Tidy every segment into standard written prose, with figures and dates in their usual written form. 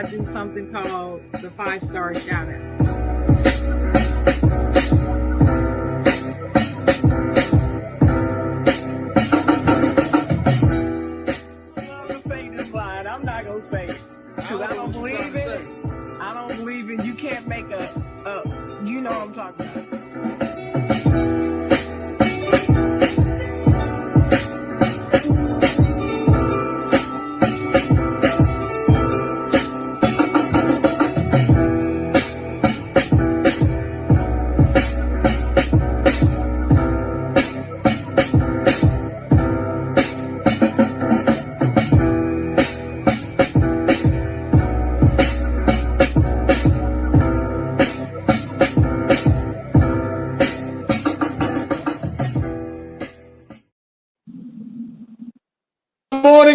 I do something called the 5-star shout out. To say this line, I'm not gonna say it because I don't believe in it. I don't believe in you can't make you know what I'm talking about.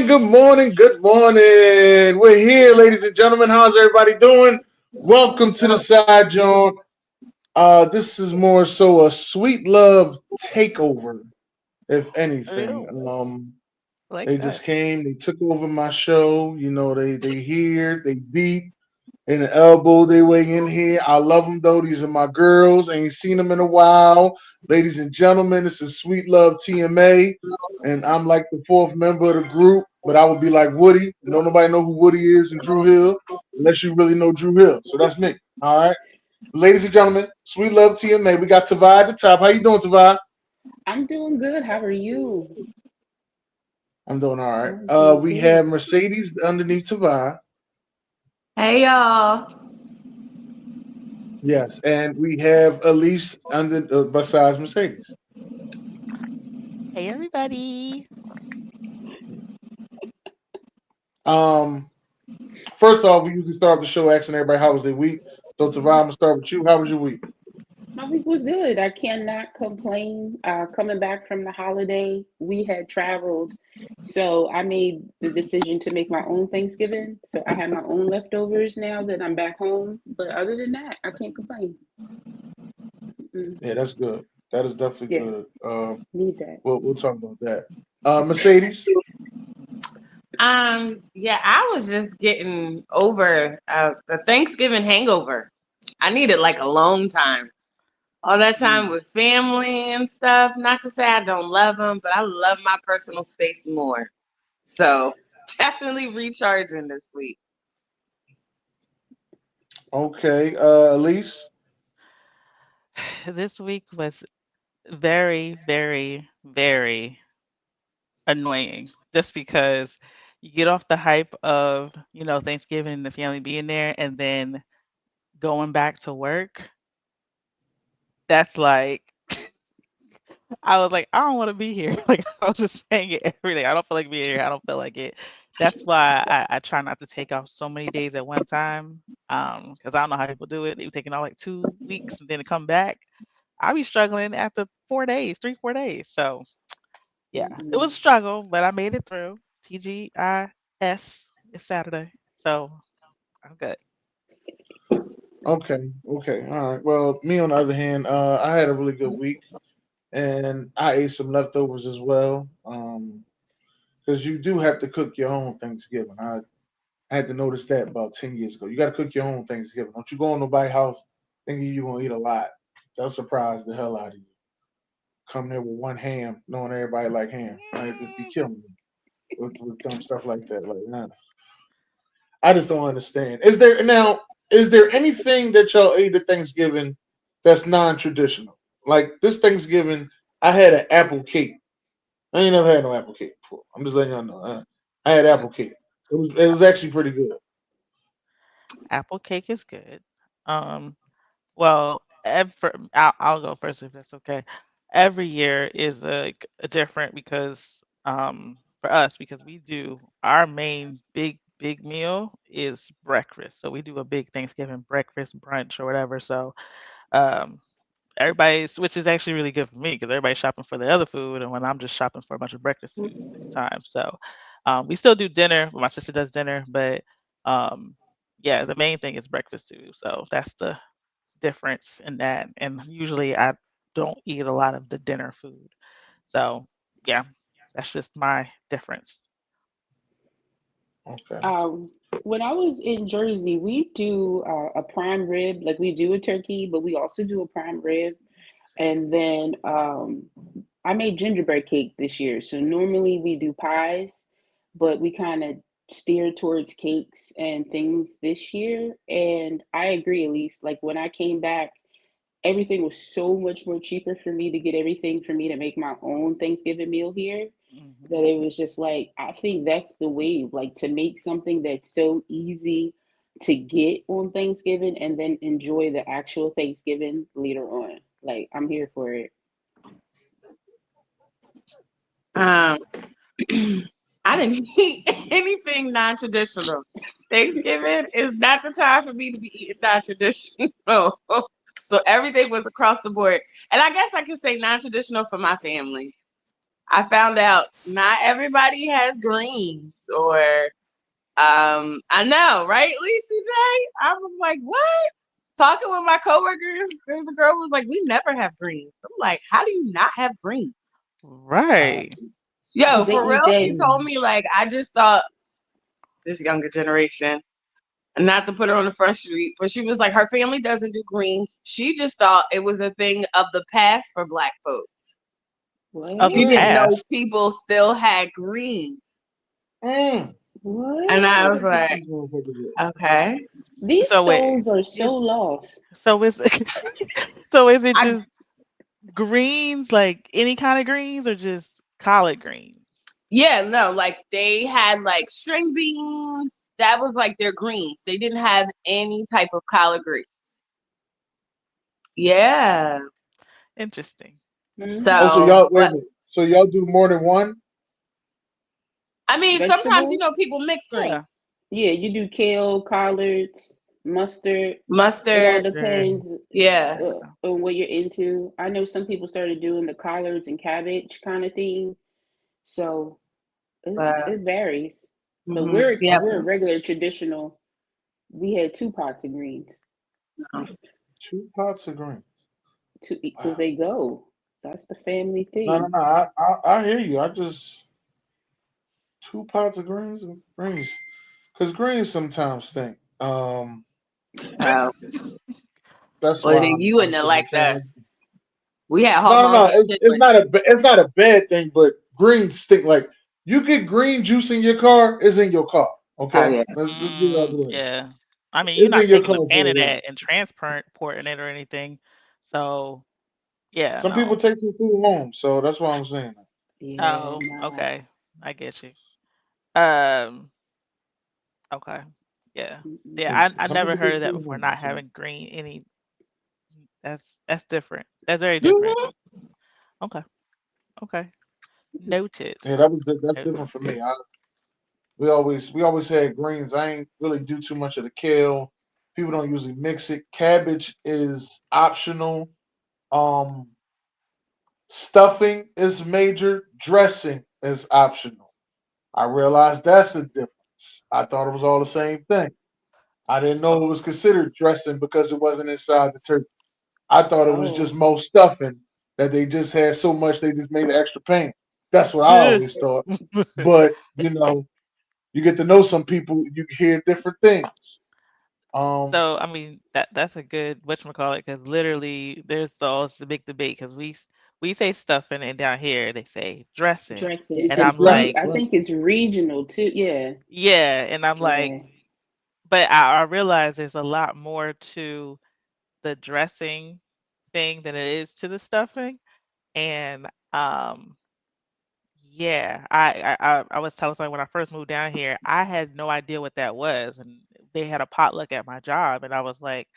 Good morning, good morning. We're here, ladies and gentlemen. How's everybody doing? Welcome to the Side Jawn. This is more so a sweet love takeover, if anything. Ew, like They just that. came, they took over my show. You know, they here, they deep in the elbow, they way in here. I love them though. These are my girls. Ain't seen them in a while. Ladies and gentlemen, this is Sweet Love TMA, and I'm like the fourth member of the group, but I would be like Woody. Don't nobody know who Woody is in Drew Hill unless you really know Drew Hill. So that's me. All right. Ladies and gentlemen, Sweet Love TMA. We got Tavai at the top. How you doing, Tavai? I'm doing good. How are you? I'm doing all right. I'm doing We good. have Mercedes underneath Tavai. Hey y'all. Yes, and we have Elise under besides Mercedes. Hey, everybody. Um, First off, we usually start the show asking everybody how was their week. So Tavai, I'm gonna start with you. How was your week? My week was good. I cannot complain. Coming back from the holiday, we had traveled. So I made the decision to make my own Thanksgiving. So I have my own leftovers now that I'm back home. But other than that, I can't complain. Mm, Yeah, that's good. That is definitely yeah, good. need that. We'll talk about that. Mercedes. Yeah, I was just getting over the Thanksgiving hangover. I needed like a long time. All that time with family and stuff. Not to say I don't love them, but I love my personal space more. So definitely recharging this week. Okay. Elise. This week was very, very, very annoying just because you get off the hype of, Thanksgiving and the family being there and then going back to work. That's like, I was like, I don't want to be here. Like, I was just saying it every day. I don't feel like being here. I don't feel like it. That's why I try not to take off so many days at one time. Because I don't know how people do it. They be taking off like 2 weeks and then to come back. I be struggling after 4 days, 3, 4 days. So yeah, it was a Mm-mm. struggle, but I made it through. TGIS is Saturday. So I'm good. Okay. Okay. All right. Well, me on the other hand, I had a really good week, and I ate some leftovers as well. Because you do have to cook your own Thanksgiving. I had to notice that about 10 years ago. You got to cook your own Thanksgiving. Don't you go in nobody's house thinking you're gonna eat a lot. They'll surprise the hell out of you. Come there with one ham, knowing everybody like ham. I had to be killing me with dumb stuff like that. Like, nah. I just don't understand. Is there anything that y'all ate at Thanksgiving that's non-traditional? Like this Thanksgiving, I had an apple cake. I ain't never had no apple cake before. I'm just letting y'all know. I had apple cake. It was actually pretty good. Apple cake is good. Um, well, I'll go first if that's okay. Every year is a different because for us because we do our main big meal is breakfast. So we do a big Thanksgiving breakfast brunch or whatever. So um everybody's which is actually really good for me because everybody's shopping for the other food and when I'm just shopping for a bunch of breakfast food at the time. So we still do dinner. My sister does dinner, but um yeah, the main thing is breakfast too. So that's the difference in that. And usually I don't eat a lot of the dinner food. So yeah, that's just my difference. Okay. Um, when I was in Jersey, we do a prime rib. Like we do a turkey, but we also do a prime rib. And then I made gingerbread cake this year. So normally we do pies, but we kind of steered towards cakes and things this year. And I agree, Elise. Like when I came back, everything was so much more cheaper for me to get everything for me to make my own Thanksgiving meal here Hmm. that it was just like I think that's the wave, like to make something that's so easy to get on Thanksgiving and then enjoy the actual Thanksgiving later on. Like I'm here for it. Um, I didn't eat anything non-traditional. Thanksgiving is not the time for me to be eating non-traditional. So everything was across the board. And I guess I could say non-traditional for my family. I found out not everybody has greens or I know, right, Lisa J? I was like, what? Talking with my coworkers, there's a girl who was like, we never have greens. I'm like, how do you not have greens? Right. Yo, Because they for eat real, that. she told me like I just thought this younger generation, and not to put her on the front street, but she was like her family doesn't do greens. She just thought it was a thing of the past for black folks. Of the She What? didn't know past. people still had greens. Mm. And What? I Where was they get like, these motherfuckers at? okay. These So wait, souls are so is lost. so is so is it I just greens, like any kind of greens, or just collard greens? Yeah, no, like they had like string beans. That was like their greens. They didn't have any type of collard greens. Yeah. Oh, so Hmm. So, y'all wait a but minute. So y'all do more than one? I mean, sometimes Vegetables? people mix Yeah. greens. Yeah, you do kale, collards, mustard. It all Mustard. Mustard. depends Yeah. on what you're into. I know some people started doing the collards and cabbage kind of thing, so Uh, it varies. But yeah. we're a regular traditional. We had two pots of greens Two pots of greens. to eat because Wow. they go. That's the family No, no, thing. no. I hear you. I just two pots of greens and greens. Because greens sometimes stink. Oh, That's well, why then you I'm wouldn't have saying liked that. us. We had No, no, no. hormones and It's not chiclets. it's not a it's not a bad thing, but greens stink. Like you get green juice in your car, it's in your car. Oh, Okay, yeah. let's get it out of the way. Yeah. I mean, you're It's not in your taking car a for can a of reason. that and transporting it or anything. So, yeah, Some people no. take some food home, so that's why I'm saying that. Yeah, Oh, nah. okay. I get you. Um, okay. Yeah. Mm-mm. Yeah, 'Cause I some never people heard take of that food before, home. not So having green any that's different. That's very different. Mhm. Okay. Okay. Noted. yeah, that's Noted. different for me. We always had greens. I ain't really do too much of the kale. People don't usually mix it. Cabbage is optional. Um, Stuffing is major. Dressing is optional. I realized that's the difference. I thought it was all the same thing. I didn't know it was considered dressing because it wasn't inside the turkey. I thought it was just Oh, most stuffing that they just had so much they just made an extra pan. That's what I Oh. always thought. But you get to know some people, you hear different things. Um, So, I mean, that's a good whatchamacallit, because literally there's always the big debate because we say stuffing and down here they say dressing. dressing. And And I'm dressing, see, like, I right? think it's regional too. Yeah, yeah, and I'm like, yeah. but I realize there's a lot more to the dressing thing than it is to the stuffing. And yeah, I was telling someone when I first moved down here, I had no idea what that was, and they had a potluck at my job, and I was like,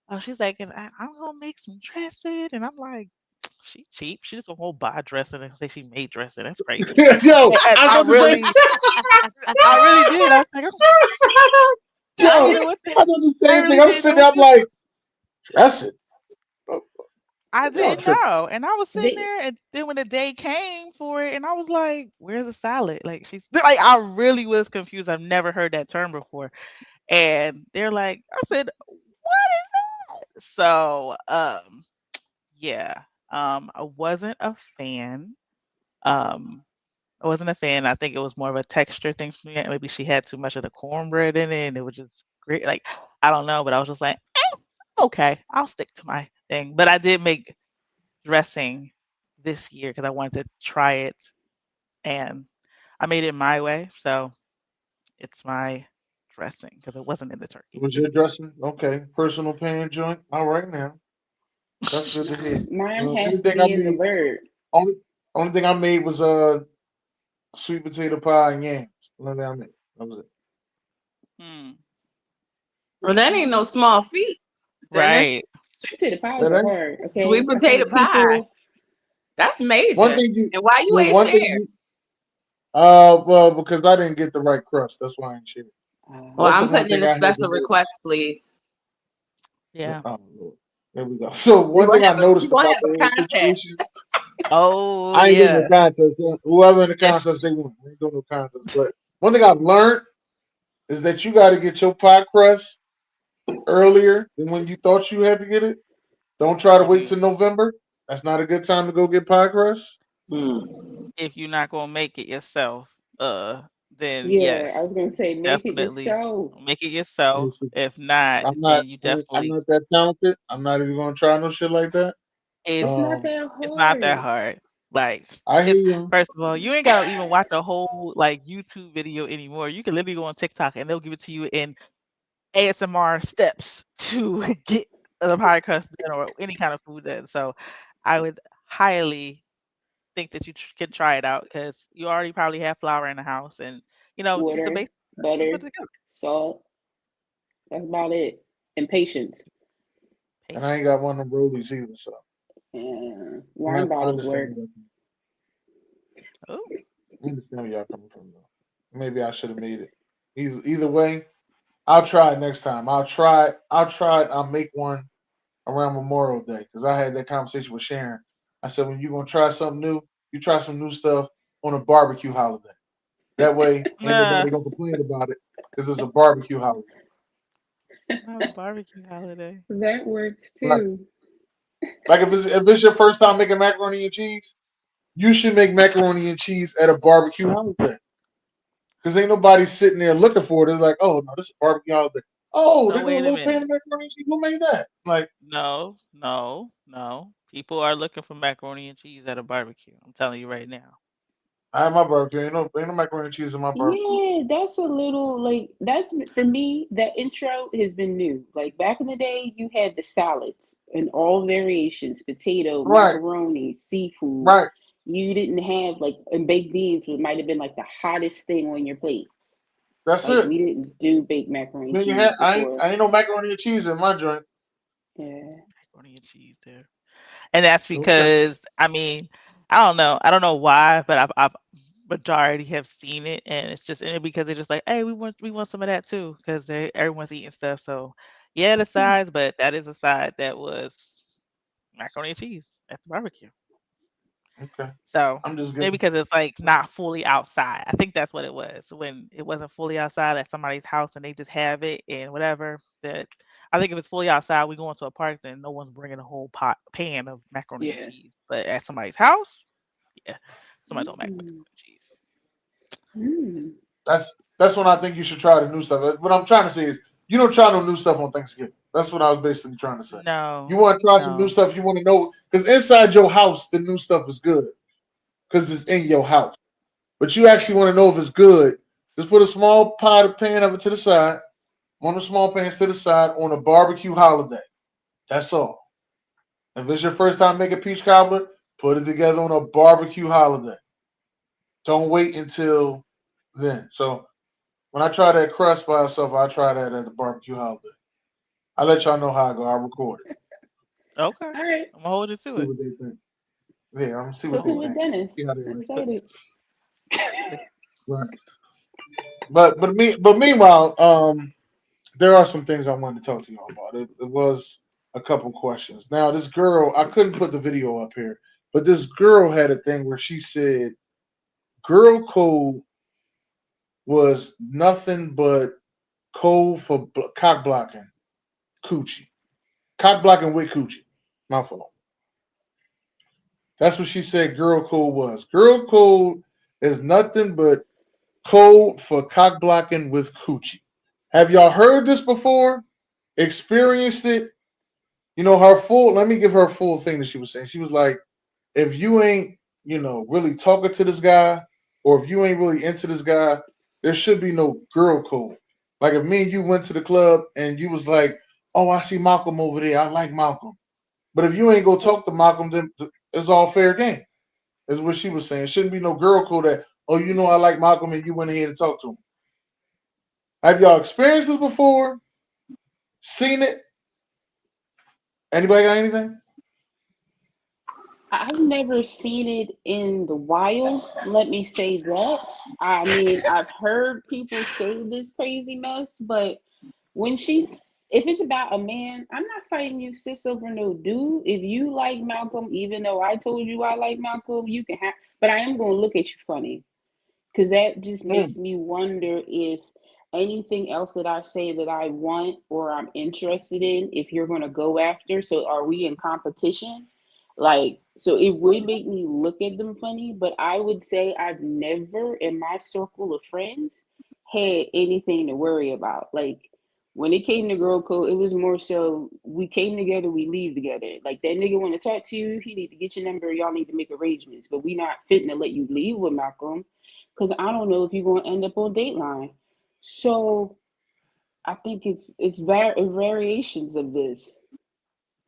"Oh," she's like, "And I'm gonna make some dressing," and I'm like, "She cheap. She just gonna go buy dressing and say she made dressing. That's crazy." Yo, And I thought the I really did. I was like, "Oh," I yo, didn't know what the, I thought the I same thing. really I'm didn't know sitting there, what I'm the, like, dressing. Oh, I y'all didn't tripping. know, and I was sitting They there, and then when the day came for it, and I was like, "Where's the salad?" Like she's like, I really was confused. I've never heard that term before, and they're like, I said, "What is that?" So, yeah, I wasn't a fan. Um, I wasn't a fan. I think it was more of a texture thing for me. Maybe she had too much of the cornbread in it, and it was just great. Like I don't know, but I was just like, okay, I'll stick to my thing. But I did make dressing this year because I wanted to try it, and I made it my way. So it's my dressing because it wasn't in the turkey. Was your dressing okay? Personal pan joint. All right now, that's good to hear. Mine has Only to thing I be in the made, bird. only only thing I made was sweet potato pie and yams. Only thing I made. That was it. Hmm. Well, that ain't no small feat, Dennis. Right. Sweet potato pies That are ain't hard. Sweet Okay, I potato think pie. people. That's one major. thing you. And why you Well, ain't one thing share? you. Well, because I didn't get the right crust. That's why I ain't shit. Well, That's the I'm one putting thing in a I had to special do. request, please. Yeah. Oh Lord. There we go. So We one gonna thing I have a we noticed gonna about have the a whole contest. situation, Oh I ain't doing no yeah. contest. Whoever in the Yes. contest they win. I ain't doing no contest. But one thing I've learned is that you got to get your pie crust earlier than when you thought you had to get it. Don't try to wait till Mhm. November. That's not a good time to go get pie crust. Hmm. If you're not gonna make it yourself, then Yeah, I yes, was gonna say make it definitely yourself. make it yourself. If not, I'm not. then you I'm definitely not that talented. I'm not even gonna try no shit like that. It's it's not Um, that it's not that hard. hard. Like I hear it's you. first of all, you ain't gotta even watch a whole like YouTube video anymore. You can literally go on TikTok and they'll give it to you in ASMR steps to get the pie crust done or any kind of food done. So I would highly think that you can try it out because you already probably have flour in the house and just the Water, basic you put butter, it together. salt. That's about it. And patience. And I ain't Patience. got one of them rollies either. So Yeah, I wine bottles understand work. where Oh, I understand where y'all coming from though. Maybe I should have made it. Either way, I'll try it next time. I'll try it. I'll try it. I'll make one around Memorial Day because I had that conversation with Sharon. I said, when you're gonna try something new, you try some new stuff on a barbecue holiday. That way, ain't nah, nobody gonna complain about it because it's a barbecue holiday. not a barbecue holiday. That works Like, too. like if it's your first time making macaroni and cheese, you should make macaroni and cheese at a barbecue holiday because ain't nobody sitting there looking for it. It's like, oh no, this is a barbecue holiday. Oh, they No, got a wait a little pan minute. of macaroni and cheese. Who made that? Like, No, no, no. People are looking for macaroni and cheese at a barbecue. I'm telling you right now. I have my barbecue. Ain't no macaroni and cheese in my barbecue. Yeah, that's a little like that's for me. That intro has been new. Like back in the day, you had the salads and all variations: potato, Right, macaroni, seafood. right. You didn't have like and baked beans, which might have been like the hottest thing on your plate. That's Like it. we didn't do baked macaroni and Then you cheese had I ain't, before. I ain't no macaroni and cheese in my joint. Yeah, Macaroni and cheese there. And that's Okay. because I mean, I don't know. I don't know why, but I've majority have seen it, and it's just in it because they're just like, hey, we want some of that too, because everyone's eating stuff. So yeah, the sides, but that is a side that was macaroni and cheese at the barbecue. Okay. So I'm just maybe giving. because it's like not fully outside. I think that's what it was when it wasn't fully outside at somebody's house and they just have it and whatever. That I think if it's fully outside, we go into a park, then no one's bringing a whole pan of macaroni and yeah. cheese. But at somebody's house, yeah, somebody don't make Mm. macaroni and cheese. Mm. That's that's when I think you should try the new stuff. What I'm trying to say is you don't try no new stuff on Thanksgiving. That's what I was basically trying to say. You No, want to try some new no. stuff. You want to know because inside your house the new stuff is good because it's in your house. But you actually want to know if it's good. Just put a small pot or pan of it to the side. One of the small pans to the side on a barbecue holiday. That's all. If it's your first time making peach cobbler, put it together on a barbecue holiday. Don't wait until then. So when I try that crust by itself, I try that at the barbecue holiday. I let y'all know how I go. I record it. Okay, All right, I'm gonna hold you to See it. what they think. Yeah, I'm gonna see what they cooking with think. Dennis. See how they I'm react. Cook, excited. cook. Right. But meanwhile, there are some things I wanted to talk to y'all about. It was a couple questions. Now this girl, I couldn't put the video up here, but this girl had a thing where she said girl code was nothing but code for cock blocking coochie. Cock blocking with coochie. My fault. That's what she said girl code was. Girl code is nothing but code for cock blocking with coochie. Have y'all heard this before? Experienced it? You know, her full, let me give her a full thing that she was saying. She was like, if you ain't, really talking to this guy, or if you ain't really into this guy, there should be no girl code. Like if me and you went to the club and you was like, oh, I see Malcolm over there. I like Malcolm. But if you ain't go talk to Malcolm, then it's all fair game. Is what she was saying. Shouldn't be no girl code that, oh, I like Malcolm and you went ahead and talked to him. Have y'all experienced this before? Seen it? Anybody got anything? I've never seen it in the wild. Let me say that. I mean, I've heard people say this crazy mess, but when she, if it's about a man, I'm not fighting you, sis, over no dude. If you like Malcolm, even though I told you I like Malcolm, you can have. But I am gonna look at you funny because that just makes Mm. me wonder if anything else that I say that I want or I'm interested in, if you're going to go after. So are we in competition? Like, so it would make me look at them funny, but I would say I've never in my circle of friends had anything to worry about. Like, when it came to girl code, it was more so we came together, we leave together. Like that nigga want to talk to you, he need to get your number, y'all need to make arrangements. But we not fitting to let you leave with Malcolm because I don't know if you're going to end up on Dateline. So I think it's variations of this.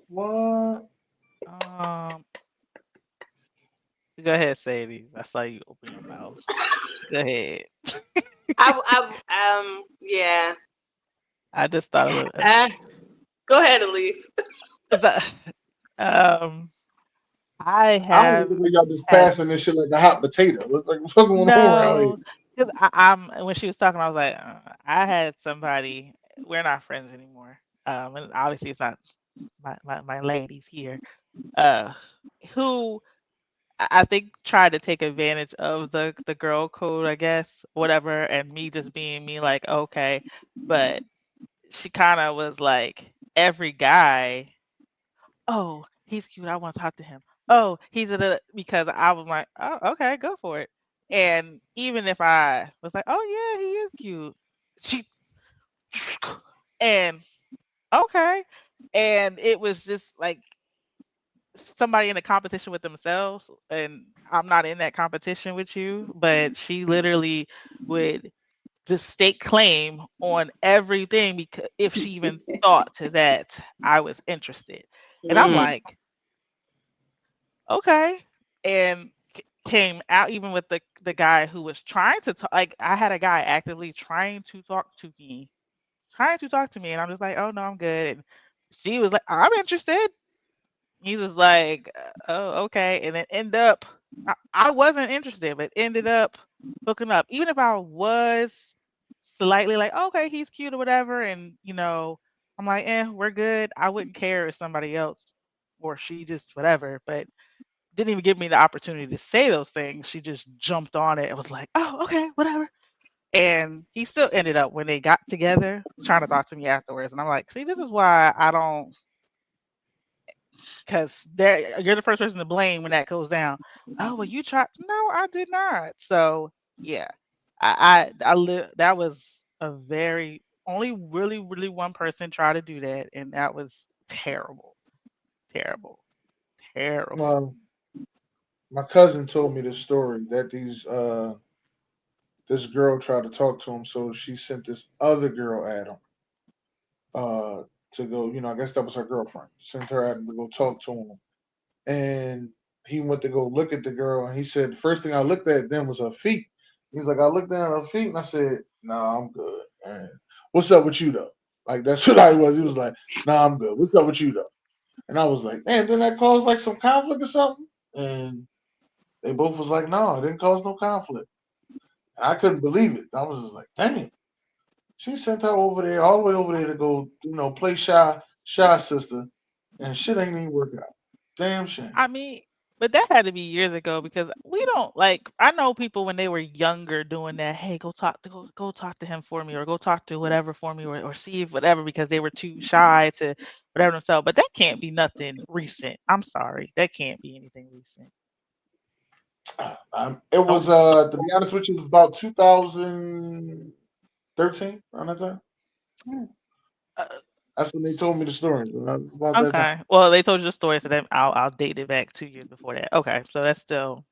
What? Um, go ahead, Sadie. I saw you open your mouth. Go ahead. Yeah. I just thought of a, Uh, Go ahead, Elise. the, um, I I don't like have the way y'all just had passing this shit like a hot potato. What's going on around here? no, because I'm when she was talking, I was like, I had somebody. We're not friends anymore. And obviously it's not my ladies here. Uh, who I think tried to take advantage of the girl code, I guess, whatever, and me just being me, like okay, but she kind of was like every guy. Oh, he's cute. I want to talk to him. Oh, he's because I was like, oh, okay, go for it. And even if I was like, oh yeah, he is cute, she and okay, and it was just like somebody in a competition with themselves, and I'm not in that competition with you, but she literally would just stake claim on everything because if she even thought to that I was interested. And I'm Mm. like, okay. And came out even with the guy who was trying to talk. Like I had a guy actively trying to talk to me, and I'm just like, oh no, I'm good. And she was like, I'm interested. He was like, oh okay, and it ended up. I wasn't interested, but ended up hooking up. Even if I was slightly like, okay, he's cute or whatever, and I'm like, we're good. I wouldn't care if somebody else or she just whatever, but didn't even give me the opportunity to say those things. She just jumped on it and was like, "Oh, okay, whatever." And he still ended up when they got together trying to talk to me afterwards. And I'm like, "See, this is why I don't, because there you're the first person to blame when that goes down. Oh, well, you tried. No, I did not. So yeah, that was a very only really really one person tried to do that, and that was terrible, terrible, terrible. Well, my cousin told me this story that this girl tried to talk to him, so she sent this other girl at him uh, to go. I guess that was her girlfriend. Sent her at him to go talk to him, and he went to go look at the girl, and he said the first thing I looked at then was her feet. He's like, I looked down at her feet, and I said, "No, I'm good." And what's up with you though? Like that's what I was. He was like, "No, I'm good. What's up with you though?" And I was like, "Man, didn't that cause like some conflict or something?" And they both was like, "No, it didn't cause no conflict." And I couldn't believe it. I was just like, "Dang." She sent her over there, all the way over there to go, play shy sister, and shit ain't even work out. Damn shame. I mean, but that had to be years ago because we don't like. I know people when they were younger doing that. Hey, go talk to him for me, or go talk to whatever for me, or see if whatever because they were too shy to whatever themselves. But that can't be nothing recent. I'm sorry, that can't be anything recent. It was Oh, to be honest with you, it was about 2013 around that time. Hmm. uh, That's when they told me the story. About that time. okay. Well, they told you the story, so then I'll date it back 2 years before that. Okay, so that's still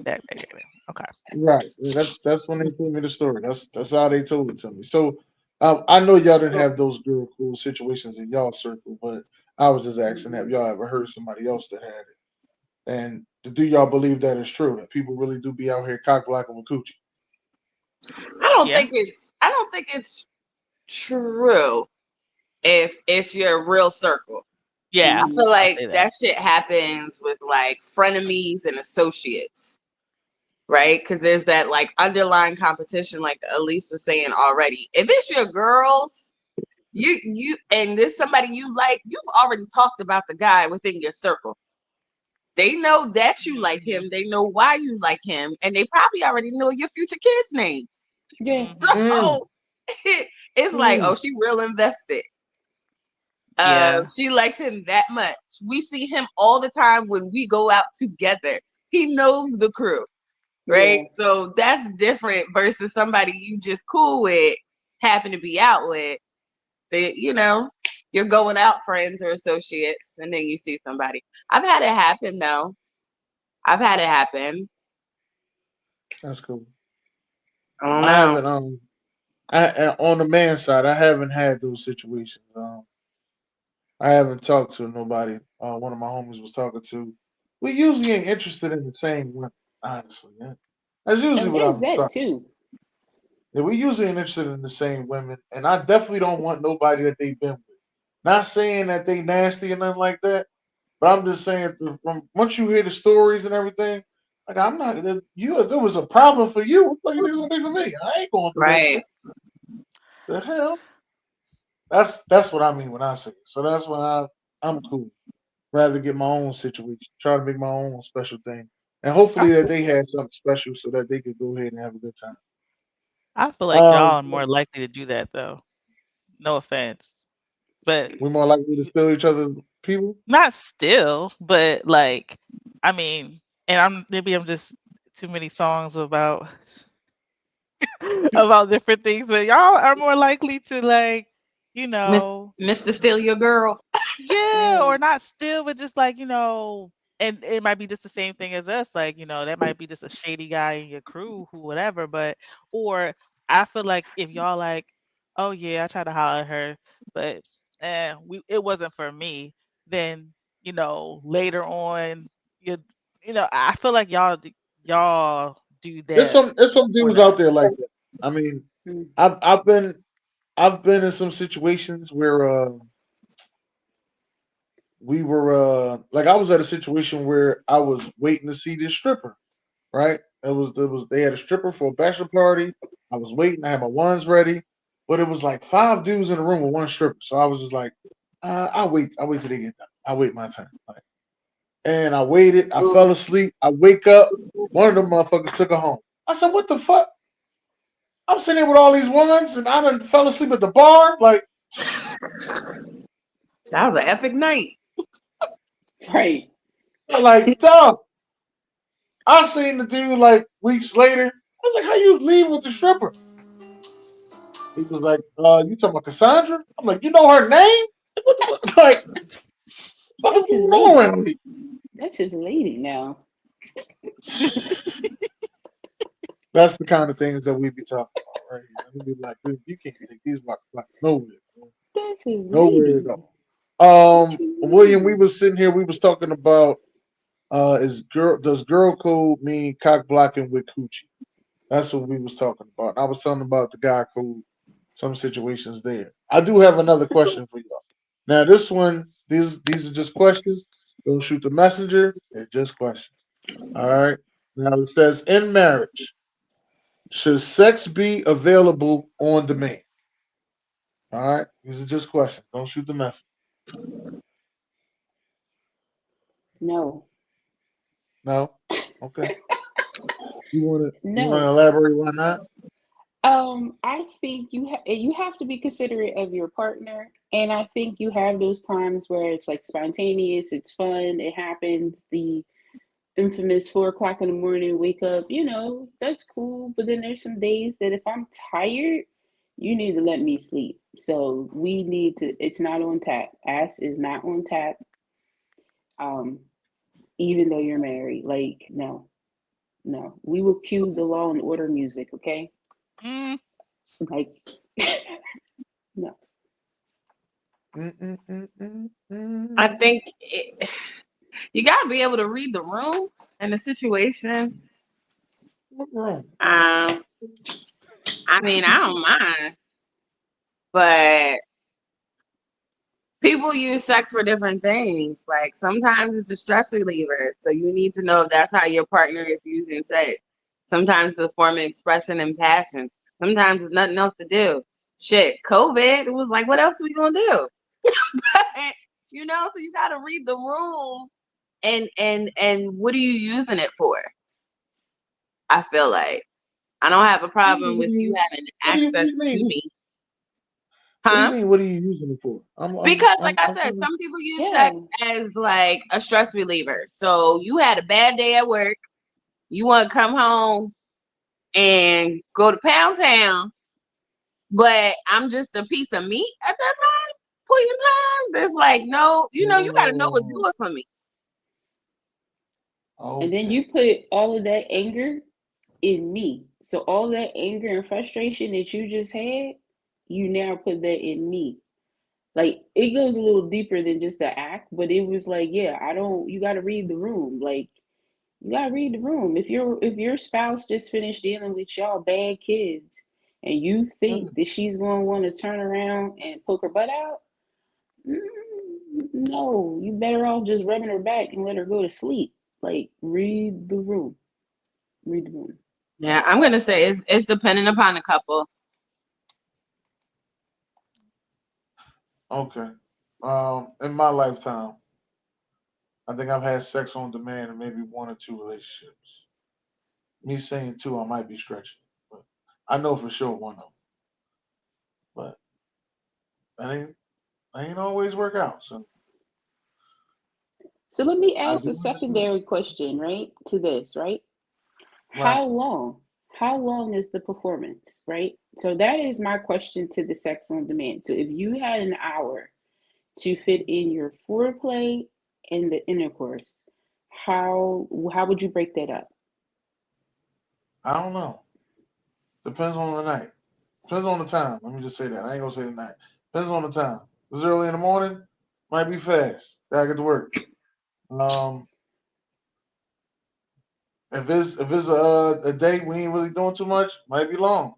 that. Okay, then. Okay. Right. Yeah, that's when they told me the story. That's how they told it to me. So I know y'all didn't have those girl cool situations in y'all circle, but I was just asking, have y'all ever heard somebody else that had it? And do y'all believe that is true? That people really do be out here cock blocking with coochie? Yeah. I don't think it's true if it's your real circle. Yeah. I Mhm. feel I'll like say that. that shit happens with like frenemies and associates, right? Because there's that like underlying competition, like Elise was saying already. If it's your girls, you and there's somebody you like, you've already talked about the guy within your circle. They know that you like Mhm. him. They know why you like him, and they probably already know your future kids' names. Yeah. Mhm. Mm, So it's like, oh, mm. she real invested. Yeah. She likes him that much. We see him all the time when we go out together. He knows the crew, right? Yeah. So that's different versus somebody you just cool with, happen to be out with. That you're going out friends or associates, and then you see somebody. I've had it happen though. I've had it happen. That's cool. I don't I know. haven't on the man side, I haven't had those situations. I haven't talked to nobody. One of my homies was talking to. We usually ain't interested in the same women, honestly. Yeah. That's usually And what there's I've that started. too. Yeah, we usually ain't interested in the same women, and I definitely don't want nobody that they've been with. Not saying that they nasty and nothing like that, but I'm just saying from once you hear the stories and everything, like I'm not you. If it was a problem for you, what the fuck is it gonna be for me? I ain't going through that Right. shit. The hell? That's what I mean when I say it. So that's why I'm cool. Rather get my own situation, try to make my own special thing, and hopefully that they have something special so that they could go ahead and have a good time. I feel like y'all Um, are more likely to do that though. No offense, but we're more likely to steal each other's people. not still, but like, I mean, and I'm just too many songs about about different things, but y'all are more likely to like, you know, Mr. Steal Your Girl. yeah, Yeah. or not still, but just like, and it might be just the same thing as us, like, that might be just a shady guy in your crew, who whatever, but or I feel like if y'all like, oh yeah, I tried to holler at her, but it wasn't for me, then, later on, you I feel like y'all do that There's some for dudes out that. there like that. I mean, Mm. I've been in some situations where we were like I was at a situation where I was waiting to see this stripper. Right? It was they had a stripper for a bachelor party. I was waiting. I had my ones ready, but it was like five dudes in the room with one stripper. So I was just like, I'll wait. I'll wait till they get done. I'll wait my turn. Like, and I waited. I fell asleep. I wake up. One of them motherfuckers took her home. I said, what the fuck? I'm sitting here with all these ones, and I done fell asleep at the bar. That was an epic night. Right. Like, dog. I seen the dude like weeks later. I was like, how you leave with the stripper? He was like, you talking about Cassandra? I'm like, you know her name? What the fuck? Like, what is That's his going lady. on with That's his lady now. me? That's the kind of things that we be talking about right here. We be like, dude, you can't take these rockets nowhere, man. That's his Nowhere at lady. all. What you William, we mean? was sitting here, we was talking about does girl code mean cock blocking with coochie? That's what we was talking about. I was telling about the guy code, some situations there. I do have another question for y'all. Now this one, these are just questions. Don't shoot the messenger. They're just questions. All right. Now it says in marriage, should sex be available on demand? All right. These are just questions. Don't shoot the messenger. No. No. Okay. You wanna No. elaborate why not? I think you have to be considerate of your partner, and I think you have those times where it's like spontaneous, it's fun, it happens. infamous 4 o'clock in the morning, wake up, that's cool. But then there's some days that if I'm tired, you need to let me sleep. So we need to, it's not on tap. Ass is not on tap. Um, even though you're married. Like, no, no. We will cue the Law and Order music, okay? Mm, Like, no. I Mm-mm-mm-mm-mm. think you gotta be able to read the room and the situation. What's wrong? Um, I mean, I don't mind, but people use sex for different things. Like sometimes it's a stress reliever, so you need to know if that's how your partner is using sex. Sometimes it's a form of expression and passion. Sometimes it's nothing else to do. Shit, COVID, it was like, what else are we gonna do? So you gotta read the room and what are you using it for? I feel like I don't have a problem with you having What do you access to mean? me, What do you huh? mean? What are you using it for? Because, like I said, some people use sex Yeah. as like a stress reliever. So you had a bad day at work, you want to come home and go to Pound Town, but I'm just a piece of meat at that time, point in time. There's like no, you got to know what Oh, do it for me. And then okay. you put all of that anger in me. So all that anger and frustration that you just had, you now put that in me. Like it goes a little deeper than just the act, but it was like, yeah, I don't you gotta read the room. Like you gotta read the room. If your spouse just finished dealing with y'all bad kids and you think Mm. that she's gonna want to turn around and poke her butt out, no, you better off just rubbing her back and let her go to sleep. Like read the room. Read the room. Yeah, I'm gonna say it's dependent upon the couple. Okay. In my lifetime, I think I've had sex on demand in maybe one or two relationships. Me saying two, I might be stretching, but I know for sure one of them. But that ain't always work out. So So let me I ask do a understand. secondary question, right, to this, right? Right. How long? How long is the performance, right? So that is my question to the sex on demand. So if you had an hour to fit in your foreplay and the intercourse, how would you break that up? I don't know. Depends on the night. Depends on the time. Let me just say that. I ain't gonna say the night. Depends on the time. If it's early in the morning, might be fast. Gotta get to work. Um, if it's a day we ain't really doing too much, might be long.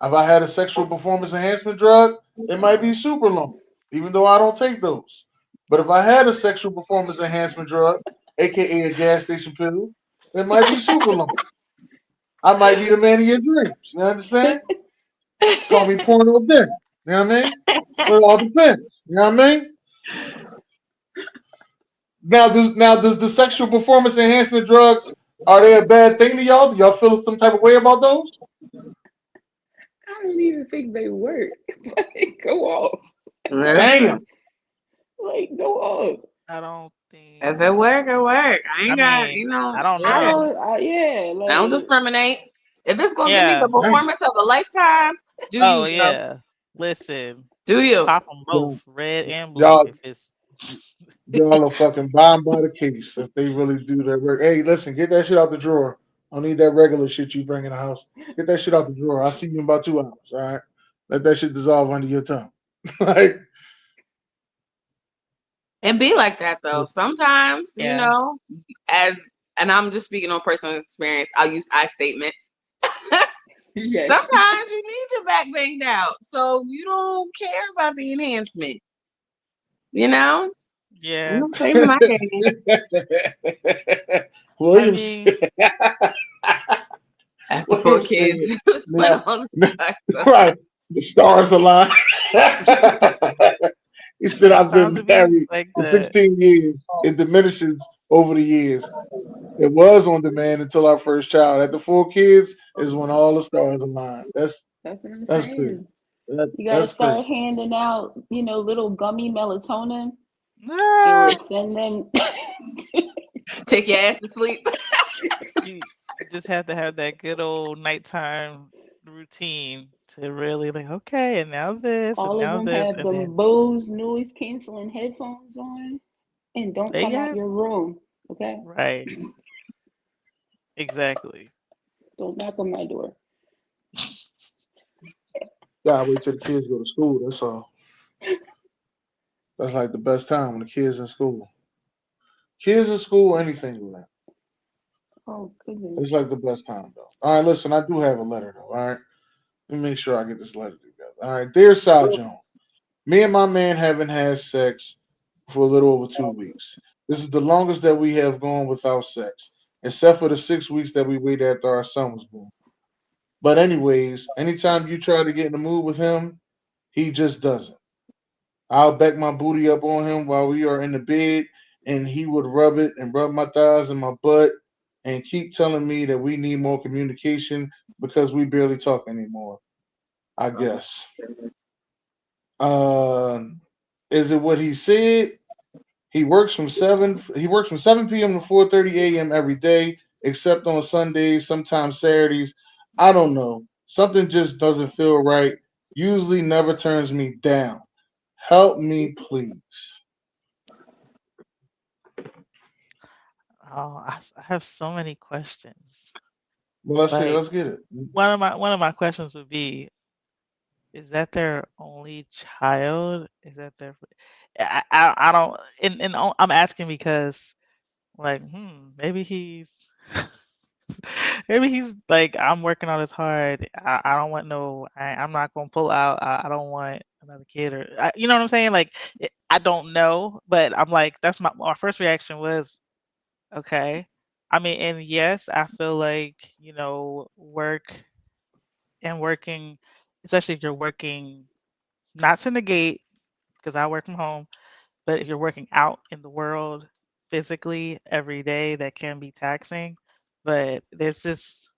If I had a sexual performance enhancement drug, it might be super long, even though I don't take those. But if I had a sexual performance enhancement drug, aka a gas station pill, it might be super long. I might be the man of your dreams. You understand? Call me porno dick. You know what I mean? But it all depends. You know what I mean? Now does the sexual performance enhancement drugs, are they a bad thing to y'all? Do y'all feel some type of way about those? I don't even think they work. Like, go off. Damn. Like, go off. I don't think. If it work, it work. I I ain't got, mean, I don't I yeah. know. don't. Yeah, I don't like discriminate. If it's gonna give me the Yeah. Damn. performance of a lifetime, do Oh you, girl? yeah. Listen, Do you? pop them both, Y'all, red and blue. y'all, If it's y'all are fucking buying by the case if they really do that work. Hey, listen, get that shit out the drawer. I don't need that regular shit you bring in the house. Get that shit out the drawer. I'll see you in about 2 hours. All right. Let that shit dissolve under your tongue. like, It be like that though. Sometimes, yeah. as and I'm just speaking on personal experience. I'll use I statements. yes. Sometimes you need your back banged out, so you don't care about the enhancement. You know, I'm Yeah. not saving my game. I Williams. mean, After four Williams said, kids, split now, on the side. right, the stars align. He said, I've sometimes been it be married like for that. 15 years. It diminishes over the years. It was on demand until our first child. After 4 kids is when all the stars align. That's what I'm That's crazy. saying. That, You gotta that's start crazy. handing out, little gummy melatonin, and Ah, we'll send them. Take your ass to sleep. You just have to have that good old nighttime routine to really like, okay, and now this, and All of now them this, have and them then Bose noise canceling headphones on, and don't they come out have your room. Okay, right, exactly. don't knock on my door. Gotta wait till the kids go to school. That's all. That's like the best time when the kids in school. Kids in school, anything with that. Oh goodness. It's like the best time though. All right, listen, I do have a letter though. All right, let me make sure I get this letter together. All right, dear Side Jawn, me and my man haven't had sex for a little over 2 weeks. This is the longest that we have gone without sex, except for the 6 weeks that we waited after our son was born. But anyways, anytime you try to get in the mood with him, he just doesn't. I'll back my booty up on him while we are in the bed, and he would rub it and rub my thighs and my butt and keep telling me that we need more communication because we barely talk anymore. I guess. Uh, is it what he said? He works from 7 p.m. to 4:30 a.m. every day, except on Sundays, sometimes Saturdays. I don't know. Something just doesn't feel right. Usually never turns me down. Help me, please. Oh, I have so many questions. Well, let's see. Like Let's get it. one of my questions would be, is that their only child? Is that their? I don't. I'm asking because like, maybe he's maybe he's like, I'm working on this hard. I don't want no. I'm not gonna pull out. I don't want another kid or you know what I'm saying? Like, I don't know, but I'm like, that's my first reaction was okay. I mean, and yes, I feel like work and working, especially if you're working not to negate because I work from home, but if you're working out in the world physically every day, that can be taxing. But there's just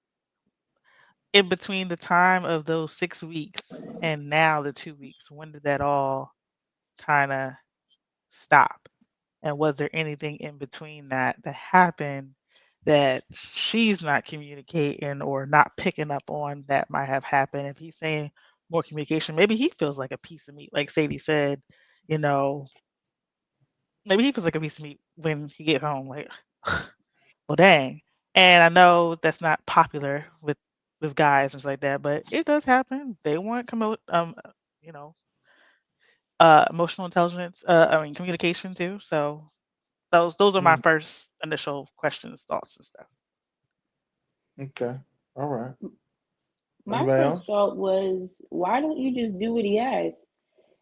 in between the time of those 6 weeks and now the 2 weeks, when did that all kind of stop? And was there anything in between that happened that she's not communicating or not picking up on that might have happened? If he's saying more communication, maybe he feels like a piece of meat, like Sadie said, you know, maybe he feels like a piece of meat when he gets home. Like, well, dang. And I know that's not popular with guys and stuff like that, but it does happen. They want you know, emotional intelligence. I mean, communication too. So those are my Mm, first initial questions, thoughts, and stuff. okay. All right. My Anybody first else? thought was, why don't you just do what he asks?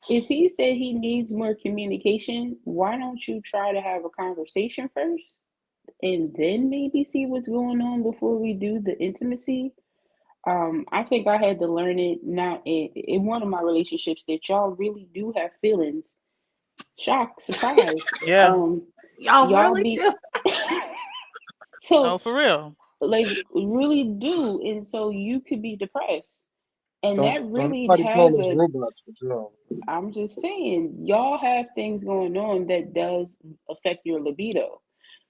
If he said he needs more communication, why don't you try to have a conversation first and then maybe see what's going on before we do the intimacy? I think I had to learn it not in one of my relationships that y'all really do have feelings. Shock, surprise. Yeah. Y'all Y'all really be do. No, so for real. like really do, and so you could be depressed, and that Don't really nobody call has us a. robots for sure. I'm just saying, y'all have things going on that does affect your libido.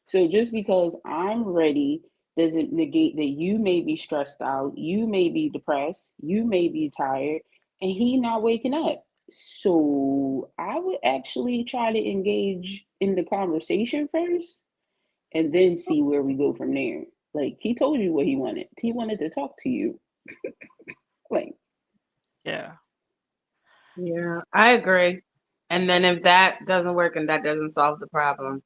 So just because I'm ready doesn't negate that you may be stressed out, you may be depressed, you may be tired, and he not waking up. So I would actually try to engage in the conversation first and then see where we go from there. Like he told you what he wanted. He wanted to talk to you. Like, Yeah. Yeah, I agree. And then if that doesn't work and that doesn't solve the problem,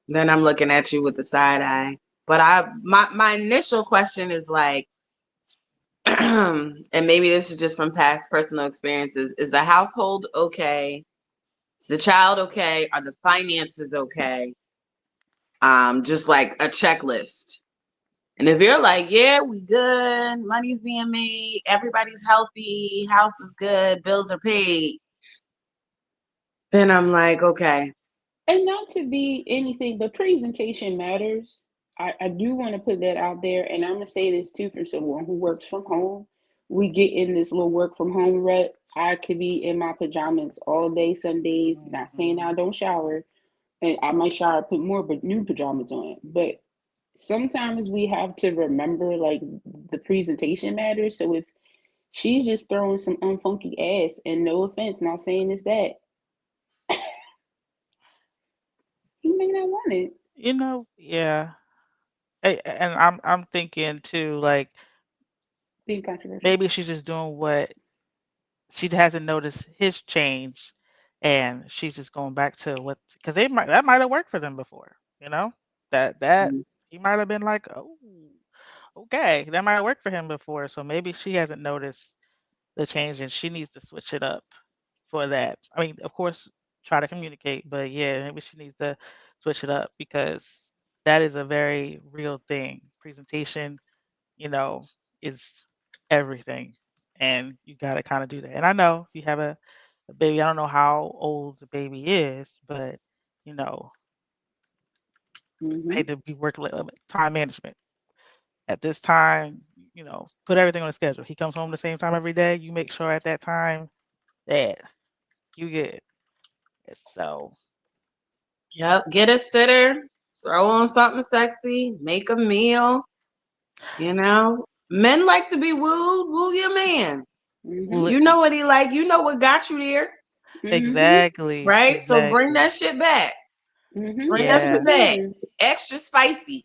then I'm looking at you with the side eye. But my initial question is like, and maybe this is just from past personal experiences, is the household okay? Is the child okay? Are the finances okay? Just like a checklist. And if you're like, yeah, we good, money's being made, everybody's healthy, house is good, bills are paid, then I'm like, okay. and not to be anything, but presentation matters. I do want to put that out there, and I'm gonna say this too for someone who works from home. We get in this little work from home rut. I could be in my pajamas all day, some days. Not saying Hmm. I don't shower, and I might shower, put more but new pajamas on. But sometimes we have to remember like the presentation matters. So if she's just throwing some unfunky ass, and no offense, not saying it's that, he may not want it. Yeah. And I'm thinking too, like Being controversial. maybe she's just doing what she hasn't noticed his change, and she's just going back to what because that might have worked for them before, that Mm-hmm. he might have been like, oh, okay, that might have worked for him before, so maybe she hasn't noticed the change and she needs to switch it up for that. I mean, of course, try to communicate, but yeah, maybe she needs to switch it up because that is a very real thing. Presentation, you know, is everything. And you got to kind of do that. And I know you have a baby. I don't know how old the baby is, but, you know, I Mm-hmm. hate to be working with time management. At this time, put everything on the schedule. He comes home the same time every day. You make sure at that time that you get it. So, Yep. Get a sitter, throw on something sexy, make a meal. You know, men like to be wooed. Woo your man. Mm-hmm. li- You know what he like. You know what got you there, Mm-hmm. exactly, right? So bring exactly. that shit back. Mm-hmm. Bring that That's what Yeah, I'm shit back. saying. Extra spicy.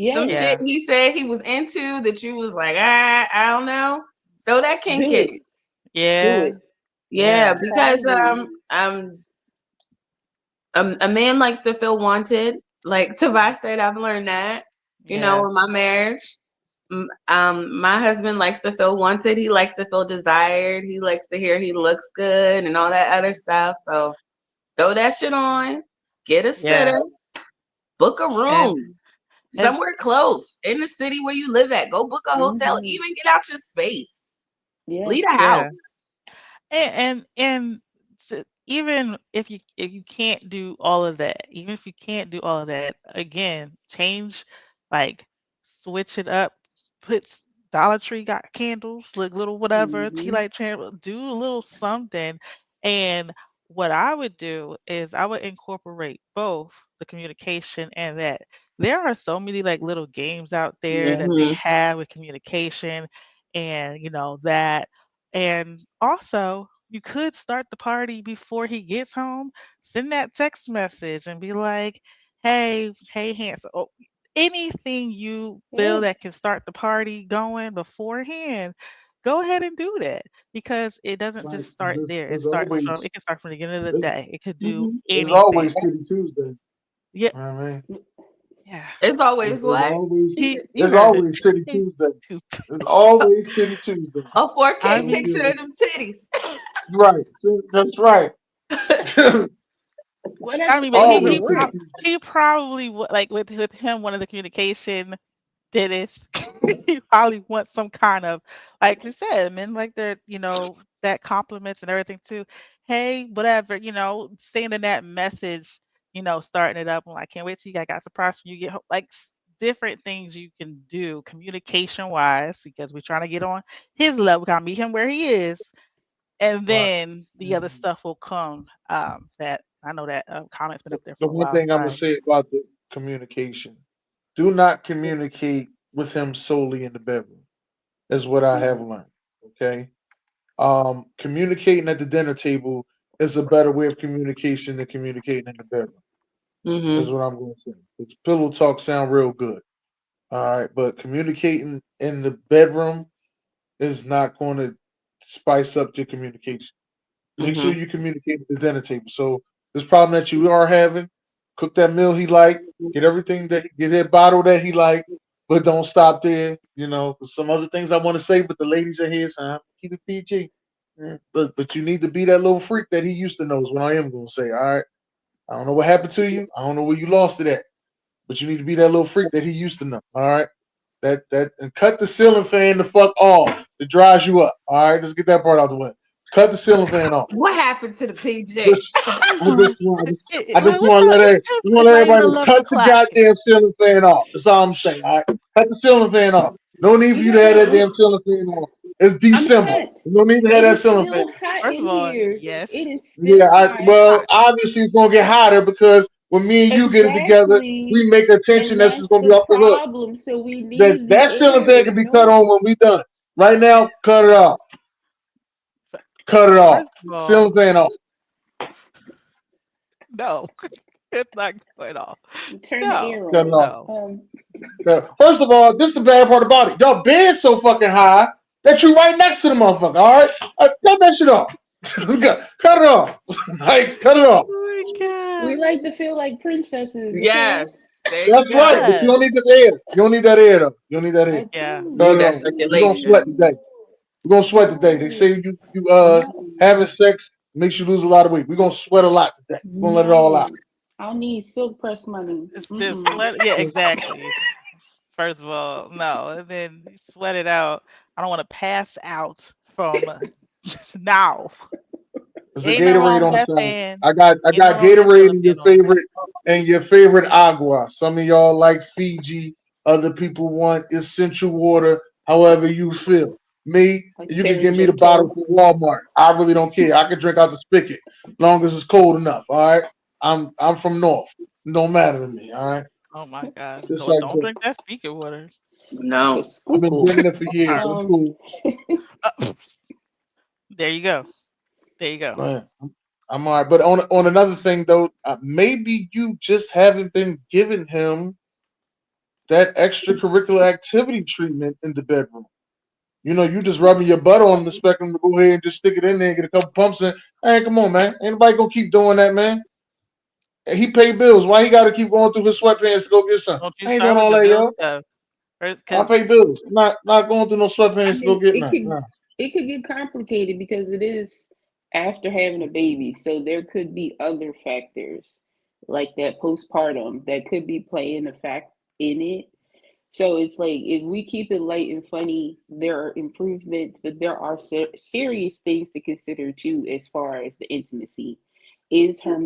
Some Yes. shit yeah, he said he was into that you was like, I don't know. Throw that kink Do in it. it. Do yeah, it. Yeah, yeah, because Surprise him. a man likes to feel wanted. Like Tavai said, I've learned that. You know, yeah, in my marriage, my husband likes to feel wanted. He likes to feel desired. He likes to hear he looks good and all that other stuff. So throw that shit on. Get a yeah. sitter. Book a And room and somewhere close in the city where you live at. Go book a hotel. Mm-hmm. Even get out your space. Yes. Leave the yeah. house. And even if you can't do all of that, even if you can't do all of that, again, change, like switch it up, put Dollar Tree got candles, like little whatever, tea Mm-hmm. light candle, do a little something. And what I would do is I would incorporate both the communication and that. There are so many like little games out there that they Hmm. have with communication and that and also, you could start the party before he gets home. Send that text message and be like, hey, handsome. Oh, anything you feel Yeah. that can start the party going beforehand, go ahead and do that because it doesn't Right. just start there. It can start from the beginning of the It's, day. It could do Hmm. it's anything. always City Tuesday. Yeah, You know what I mean? yeah. It's always It's what? always You it's heard it. always City Hey, Tuesday. Tuesday. It's always City Tuesday. A I 4K So, mean, you picture know, of them titties. right. So, that's right. Well, that's I mean, but they he make it Always he City prob work. Tuesday. he probably would like with him one of the communication that is he probably wants some kind of like you said, men like their that compliments and everything too. Hey, whatever, sending that message, starting it up. I can't wait till I got surprised when you get home. Like different things you can do communication wise because we're trying to get on his level, kind of meet him where he is and Right. then the other And stuff will come. That I know that comment's been the, up there the for a one while. thing I'm gonna Sorry. say about the communication: do not communicate with him solely in the bedroom. Is what I have Mm-hmm. learned. Okay. Communicating at the dinner table is a better way of communication than communicating in the bedroom. Is Hmm. what I'm going to say. It's pillow talk sound real good. All right, but communicating in the bedroom is not going to spice up your communication. Make sure Hmm. you communicate at the dinner table. So this problem that you are having, cook that meal he like, get that bottle that he like, but don't stop there. You know, 'cause some other things I want to say, but the ladies are here, so I keep it PG. Yeah, but you need to be that little freak that he used to know. Is what I am going to say. All right, I don't know what happened to you. I don't know where you lost it at, but you need to be that little freak that he used to know. All right. That and cut the ceiling fan the fuck off. It dries you up. All right, let's get that part out the way. Cut the ceiling fan off. What happened to the PJ? Just, I just What's want to up? let It's not even everybody 11 cut the o'clock. goddamn ceiling fan off. That's all I'm saying. All right, cut the ceiling fan off. No need for You you know to have that what? damn ceiling fan on. It's I'm December. hot. No need to have It that is ceiling fan. still hot First of in all, here. yes. It is Yeah, still hot. well, obviously it's gonna get hotter because when me and you get it together, we Exactly. make a tension And that's just that's gonna be the off the hook. problem. So we That need the that ceiling air fan to can be cut know. on when we done. Right now, cut it off. Cut it off. First of all, Ceiling fan off. no, it's not going off. Turn the No, air Cut it on. off. no. First of all, this is the bad part about it. Y'all bed so fucking high that you right next to the motherfucker. All right, cut that shit off. Cut it off. Like, cut it off. Oh my We god. like to feel like princesses, okay? Yes. There you That's go. right, but you Yes. don't need that air. You don't need that air though. You don't need that air. I Yeah. told Cut Need it that off. you. You're gonna circulation. sweat today. We're gonna sweat today. They No. say you No. having sex makes you lose a lot of weight. We're gonna sweat a lot today. We're gonna let it all out. No. I need silk press money. It's this Mm-mm. sweat. Yeah, exactly. First of all, no, and then you sweat it out. I don't want to pass out from now. There's a Ain't no wrong Gatorade with on the that side. fan. I Ain't no got wrong with that Gatorade ceiling and fan on. your favorite agua. Some of y'all like Fiji. Other people want essential water. However you feel. Me, Like you can give me the bottle Serengito. from Walmart. I really don't care. I can drink out the spigot, long as it's cold enough. All right. I'm from North. It don't matter to me. All right. Oh my god. Just No, like don't that. drink that speaker water. The No. I've been spookle. drinking it for All years. right. I'm Um, cool. There you go. There you go. Man, I'm all right. But on another thing though, maybe you just haven't been giving him that extracurricular activity treatment in the bedroom. You know, you just rubbing your butt on the spectrum to go ahead and just stick it in there and get a couple pumps in. Hey, come on, man. Ain't nobody gonna keep doing that, man. And he pay bills. Why he gotta keep going through his sweatpants to go get something? Don't you I ain't start doing with all the that, bill yo. stuff. I Because pay bills. I'm not going through no I sweatpants to go mean, get nothing. Nah. it could get complicated because it is after having a baby, so there could be other factors like that postpartum that could be playing a fact in it. So it's like if we keep it light and funny, there are improvements, but there are serious things to consider too, as far as the intimacy. Has her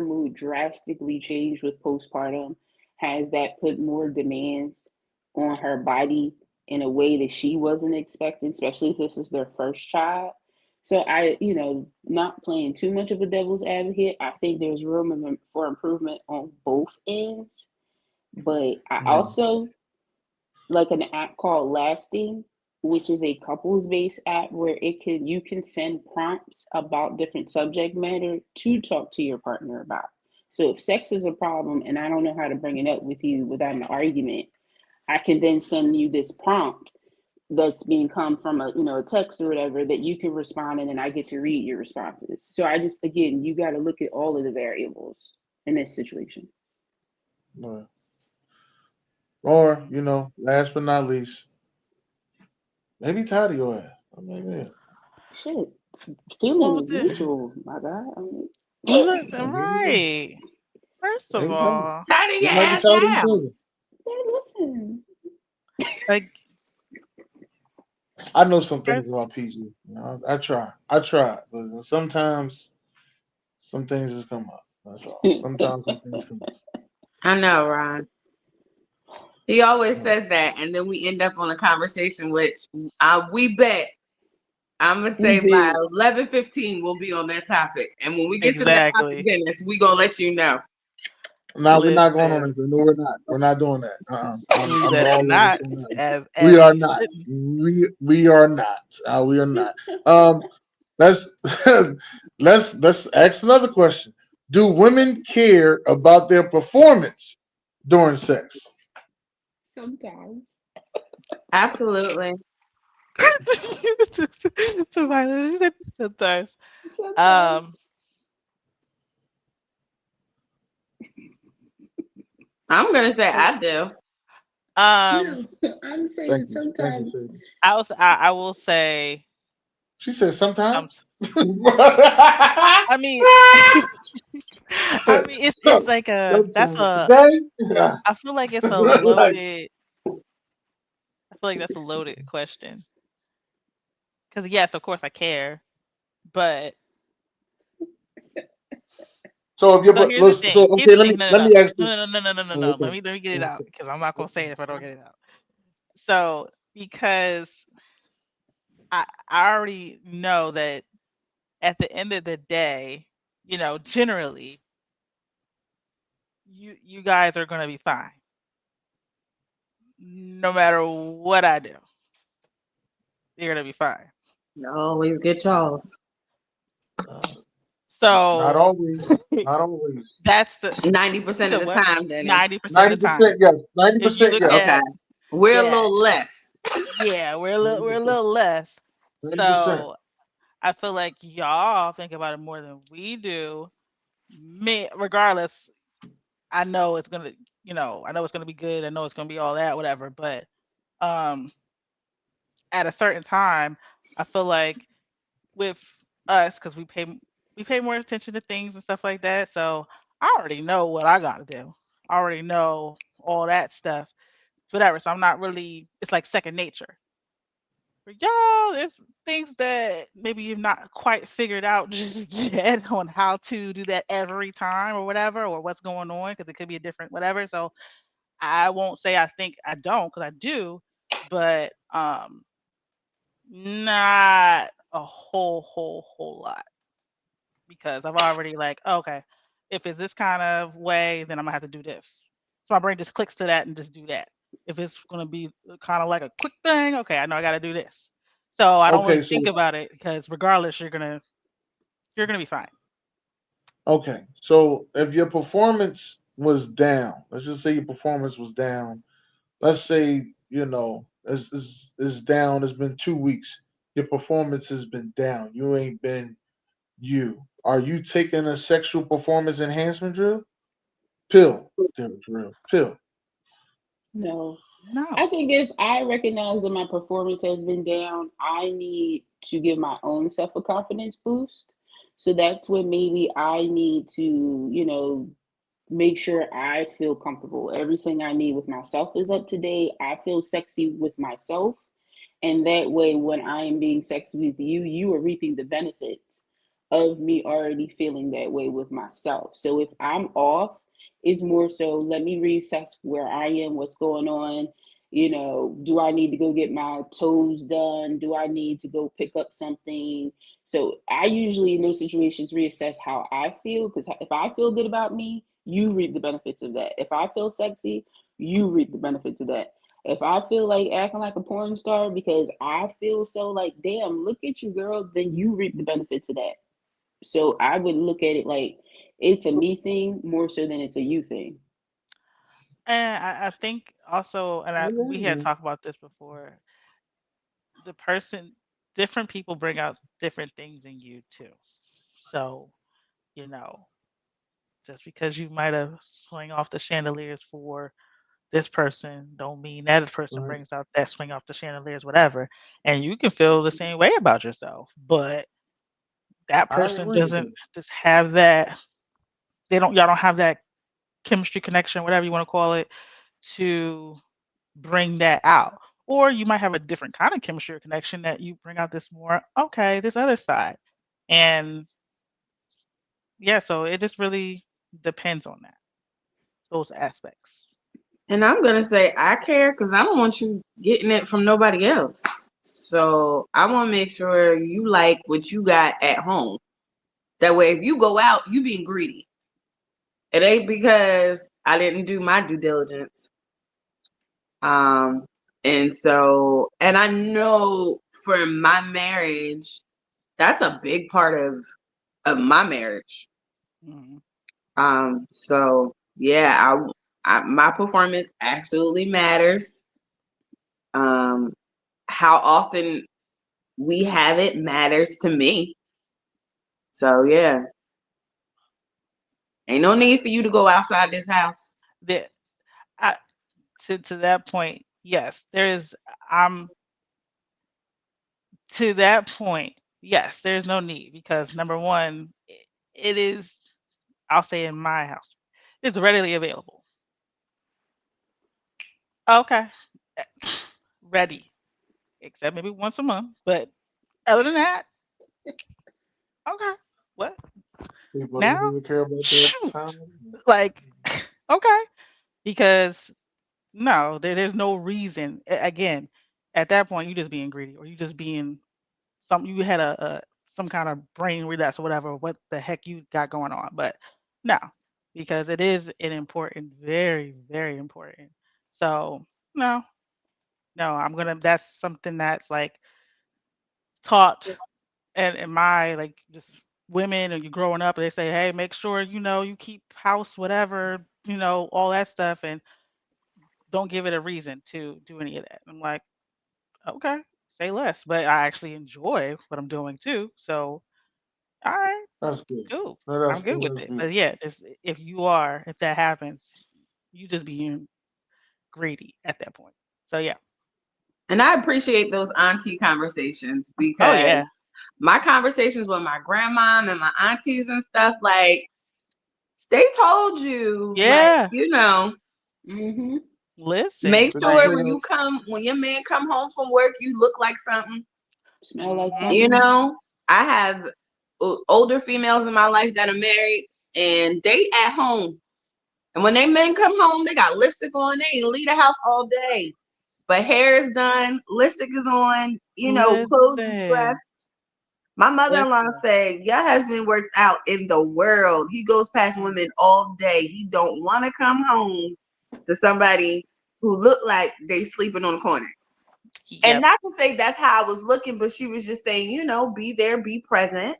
mood drastically changed with postpartum? Has that put more demands on her body in a way that she wasn't expecting, especially if this is their first child? So not playing too much of a devil's advocate, I think there's room for improvement on both ends. But I Yeah. also like an app called Lasting, which is a couples based app where it can you can send prompts about different subject matter to talk to your partner about. So if sex is a problem and I don't know how to bring it up with you without an argument, I can then send you this prompt that's being come from a text or whatever that you can respond and then I get to read your responses. So I just again you got to look at all of the variables in this situation. Right. Or, last but not least, maybe tired of your ass. I mean, yeah. Shit, feeling well, is mutual, my God. I mean, Yeah, listen, maybe tired. right. First of Maybe tired. all, Tired of You your might be ass tired of each how? other. man, listen. like I know some things first, about PG. I try. I try. But sometimes some things just come up. That's all. Sometimes some things come I know, Ron. He always up. says that, and then we end up on a conversation which we bet I'm gonna We say by do. 11:15 we'll be on that topic, and when we get to that topic, exactly. Dennis, we gonna let you know. No, we're not going on Listen, anything. No, we're not. We're not doing that. I'm that's all over not saying that. as We are we not. shouldn't. We are not. We are not. Let's let's ask another question. Do women care about their performance during sex? Sometimes. Absolutely. So violent sometimes. Sometimes. Um, I'm gonna say I do. um, No, I'm saying Thank you. Thank you, sometimes. Sadie. I will say She said some. sometimes. I mean, I mean, it's like a that's Sometimes. a. Today? Yeah. I feel like it's a Like, loaded. I feel like that's a loaded question. Because yes, of course I care, but so if so you here's the let's thing. so Here's okay, the let thing. me No, no, let no, me ask you. no, no, no, no, no, no, no. Okay. Let me get it out Okay. because I'm not gonna say it if I don't get it out. So because I already know that at the end of the day, generally you guys are gonna be fine, no matter what I do. You're gonna be fine. You always get y'all's. Uh, not So always. Not always. that's the 90% of so the what time, Dennis. 90% of the time. 90% yes. Ninety If you percent look yes. Okay. at We're a yeah, little less. yeah, we're a 90%. little less. 90%. So I feel like y'all think about it more than we do. Me, regardless, I know it's gonna, I know it's gonna be good. I know it's gonna be all that, whatever. But um, at a certain time, I feel like with us, because we pay more attention to things and stuff like that. So I already know what I gotta do. I already know all that stuff, whatever. So I'm not really. It's like second nature. For y'all, it's things that maybe you've not quite figured out just yet on how to do that every time or whatever, or what's going on, because it could be a different whatever. So I won't say I think I don't, because I do, but not a whole lot, because I've already like, okay, if it's this kind of way, then I'm gonna have to do this. So my brain just clicks to that and just do that. If it's gonna be kind of like a quick thing, okay, I know I gotta do this. So I don't Okay, really so think about it, because regardless, you're gonna be fine. okay. So if your performance was down, let's just say your performance was down. Let's say, is down, it's been 2 weeks. Your performance has been down. You ain't been you. Are you taking a sexual performance enhancement drill? Pill. Drill. Pill. No. I No. think if I recognize that my performance has been down, I need to give my own self a confidence boost. So that's when maybe I need to, make sure I feel comfortable. Everything I need with myself is up to date. I feel sexy with myself. And that way, when I am being sexy with you, you are reaping the benefits of me already feeling that way with myself. So if I'm off, it's more so let me reassess where I am, what's going on. Do I need to go get my toes done? Do I need to go pick up something? So I usually in those situations reassess how I feel, because if I feel good about me, you reap the benefits of that. If I feel sexy, you reap the benefits of that. If I feel like acting like a porn star because I feel so like, damn, look at you, girl, then you reap the benefits of that. So I would look at it like it's a me thing more so than it's a you thing. And I think also, and we had talked about this before, the person, different people bring out different things in you too. So, you know, just because you might have swing off the chandeliers for this person, don't mean that this person Right. brings out that swing off the chandeliers, whatever. And you can feel the same way about yourself, but that I person agree with doesn't that. just have that. Y'all don't have that chemistry connection, whatever you want to call it, to bring that out. Or you might have a different kind of chemistry or connection that you bring out this more, okay, this other side. And yeah, so it just really depends on that, those aspects. And I'm going to say I care because I don't want you getting it from nobody else. So I want to make sure you like what you got at home. That way, if you go out, you being greedy. It ain't because I didn't do my due diligence. Um, and I know for my marriage, that's a big part of my marriage. Mhm. So yeah, my performance absolutely matters. Um, how often we have it matters to me. So yeah, ain't no need for you to go outside this house. The, I, to that point, yes, there is. I'm to that point. Yes, there's no need, because number one, it is. I'll say in my house, it's readily available. Okay, ready, except maybe once a month. But other than that, okay. What People don't now? even care about that Shoot, time. like okay, because no, there's no reason. Again, at that point, you just being greedy, or you just being some. You had a some kind of brain relapse or whatever. What the heck you got going on? But no. because it is an important, very, very important. So no, no, I'm gonna. That's something that's like taught, and in my like just women, and you growing up, they say, hey, make sure you keep house, whatever, all that stuff, and don't give it a reason to do any of that. I'm like, okay, say less, but I actually enjoy what I'm doing too. So all right, That's good. cool. No, I'm good with that's it. good. But yeah, if that happens, you just being greedy at that point. So yeah. And I appreciate those auntie conversations Oh because yeah. my conversations with my grandma and my aunties and stuff, like they told you, like, Yeah. Mm-hmm. make Listen, Did they sure like, bring up? when your man come home from work, you look like something. Smell like hmm You something. know, I have older females in my life that are married and they at home. And when they men come home, they got lipstick on. They ain't leave the house all day. But hair is done, lipstick is on, clothes is listen, dressed. My mother-in-law listen. said, your husband works out in the world. He goes past Mm, women all day. He don't want to come home to somebody who look like they sleeping on the corner. And Yep. not to say that's how I was looking, but she was just saying, be there, be present.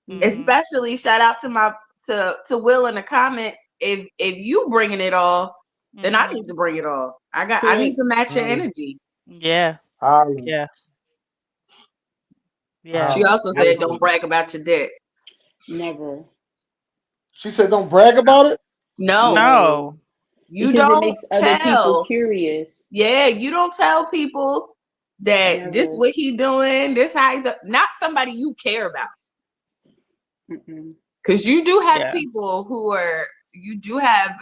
hmm Mm-hmm. Especially shout out to my to Will in the comments. If you bringing it all, then I hmm need to bring it all. I need Correct. to match your Holla, energy. Yeah. holla, Yeah. Yeah. She holla. also I said, feel don't you. brag about your dick. Never. She said, "Don't brag about it." No, No. No. you Because it don't makes other people tell. curious. Yeah, you don't tell people that this Never. what he doing, this how he not somebody you care about. Mm-mm. Because you do have Yeah. people who are you do have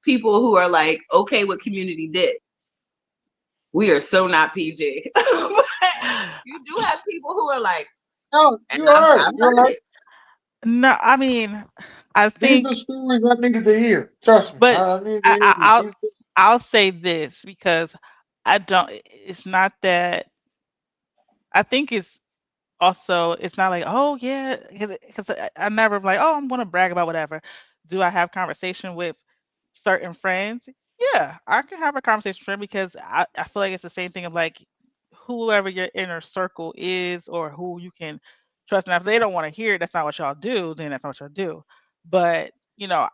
people who are like okay with community dick. We are so not PG. But you do have people who are like, No, and you're all right. I've You're all heard right. it. No, I mean, I These think, are stories I needed to hear. Trust me, but I needed to I, hear I, these. I'll These I'll say this because I don't. It's not that. I think also, it's not like, oh yeah, because I never like, oh, I'm gonna brag about whatever. Do I have conversation with certain friends? Yeah, I can have a conversation with friends because I feel like it's the same thing of like whoever your inner circle is or who you can trust. Now, if they don't want to hear it, that's not what y'all do, then that's not what y'all do. But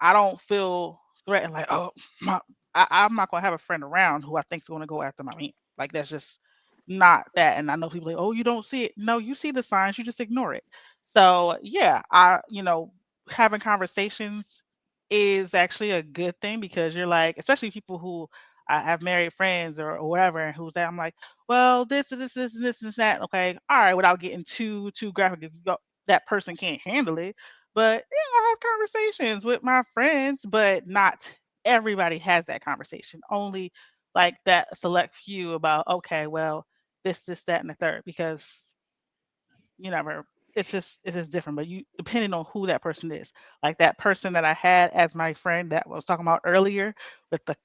I don't feel threatened like, oh, my, I'm not gonna have a friend around who I think's gonna go after my man. Like that's just not that. And I know people like, oh, you don't see it. No, you see the signs, you just ignore it. So yeah, having conversations is actually a good thing because you're like, especially people who I have married friends or whatever, and who's that? I'm like, well, this, and this, and that. Okay, all right, without getting too graphic, if that person can't handle it. But yeah, I have conversations with my friends, but not everybody has that conversation. Only like that select few about, okay, well, this, that, and the third, because you never. It's just different. But you depending on who that person is, like that person that I had as my friend that I was talking about earlier with the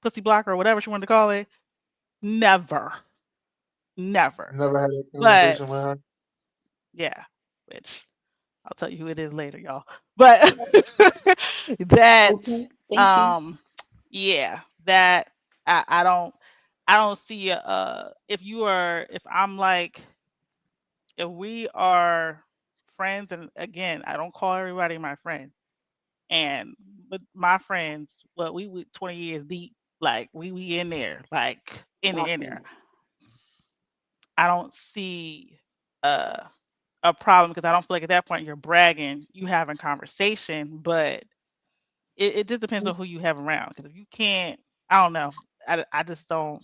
pussy blocker or whatever she wanted to call it. Never, never. never had that But conversation with her. yeah, which I'll tell you who it is later, y'all. But that, Okay. Thank you. um, yeah, that I don't see if I'm like if we are friends, and again, I don't call everybody my friend, and but my friends, well, we 20 years deep, like we in there, like in Okay. there. I don't see uh a problem because I don't feel like at that point you're bragging, you having conversation, but it just depends on who you have around. Because if you can't, I don't know, I just don't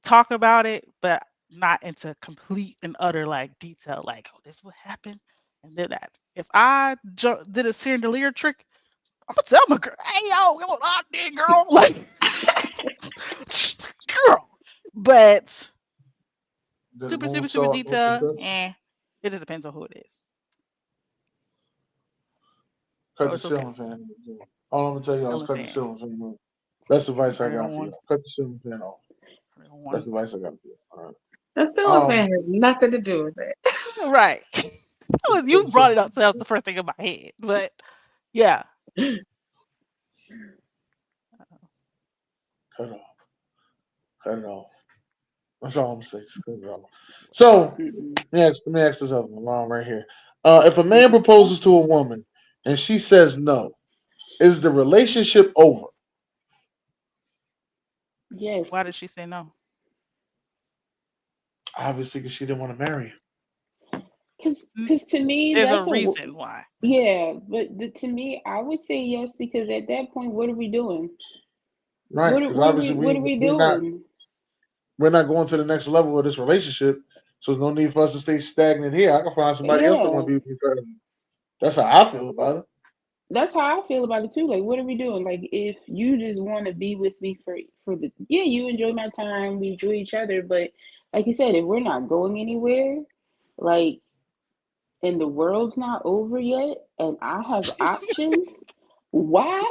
talk about it, but not into complete and utter like detail, like, oh, this what happened and did that. If I did a chandelier trick, I'm gonna tell my girl, hey yo, you know what I did, girl, like, girl. But Did a super, super, super moonsault off the detail, dresser. it just depends on who it is. Cut So the it's okay. ceiling fan. All I'm gonna tell y'all is Ceiling cut the fan. ceiling fan off. Best advice I Turn it got for on. y'all. Cut the ceiling fan off. Turn it Best on. advice I got for you. All right. The ceiling Um, fan has nothing to do with it. Right. You brought it up, so that was the first thing in my head. But yeah, Cut it off. Cut it off. That's all I'm saying. Just cut it off. So Mm-mm. let me ask this other one while I'm right here. If a man Mm-mm. proposes to a woman and she says no, is the relationship over? why Yes. did she say no? Obviously, because she didn't want to marry him. N- Cause to me There's a that's reason why. yeah, but to me I would say yes because at that point what are we doing? Right? Because obviously What are we we're not doing? going to the next level of this relationship. So there's no need for us to stay stagnant here. I can find somebody else that want Yeah. to be with me. Better. That's how I feel about it. That's how I feel about it too. Like, what are we doing? Like, if you just want to be with me for the yeah, you enjoy my time, we enjoy each other, but like you said, if we're not going anywhere, like, and the world's not over yet, and I have options, why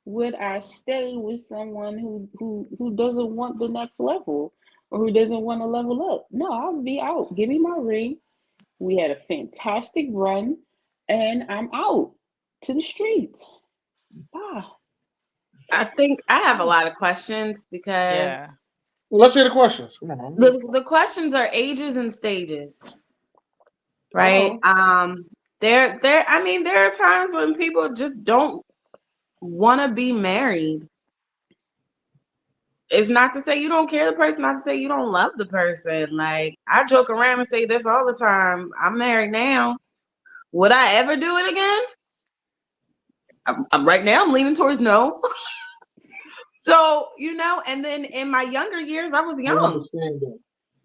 would I stay with someone who doesn't want the next level or who doesn't want to level up? No, I'll be out. Give me my ring. We had a fantastic run, and I'm out to the streets. Bye. I think I have a lot of questions because Yeah. Well, let's hear the questions. Come on, man. the questions are ages and stages, right? Oh, There I mean there are times when people just don't want to be married. It's not to say you don't care the person, not to say you don't love the person. Like I joke around and say this all the time. I'm married now. Would I ever do it again? I'm right now. I'm leaning towards no. So and then in my younger years, I was I young. understand that.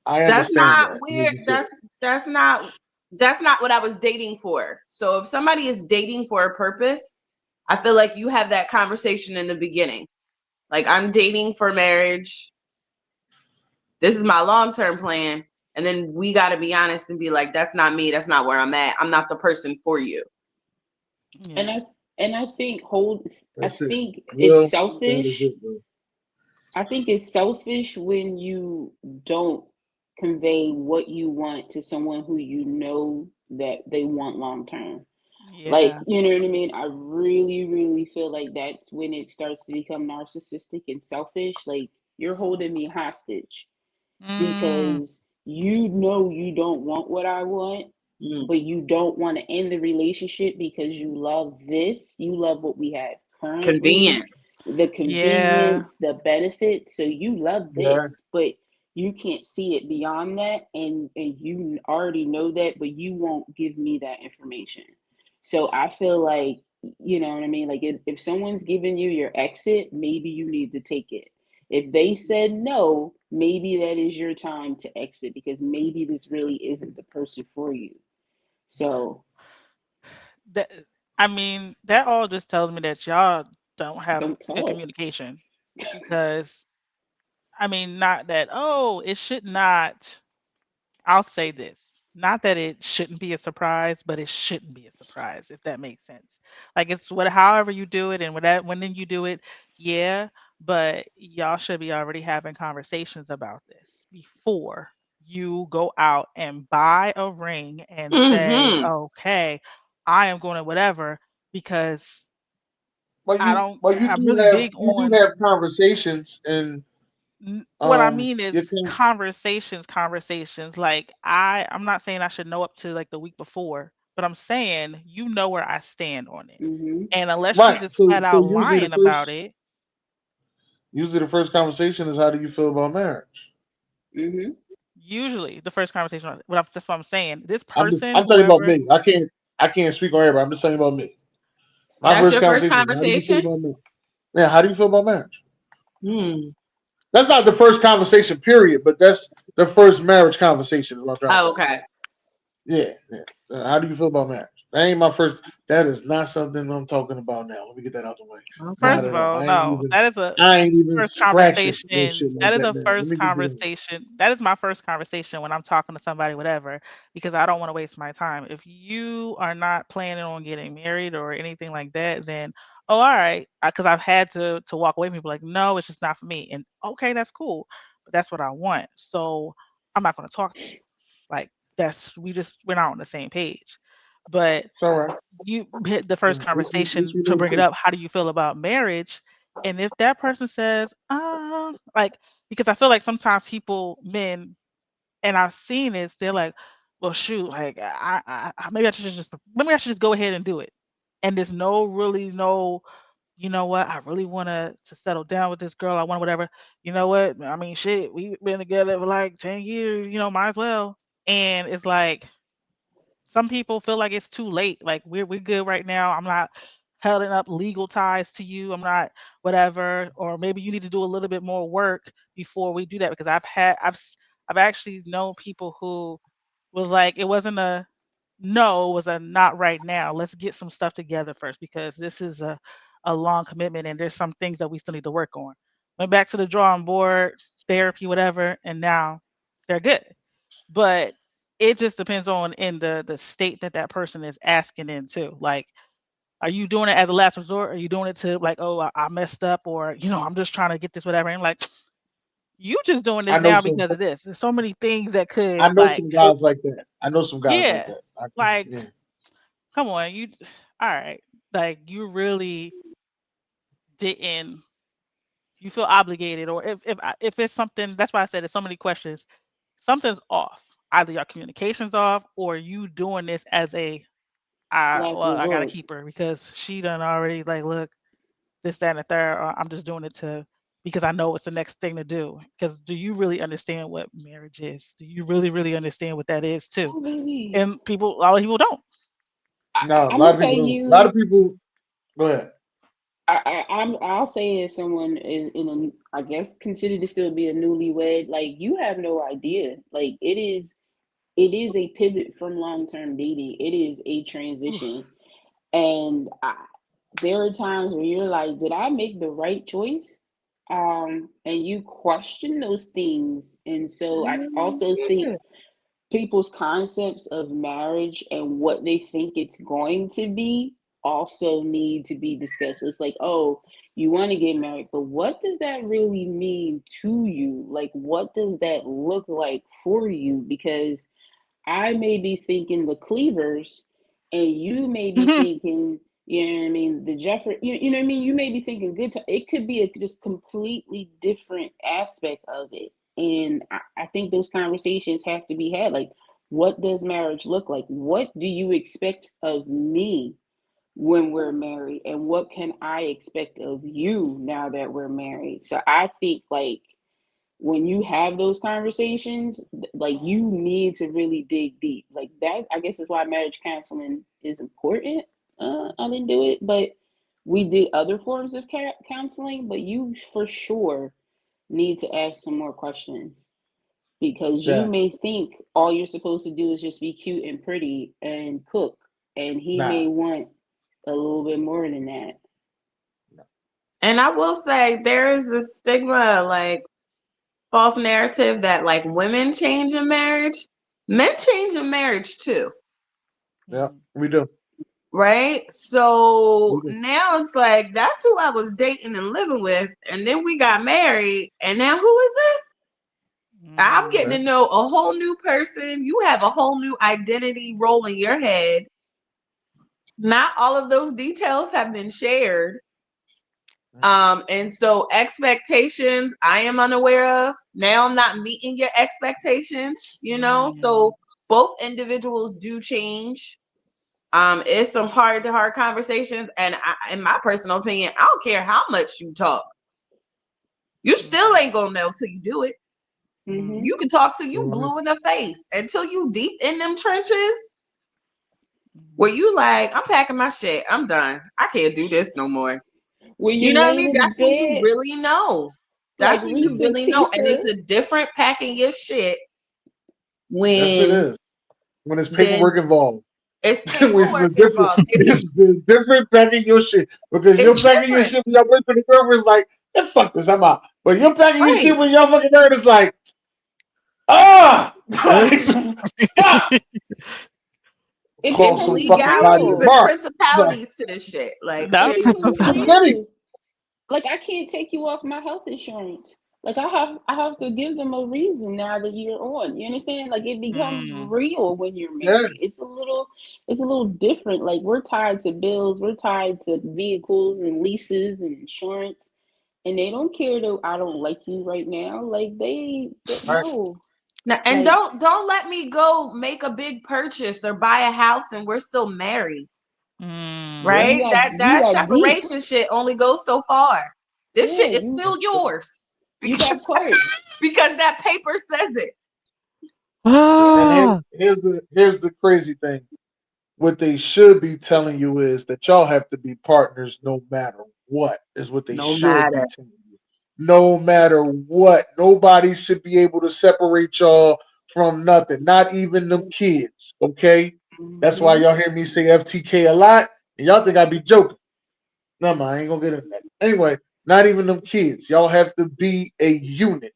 I That's understand not that. weird. That's not what I was dating for. So if somebody is dating for a purpose, I feel like you have that conversation in the beginning. Like I'm dating for marriage. This is my long-term plan. And then we got to be honest and be like, that's not me. That's not where I'm at. I'm not the person for you. And Yeah. I think hold. I That's it. think it's Well, that is selfish. it, bro. I think it's selfish when you don't convey what you want to someone who you know that they want long term. Like, Yeah. you know what I mean? I really, really feel like that's when it starts to become narcissistic and selfish. Like, you're holding me hostage Mm, because you know you don't want what I want, Mm. but you don't want to end the relationship because you love this. You love what we have currently, Convenience. the yeah. convenience, the benefits. So you love Yeah, this, but you can't see it beyond that, and you already know that, but you won't give me that information. So I feel like, you know what I mean? Like, if someone's giving you your exit, maybe you need to take it. If they said no, maybe that is your time to exit because maybe this really isn't the person for you. So That I mean, that all just tells me that y'all don't have don't good talk. communication because I mean, not that, oh, it should not. I'll say this. Not that it shouldn't be a surprise, but it shouldn't be a surprise, if that makes sense. Like it's what however you do it and when then you do it, yeah, but y'all should be already having conversations about this before you go out and buy a ring and say, Mm-hmm. okay, I am going to whatever because but I don't, you I'm do really have big on conversations, and what I mean you is can conversations. Like I'm not saying I should know up to like the week before, but I'm saying you know where I stand on it. Mm-hmm. And unless you right. just So flat out usually lying about it, the first conversation is how do you feel about marriage? Mm-hmm. usually the first conversation, that's what I'm saying. This person, I'm talking about whoever, me. I can't speak on everybody. I'm just talking about me. My That's first your first conversation is how do you feel conversation? about me? Yeah, how do you feel about marriage? Hmm. That's not the first conversation, period, but that's the first marriage conversation is what I'm trying to Oh, say. okay. Yeah, yeah. How do you feel about marriage? That ain't my first. That is not something I'm talking about now. Let me get that out the way. Okay. Not first at of all. all, no, that is a I ain't even first scratching no conversation. shit like That is that a now. Let first me get that. conversation. That is my first conversation when I'm talking to somebody, whatever, because I don't want to waste my time. If you are not planning on getting married or anything like that, then oh, all right. Because I've had to walk away from people like, no, it's just not for me. And okay, that's cool, but that's what I want. So I'm not going to talk to you. Like, we're not on the same page. But It's all right. you hit the first We conversation see to those bring it too. up. How do you feel about marriage? And if that person says, like, because I feel like sometimes people, men, and I've seen this, they're like, well, shoot, like, maybe I should just go ahead and do it. And there's no, you know what, I really want to settle down with this girl. I want whatever. You know what? I mean, shit, we've been together for like 10 years, might as well. And it's like, some people feel like it's too late. Like we're good right now. I'm not holding up legal ties to you. I'm not whatever. Or maybe you need to do a little bit more work before we do that. Because I've actually known people who was like, it wasn't a no, it was a not right now. Let's get some stuff together first because this is a long commitment and there's some things that we still need to work on. Went back to the drawing board, therapy, whatever, and now they're good. But it just depends on in the state that that person is asking into. Like, are you doing it as a last resort? Are you doing it to like, oh, I messed up, or I'm just trying to get this whatever? And like, you just doing this I know now some. because of this. There's so many things that I could know like, some guys like that. I know some guys like yeah, that. like, Yeah. come on, all right, like you really didn't. You feel obligated, or if it's something. That's why I said there's so many questions. Something's off. Either your communication's off, or you doing this as a Last I gotta resort. keep her because she done already like look this, that, and the third, or I'm just doing it to because I know it's the next thing to do. Because do you really understand what marriage is? Do you really, really understand what that is too? Oh, baby. And a lot of people don't. No, a I'm lot gonna of tell people don't. A lot of you. people. Go ahead. I'll say as someone is in a, I guess considered to still be a newlywed, like you have no idea. Like it is a pivot from long term dating. It is a transition, and there are times where you're like, did I make the right choice? And you question those things, and so I also think Yeah. people's concepts of marriage and what they think it's going to be also need to be discussed. It's like, oh, you want to get married, but what does that really mean to you? Like, what does that look like for you? Because I may be thinking the cleavers, and you may be thinking, you know what I mean, the Jeffrey, you know what I mean? You may be thinking good time. It could be a just completely different aspect of it. And I think those conversations have to be had. Like, what does marriage look like? What do you expect of me when we're married? And what can I expect of you now that we're married? So I think, like, when you have those conversations, like you need to really dig deep. Like that, I guess is why marriage counseling is important. I didn't do it, but we did other forms of counseling. But you for sure need to ask some more questions because you Jack. may think all you're supposed to do is just be cute and pretty and cook, and he Nah. may want a little bit more than that. And I will say there is a stigma, like false narrative that like women change in marriage. Men change in marriage too, Yeah, Mhm. we do. right? We So do. now it's like that's who I was dating and living with, and then we got married, and now who is this? I'm getting Mhm. Yeah. to know a whole new person. You have a whole new identity role in your head. Not all of those details have been shared. And so expectations I am unaware of. Now I'm not meeting your expectations, you know. So Mhm. both individuals do change. It's some heart to heart conversations, and in my personal opinion, I don't care how much you talk, you still Mhm. ain't gonna know till you do it. Mhm. Mm-hmm. You can talk till you Mhm. blue in the face until you deep in them trenches where Mhm. you like, I'm packing my shit, I'm done, I can't do this no more. When You you're know what I laying mean? in That's when you bed, really know. like That's when you Risa really know. And Tisa. it's a different packing your shit Yes, it when is. When there's then paperwork involved. it's It's a paperwork different, involved. it's the different packing your shit because It's you're packing your different. shit when your boyfriend and girlfriend's like, "Yeah, fuck this, I'm out." But you're packing your Right. shit when your fucking married is like, "Ah, fuck." It Call It's some becomes fucking body legalities real. and tomorrow. Like, principalities to this shit. Like It That seriously. becomes I'm ready. real. Like I can't take you off my health insurance. Like I have to give them a reason now that you're on. You understand? Like it becomes Mm. real when you're Yeah. married. It's a little different. Like we're tied to bills, we're tied to vehicles and leases and insurance. And they don't care that I don't like you right now. Like they Right. no. Now, and Like don't let me go make a big purchase or buy a house and we're still married, Yeah. right? Mm. you That got separation deets. shit only goes so far. This Yeah, shit is still yours you because got perks. because that paper says it. And Yeah. Ah. here's the crazy thing. What they should be telling you is that y'all have to be partners no matter what, is what they No should matter. be telling you. No matter what. Nobody should be able to separate y'all from nothing, not even them kids. Okay? That's why Hmm. y'all hear me say FTK a lot, and y'all think I be joking. No, man, I ain't gonna get into that. Anyway, not even them kids. Y'all have to be a unit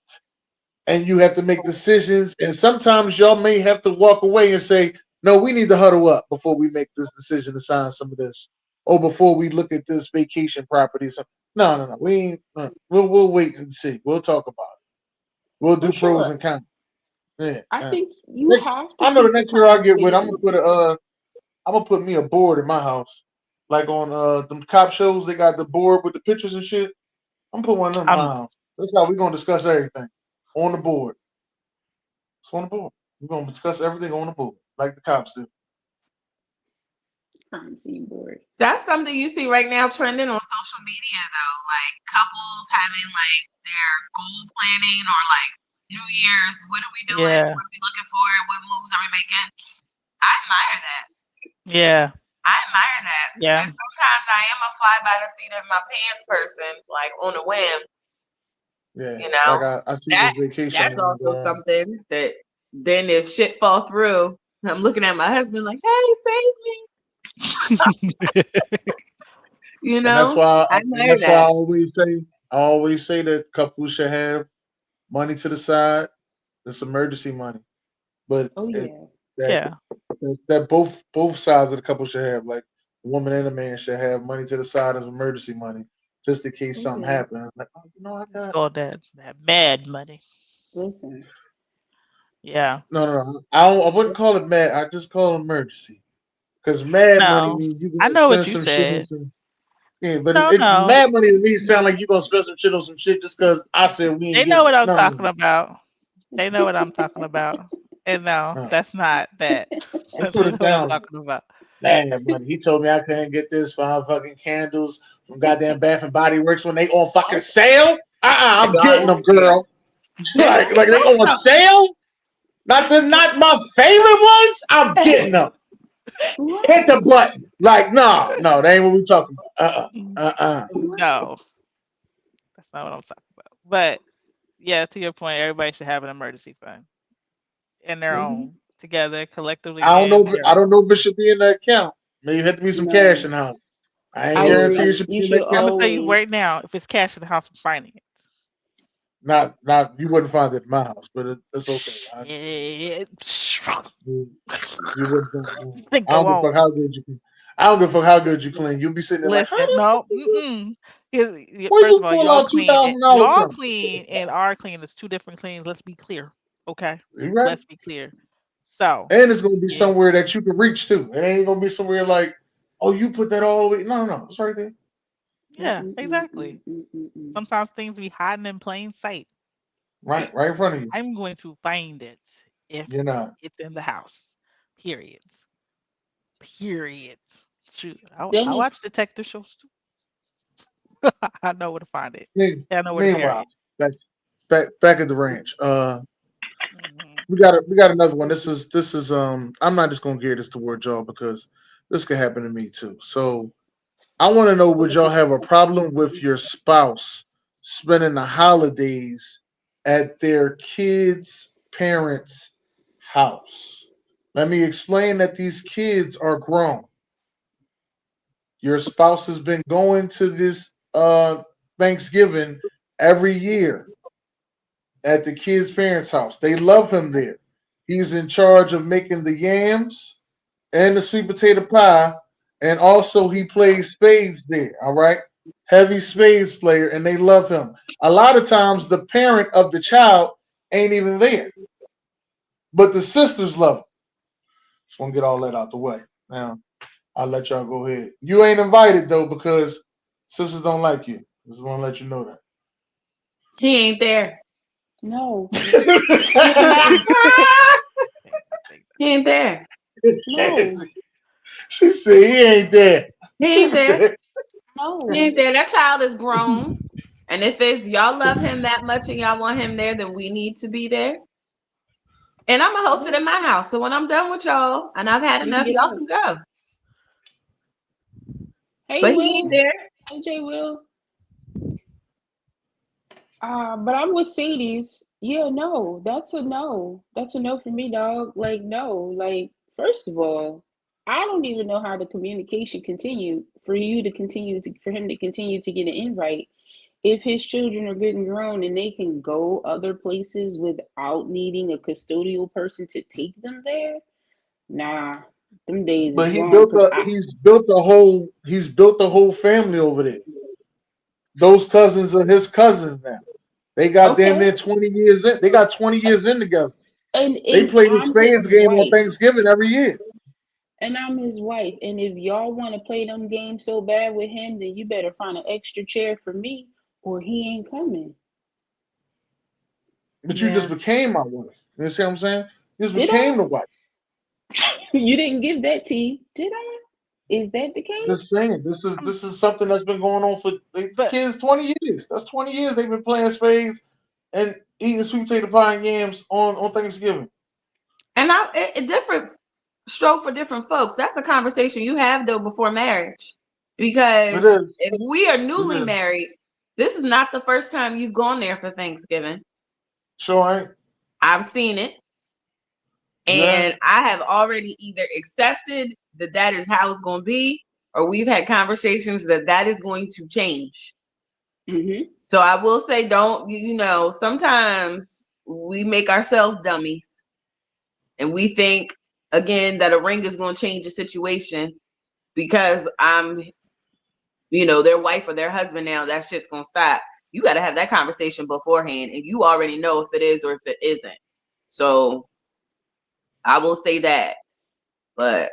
and you have to make decisions. And sometimes y'all may have to walk away and say, no, we need to huddle up before we make this decision to sign some of this, or before we look at this vacation property. So, no, no, no, we ain't. We'll wait and see. We'll talk about it. We'll For do pros sure. and cons. Yeah, I yeah. think you Next, have to I know the keep the next year I get with, conversation. I'm gonna put me a board in my house, like on them cop shows. They got the board with the pictures and shit. I'm gonna put one of them in my I'm house. That's how we gonna discuss everything on the board. It's on the board. We're gonna discuss everything on the board, like the cops do. Crime scene board. That's something you see right now trending on social media though, like couples having like their goal planning or like New Year's, what are we doing? yeah. What are we looking for? What moves are we making? I admire that. Yeah. I admire that Yeah. because sometimes I am a fly by the seat of my pants person, like on a whim, Yeah, you like know. I see That this vacation that's and also something that then if shit fall through, I'm looking at my husband like, hey, save me. You and that's know? why I and admire that's why that. I always say that couples should have money to the side. It's emergency money, but Oh it yeah. that yeah. that both sides of the couple should have, like the woman and the man should have money to the side as emergency money, just in case Oh something yeah. happens. Like, oh, I It's got called that mad money. Listen. Yeah. no. I wouldn't call it mad. I just call it emergency. Because mad money No. means you I gonna know what spend you some shit on said. some. Yeah, but No, it no. mad money to me sound like you gonna spend some shit on some shit just because I said we ain't They know getting what it. I'm No, no, talking about. They know what I'm talking about. And no, no. that's not that. That's what They know it what I'm sounds like. talking about. Mad money. He told me I couldn't get this for fucking candles from goddamn Bath and Body Works when they on fucking sale. I'm getting Y'all them, listen. girl. Let me Like they explain on something. sale. Not my favorite ones. I'm getting them. Hit the What? button. Like no, that ain't what we talking about. Mm, Uh. no, What? that's not what I'm talking about. But yeah, to your point, everybody should have an emergency fund in their Hmm. own, together, collectively I don't know. in their I own. don't know if it should be in the account. Maybe it had to be some cash in No. the house. I ain't I It, guarantee I'm, it agree. should You be in the should I'm account. gonna tell you always right now, if it's cash in the house, I'm finding it. Not you wouldn't find it in my house, but it's okay. Shit. You, you wouldn't. Think I I don't give a fuck won't. how good you clean. I don't give a fuck how good you clean. You'll be sitting there like, how Listen, the fuck no, you mm-mm. where First you of all, pull out $2,000 y'all from? clean and our clean is two different cleans. Let's be clear, okay? You right? Let's be clear. So, And it's gonna be yeah, somewhere that you can reach to. It ain't gonna be somewhere like, oh, you put that all the way. No, no, it's right there. yeah, exactly. Mm-mm-mm-mm-mm-mm. Sometimes things be hiding in plain sight. Right in front of you. I'm going to find it if You're not. it's in the house. Period. Period. Shoot, I Dennis, watch detective shows too. I know where to find it. And I know where to bury Meanwhile, it. back back at the ranch. Hmm. We got another one. This is. I'm not just gonna gear this toward y'all because this could happen to me too. So I want to know, would y'all have a problem with your spouse spending the holidays at their kids' parents' house? Let me explain that these kids are grown. Your spouse has been going to this Thanksgiving every year at the kid's parents' house. They love him there. He's in charge of making the yams and the sweet potato pie, and also he plays spades there. All right, heavy spades player, and they love him. a lot of times the parent of the child ain't even there, but the sisters love them. Just want to get all that out the way. Now, I'll let y'all go ahead. You ain't invited though because sisters don't like you. Just want to let you know He ain't there. No, that. He ain't there. no, She said he ain't there. He ain't there. He no. ain't there. That child is grown. And if it's y'all love him that much and y'all want him there, then we need to be there. And I'm gonna host it Yeah, in my house. So when I'm done with y'all and I've had you can enough, get y'all out. can go. Hey, But he ain't Will. there. Hey, Jay, Will. But I'm with Sadie's. Yeah, no, that's a no. That's a no for me, dog. Like, no. Like, first of all, I don't even know how the communication continued for you to continue to, for him to continue to get an invite. If his children are good and grown and they can go other places without needing a custodial person to take them there, nah, them days But is gone. Cause he's built the whole family over there. Those cousins are his cousins now. They got damn okay, near 20 years in. They got 20 years in together. They and play the I'm Spades his game on wife. Thanksgiving every year. And I'm his wife. And if y'all want to play them games so bad with him, then you better find an extra chair for me or he ain't coming. But you just Yeah. became my wife. You see what I'm saying? You just Did I? became the wife. You didn't give that tea, did I? Is that the Just case? saying. This is something that's been going on for the But kids 20 years. That's 20 years they've been playing spades and eating sweet potato pie and yams on Thanksgiving. And a different stroke for different folks. That's a conversation you have though before marriage. It Because is. if we are It newly is. married, this is not the first time you've gone there for Thanksgiving. Sure ain't. I've seen it. You have. And I have already either accepted that that is how it's going to be, or we've had conversations that that is going to change. Mm-hmm. So I will say, don't, sometimes we make ourselves dummies and we think, again, that a ring is going to change the situation because I'm, their wife or their husband now, that shit's going to stop. You got to have that conversation beforehand and you already know if it is or if it isn't. So I will say that. But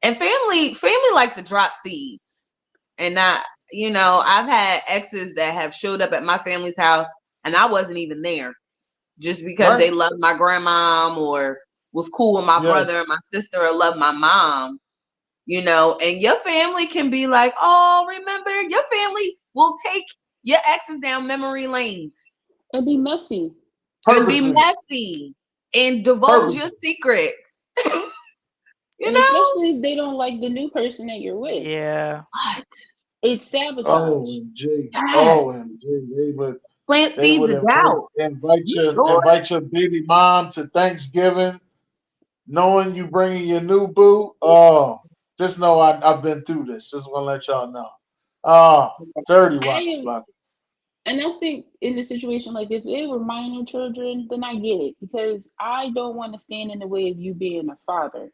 and family like to drop seeds and not, I've had exes that have showed up at my family's house and I wasn't even there just because Right. they loved my grandmom or was cool with my Yes. brother and my sister or loved my mom, and your family can be like, oh, remember, your family will take your exes down memory lanes It'd be messy. and be Purposely. messy and divulge your Purposely. secrets. you And know especially if they don't like the new person that you're with. yeah. what? It's sabotage. OMG. Yes. OMG. Plant They seeds would of doubt. You sure? invite your baby mom to Thanksgiving, knowing you bringing your new boo. Oh, just know I've been through this. Just want to let y'all know. Oh, dirty I watch am, block. and I think in a situation like if they were minor children, then I get it because I don't want to stand in the way of you being a father.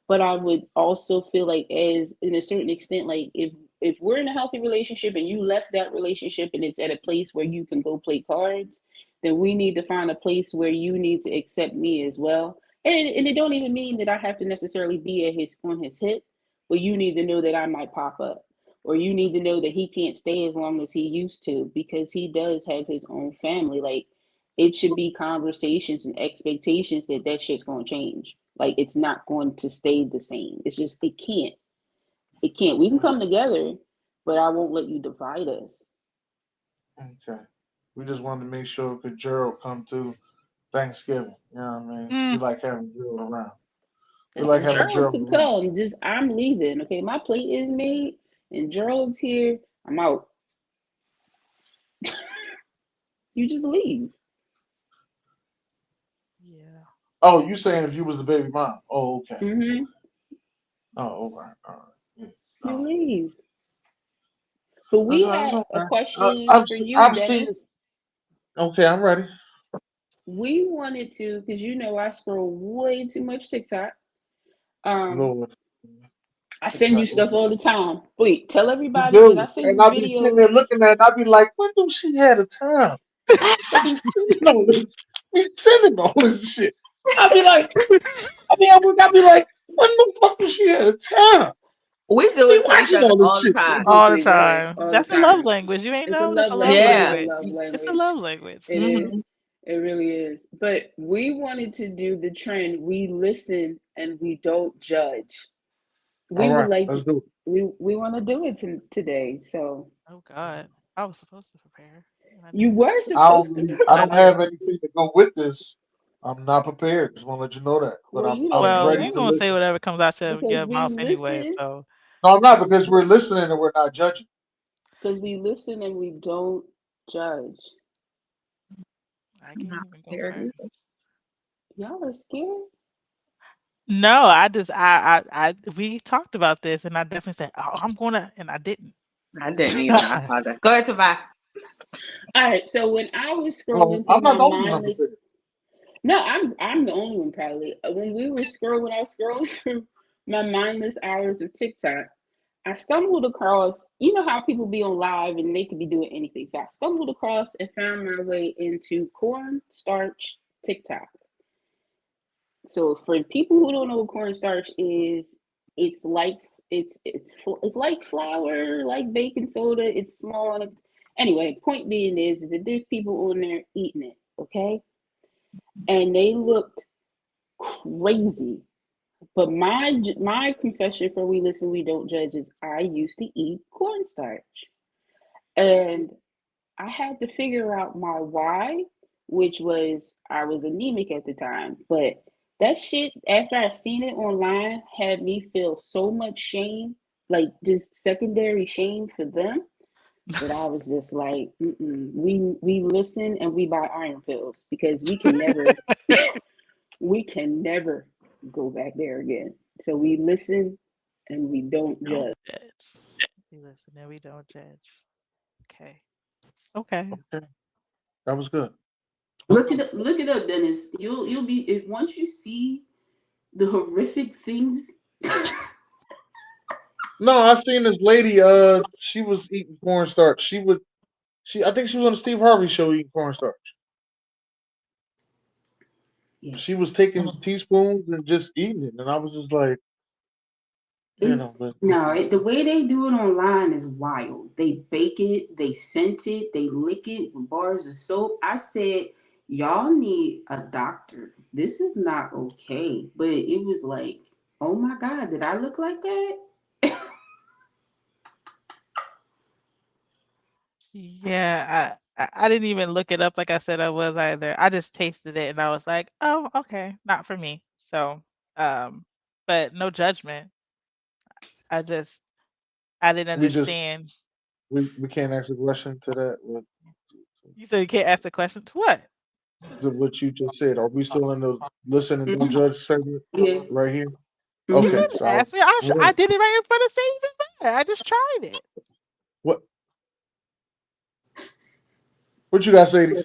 But I would also feel like, as in a certain extent, like if we're in a healthy relationship and you left that relationship and it's at a place where you can go play cards, then we need to find a place where you need to accept me as well. And it don't even mean that I have to necessarily be at his on his hip, but you need to know that I might pop up. Or you need to know that he can't stay as long as he used to because he does have his own family. Like, it should be conversations and expectations that that shit's going to change. Like, it's not going to stay the same. It's just it can't. It can't. We can come together, but I won't let you divide us. Okay. We just wanted to make sure could Gerald come through Thanksgiving. You know what I mean? We Mm, like having Gerald around. We like having Gerald Gerald can around. come. Just I'm leaving. Okay, my plate is made, and Gerald's here. I'm out. You just leave. yeah. Oh, you saying if you was the baby mom? Oh, okay. Mm-hmm. Oh, okay. All right. Yeah. You Oh, leave. But we that's had a okay. question for you, I've seen. Dennis. Okay, I'm ready. We wanted to, because I scroll way too much TikTok. Um, Lord. I send you TikTok. stuff all the time. Wait, tell You everybody that I do. send And you I'll be sitting videos there looking at it, I'll be like, when do she have the time? To be sending all this, be sending all this shit. I'll be like, I'll be like, when the fuck does she have the time? We To do be it to each watching other all this all the shit. we time. do all to the each other time. all the That's a love time. language. You ain't It's a know? That's love a love language. Yeah. It's a language. love It's a language. love language. It is. Hmm. It really is. But we wanted to do the trend. We listen and we don't judge. All We would right, like let's do it. we want to do it today. So Oh God, I was supposed to prepare, and I you didn't. were supposed to And I I don't prepare. have didn't. anything to go with this. I'm not prepared. Just want to let you know that. But Well, you don't I'm Well, you ready ain't to gonna know say listen. whatever comes out because your we mouth anyway. listen So No, I'm not because we're listening and we're not judging. and we don't judge. I I'm can't not even go prepared first. either. Y'all are scared. No, we talked about this, and I definitely said, "Oh, I'm gonna," and I didn't. I didn't either. I apologize. Go ahead, Tavai. All right. So when I was Oh, scrolling through I'm not my the only one mindless, prepared. no, I'm the only one probably. When we were scrolling, when I was scrolling through my mindless hours of TikTok, I stumbled across. You know how people be on live and they could be doing anything. So I stumbled across and found my way into cornstarch TikTok. So for people who don't know what cornstarch is, it's like it's like flour, like baking soda. It's small. Anyway, point being is that there's people on there eating it. Okay, and they looked crazy. But my confession for we listen, we don't judge is I used to eat cornstarch, and I had to figure out my why, which was I was anemic at the time. But that shit, after I seen it online, had me feel so much shame, like just secondary shame for them, that I was just like, we listen and we buy iron pills because we can never go back there again. So we listen and we don't Don't judge. judge. We listen and we don't judge. Okay. Okay. Okay, that was good. Look it up, Dennis. You'll be if once you see the horrific things. No, I seen this lady. She was eating cornstarch. I think she was on the Steve Harvey show eating cornstarch. Yeah, She was taking teaspoons and just eating it, and I was just like, it's but no the way they do it online is wild. They bake it, they scent it, they lick it with bars of soap. I said, y'all need a doctor. This is not okay. But it was like, oh my god, did I look like that? Yeah, I didn't even look it up like I said I was either. I just tasted it and I was like, oh, okay, not for me. So, um, but no judgment. I just I didn't we just understand. we can't answer the question to that. You said you can't ask the question. To what? What you just said. Are we still in the listen and don't Mhm. judge segment Yeah. right here? You Okay, Hmm. could so ask me. I what? did it right in front of Sadie and Bud. I just tried it. What? What you got, Sadie?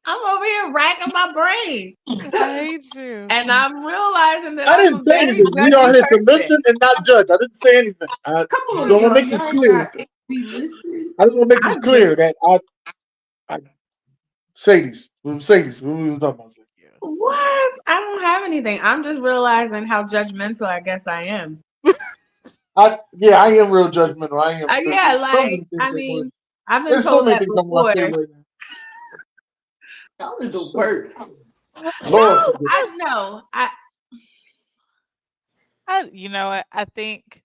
I'm over here racking my brain. I hate you. And I'm realizing that I I'm didn't a say very anything. We are judgy here to person. listen and not judge. I didn't say anything. I Come just on, want to y'all. make it Y'all clear. got we listen. I just want to make I it just, clear that I Sadie's, what we was talking about. what? I don't have anything. I'm just realizing how judgmental I guess I am. Yeah, I am real judgmental. I am because Yeah, there's so like, many things I that were. mean, I've been There's so told many that things coming to my before. spirit right now. Y'all are the So, worst. Lord No, forgive me. I know. You know what? I think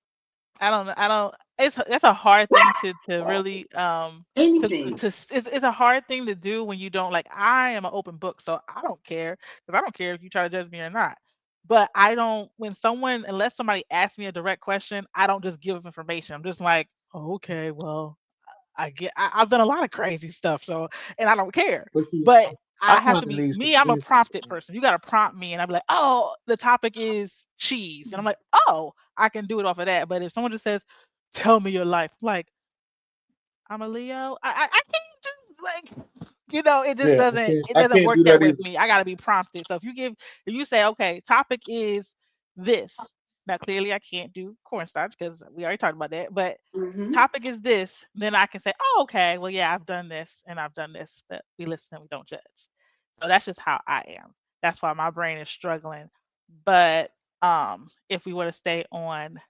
I don't know. I don't. It's a hard thing to really Anything. it's a hard thing to do when you don't like. I am an open book, so I don't care because I don't care if you try to judge me or not. But I don't when someone unless somebody asks me a direct question, I don't just give information. I'm just like, oh, okay, well, I've done a lot of crazy stuff, so and I don't care. But see, But I I have kind to of be need some me. I'm a answers. prompted person. You got to prompt me, and I'll be like, oh, the topic is cheese, and I'm like, oh, I can do it off of that. But if someone just says, tell me your life, I'm like I'm a Leo. I can't just like it just Yeah, doesn't I it doesn't can't work do that that way either. for me. I gotta be prompted. So if you say, okay, topic is this. Now, clearly, I can't do cornstarch because we already talked about that. But Mm-hmm. topic is this. Then I can say, oh, okay, well, yeah, I've done this and I've done this, but we listen and we don't judge. So that's just how I am. That's why my brain is struggling. But if we were to stay on,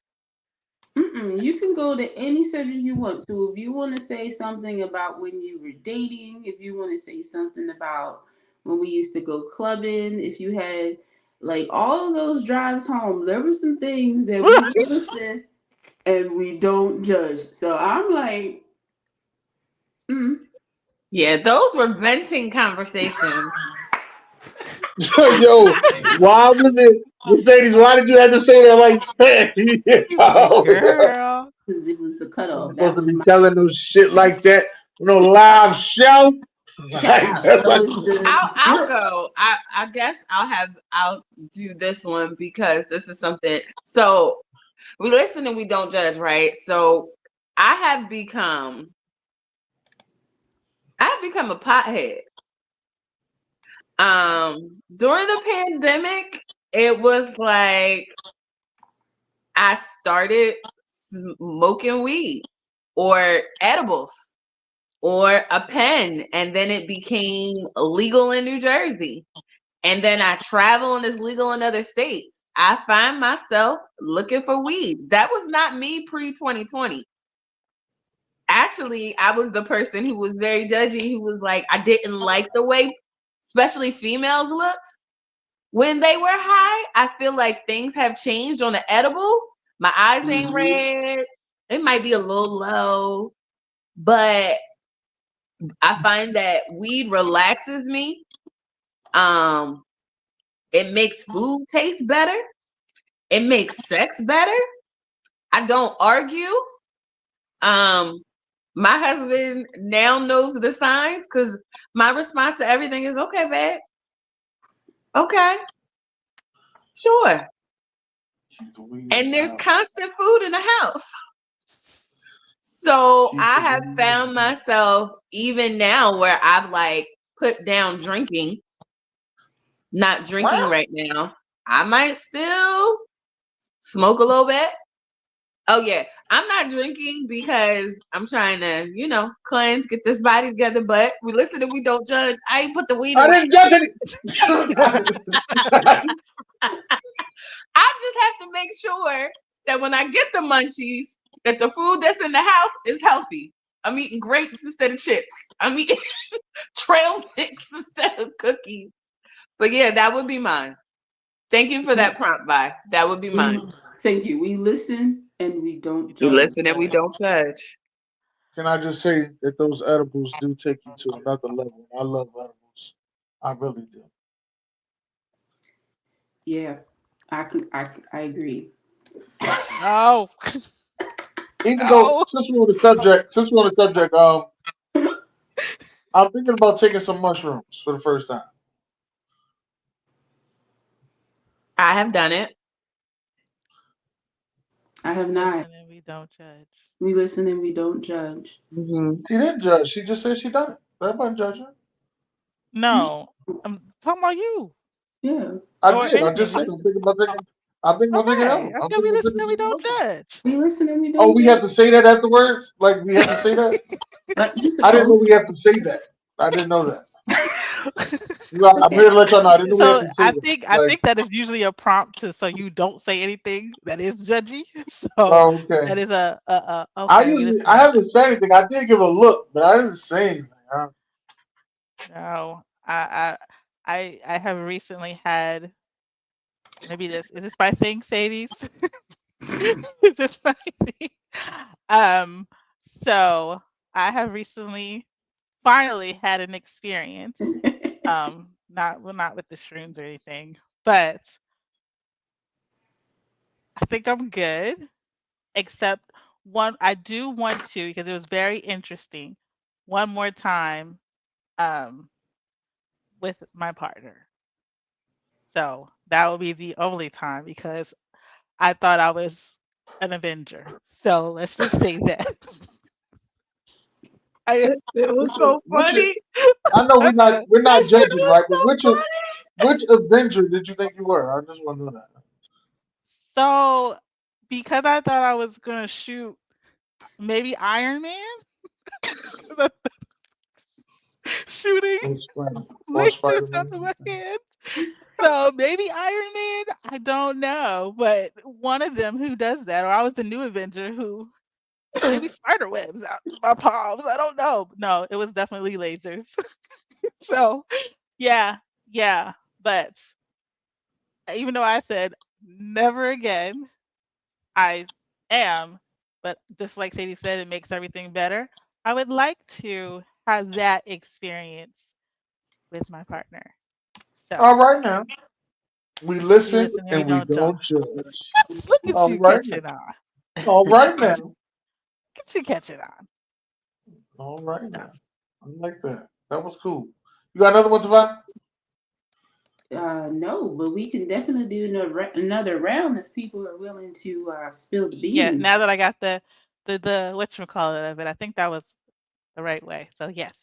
You can go to any subject you want to. If you want to say something about when you were dating, if you want to say something about when we used to go clubbing, if you had like all of those drives home, there were some things that we listen and we don't judge. So I'm like, mm. Yeah, those were venting conversations. Yo, why was it, Mercedes? Why did you have to say that like that? girl, Because it was the You're cutoff. supposed That to was be my telling no shit like that on a live show. cat Like out. that's So like it's the I'll go. I guess I'll do this one because this is something. So we listen and we don't judge, right? So I have become a pothead. During the pandemic, it was like I started smoking weed or edibles or a pen, and then it became illegal in New Jersey. And then I travel and it's legal in other states. I find myself looking for weed. That was not me pre 2020. Actually, I was the person who was very judgy, who was like, I didn't like the way, especially females looked when they were high. I feel like things have changed on the edible. My eyes ain't Mhm. red. It might be a little low, but I find that weed relaxes me. Um, it makes food taste better. It makes sex better. I don't argue. Um, my husband now knows the signs because my response to everything is okay, babe. Okay, sure. keep the weed in And the there's house. constant food in the house. So Keep I the have weed in found the house. myself even now where I've like put down drinking, not drinking What? right now. I might still smoke a little bit. Oh yeah, I'm not drinking because I'm trying to, cleanse, get this body together. But we listen and we don't judge. I ain't put the weed I away. didn't judge it. I just have to make sure that when I get the munchies, that the food that's in the house is healthy. I'm eating grapes instead of chips. I'm eating trail mix instead of cookies. But yeah, that would be mine. Thank you for that prompt, bye. That would be mine. We thank you. We listen and we don't We judge. listen and we don't judge. Can I just say that those edibles do take you to another level? I love edibles. I really do. Yeah, I agree. no, Even though no. since we're on the subject, I'm thinking about taking some mushrooms for the first time. I have done it. I have We not. listen and we don't judge. We listen and we don't judge. Hmm. She didn't judge. She just said she done it. Everybody judge her. No, I'm talking about you Yeah, I or did. I anything. just We said listen. I'm thinking about taking. I'm thinking about taking Okay, edibles. I I'm said we thinking about listen taking and we some don't mushrooms. judge. we listen and we Oh, don't we have judge. to say that afterwards. Like we have to say that. You're I didn't know supposed we have to say that. I didn't know that. to. Well, I'm Okay. here to let y'all know. I didn't know we have So to say I that. think I Like, think that is usually a prompt to so you don't say anything that is judgy. So oh, okay. that is a I okay. We usually listen. I And haven't said anything. I did give a look, but I didn't say anything. no, I have recently had maybe this is this my thing, Sadie's? Is this my thing? Um, so I have recently finally had an experience. Not with the shrooms or anything, but I think I'm good. Except one, I do want to because it was very interesting. One more time, um, with my partner. So that will be the only time because I thought I was an Avenger. So let's just say that. I It was so Which funny. I know I thought we're That not shit judging, was right? But so funny. which Avenger did you think you were? I just want to know that. So because I thought I was gonna shoot maybe Iron Man, 'cause I'm shooting Or Spider, or lasers Spider out of Man. my hand. So maybe Iron Man, I don't know, but one of them who does that, or I was the new Avenger who maybe spider webs out my palms. I don't know. No, it was definitely lasers. So yeah, yeah. But even though I said never again, I am. But just like Sadie said, it makes everything better. I would like to have that experience with my partner. So All right now. We we listen listen and we and we don't judge. don't judge. Look at All you right now. catching on. All right Look now. at you catching on. All right So, now. I like that. That was cool. You got another one, Tavai? No, but we can definitely do another round if people are willing to spill the yeah, beans. now that I got the whatchamacallit of it, I think that was the right way. So yes,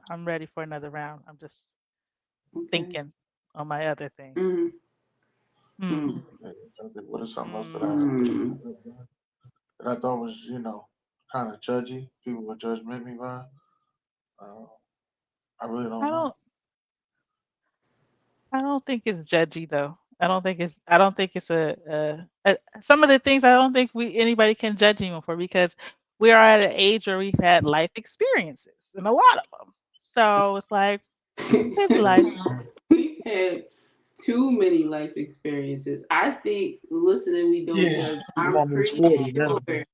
I'm ready for another round. I'm just Okay. thinking on my other things. Mm, Hmm. mm, What is something else that mm. I thought was, kind of judgy? People would judgment me by. Uh, I really I don't know. don't I don't think it's judgy though. I don't think it's a some of the things I don't think we anybody can judge anyone for because we are at an age where we've had life experiences and a lot of them. So it's like live life. We've had too many life experiences. I think listening, we don't Yeah, judge. I'm I'm almost pretty 40 now. sure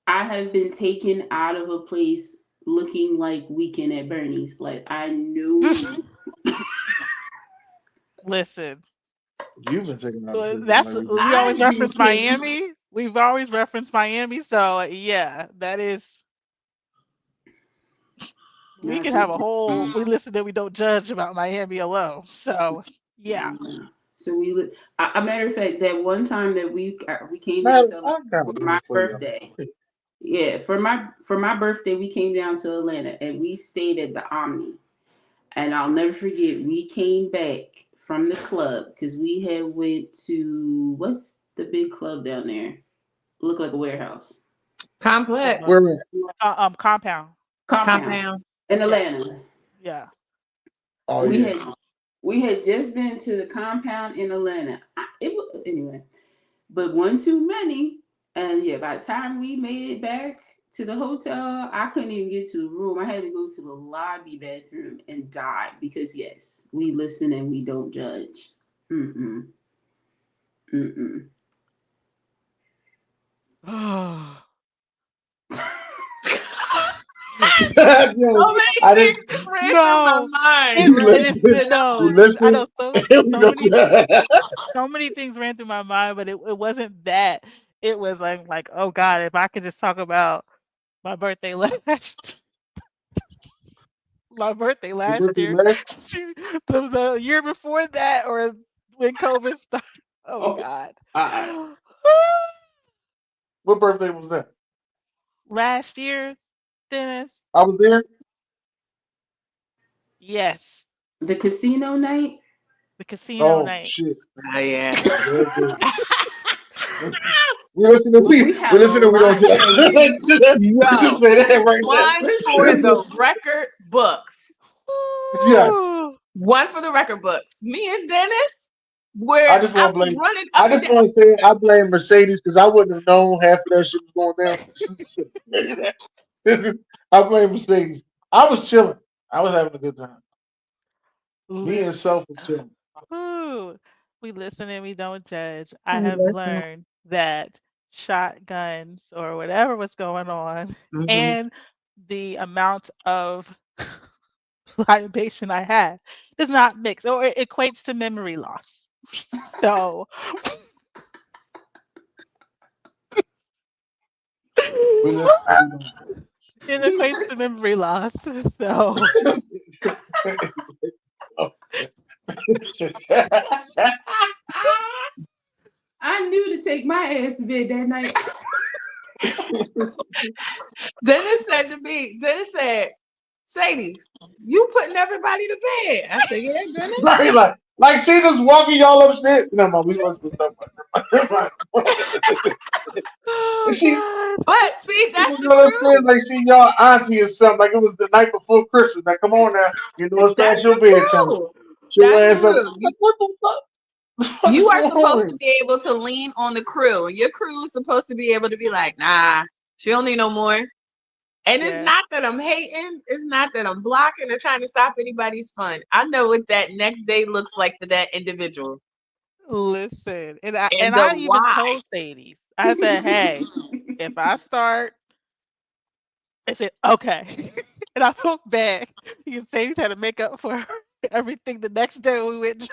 I have been taken out of a place looking like Weekend at Bernie's. Like I knew. Listen, You've been taking out of well, prison that's like we we always I've been reference taken. Miami. We've always referenced Miami, so yeah, that is we I could have just. a whole we listen that we don't judge about Miami alone. So yeah. Yeah. So a matter of fact, that one time that we came down Man, to Atlanta I got for my one for you. birthday. Yeah, for my birthday, we came down to Atlanta and we stayed at the Omni. And I'll never forget, we came back from the club because we had went to what's the big club down there? Look like a warehouse. Where Complex. at? Compound. Compound Compound. in Yeah. Atlanta. Yeah. Oh, We yeah. had we had just been to the compound in Atlanta. Anyway, but one too many. And yeah, by the time we made it back to the hotel, I couldn't even get to the room. I had to go to the lobby bathroom and die because yes, we listen and we don't judge. Mm-mm. Mm-mm. Listen. Yo, So many I things didn't. ran through my No. mind. It's You Really? it's listen. no. You I know listen. And we so go. many so many things ran through my mind, but it wasn't that. It was like, oh God, if I could just talk about my birthday last my birthday Your last birthday year, last? shoot, the year before that, or when COVID started. Oh Oh God. God. What birthday was that? Last year, Dennis. I was there. Yes, The casino night. the casino Oh, night. shit. Oh, yeah. Very good. We listen to Well, we we we have a listen to we don't lot judge. that we We just Yo, say that right one for there. the record books. Yeah, Ooh. One for the record books. Me and Dennis, I where just I want to was blame. running I up and just down. want to say I blame Mercedes because I wouldn't have known half of that shit was going down. I blame Mercedes. I was chilling. I was having a good time. Me and Listen. Self was chilling. Ooh. We listen and we don't judge. I We have listen. learned that shotguns or whatever was going on Mhm. and the amount of libation I had does not mix or it equates to memory loss. So We listen. We don't it equates to memory loss. So judge. I knew to take my ass to bed that night. Dennis said, Sadie, you putting everybody to bed. I said, yeah, Dennis. Right, like Like she just walking y'all upstairs. No, no, we wasn't talking about that. Oh She But see, she that's was the y'all upstairs crew. like she y'all auntie or something. Like it was the night before Christmas. Like, come on now, you know it's That's past your the bedtime. crew. Your That's the ass up. crew. Like, what the fuck? What You is are going supposed to on? be able to lean on the crew, and your crew is supposed to be able to be like, nah, she don't need no more. And it's yeah. not that I'm hating, it's not that I'm blocking or trying to stop anybody's fun. I know what that next day looks like for that individual Listen, and I and and the I even why. told Sadie. I said, "Hey, if I start," I said, "Okay," and I felt bad because Sadie's had to make up for everything the next day we went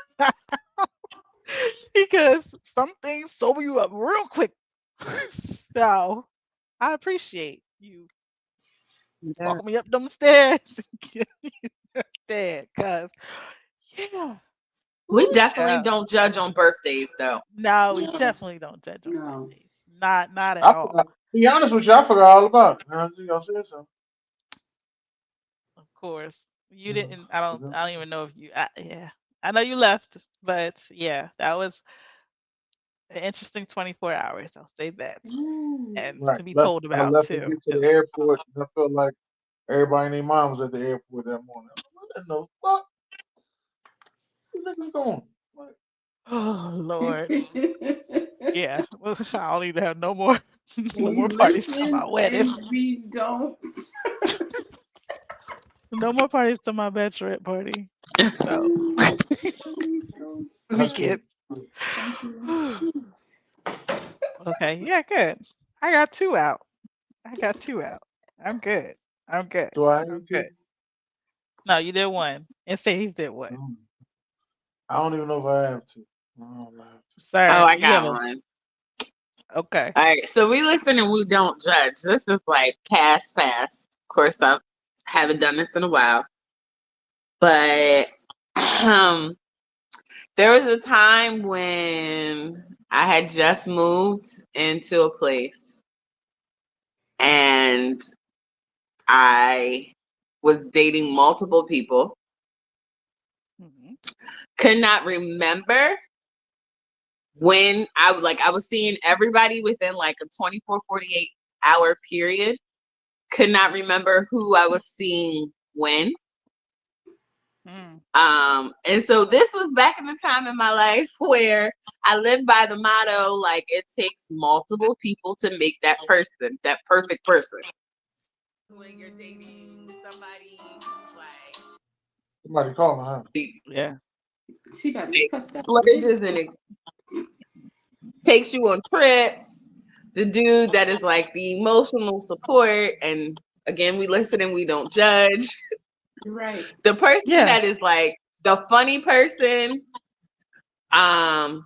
because some things sober you up real quick. So I appreciate you Yeah. walking me up them stairs and get there, cause yeah, We ooh, definitely child. don't judge on birthdays though. No, we No, definitely don't judge on no. birthdays. Not at I all. forgot. Be honest with you, I forgot all about it. Now, see, y'all said so. Of course. You Mhm. didn't I don't even know if you yeah. I know you left, but yeah, that was an interesting 24 hours. I'll say that. Ooh. And Right. to be Left. told I about left to too, get to the cuz airport. And I felt like everybody and their mom was at the airport that morning. I'm like, what in the fuck? Where niggas going? What? oh Lord. Yeah. I don't even have no more no We more parties to my listen wedding. and we don't. No more parties to my bachelorette party. So We don't. we That's get crazy. Thank you. okay, yeah, good. I got two out. I got two out. I'm good. I'm good. Do I have I'm to? good. No, you did one. And say he's did what? Mm. I don't even know if I have to. I don't know if I have to. Oh, Sir, I you have got a one. okay. All right, so we listen and we don't judge. This is like past. Of course, I haven't done this in a while, but um, there was a time when I had just moved into a place and I was dating multiple people. Mhm. Could not remember when I was seeing everybody within like a 24, 48 hour period. Could not remember who I was seeing when. Mm. And so this was back in the time in my life where I lived by the motto, like it takes multiple people to make that person, that perfect person. When you're dating somebody who's Somebody calling, huh? like Yeah. She about to get cussed out again. splurges and takes you on trips, the dude that is like the emotional support, and again, we listen and we don't judge. Right. The person Yeah. that is like the funny person, um,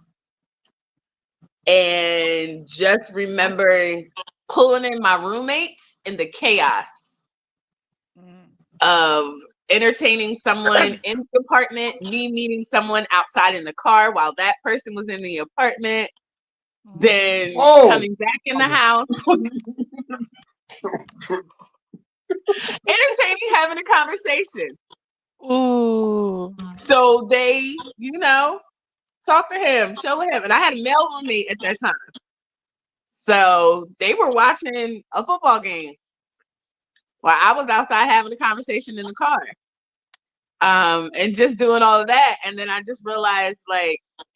and just remembering pulling in my roommates in the chaos Mm. of entertaining someone in the apartment, me meeting someone outside in the car while that person was in the apartment, Mhm. then Whoa! coming back in the house, entertaining, having a conversation. Ooh. So they, talk to him, show him. And I had a male roommate at that time. So they were watching a football game while I was outside having a conversation in the car. And just doing all of that. And then I just realized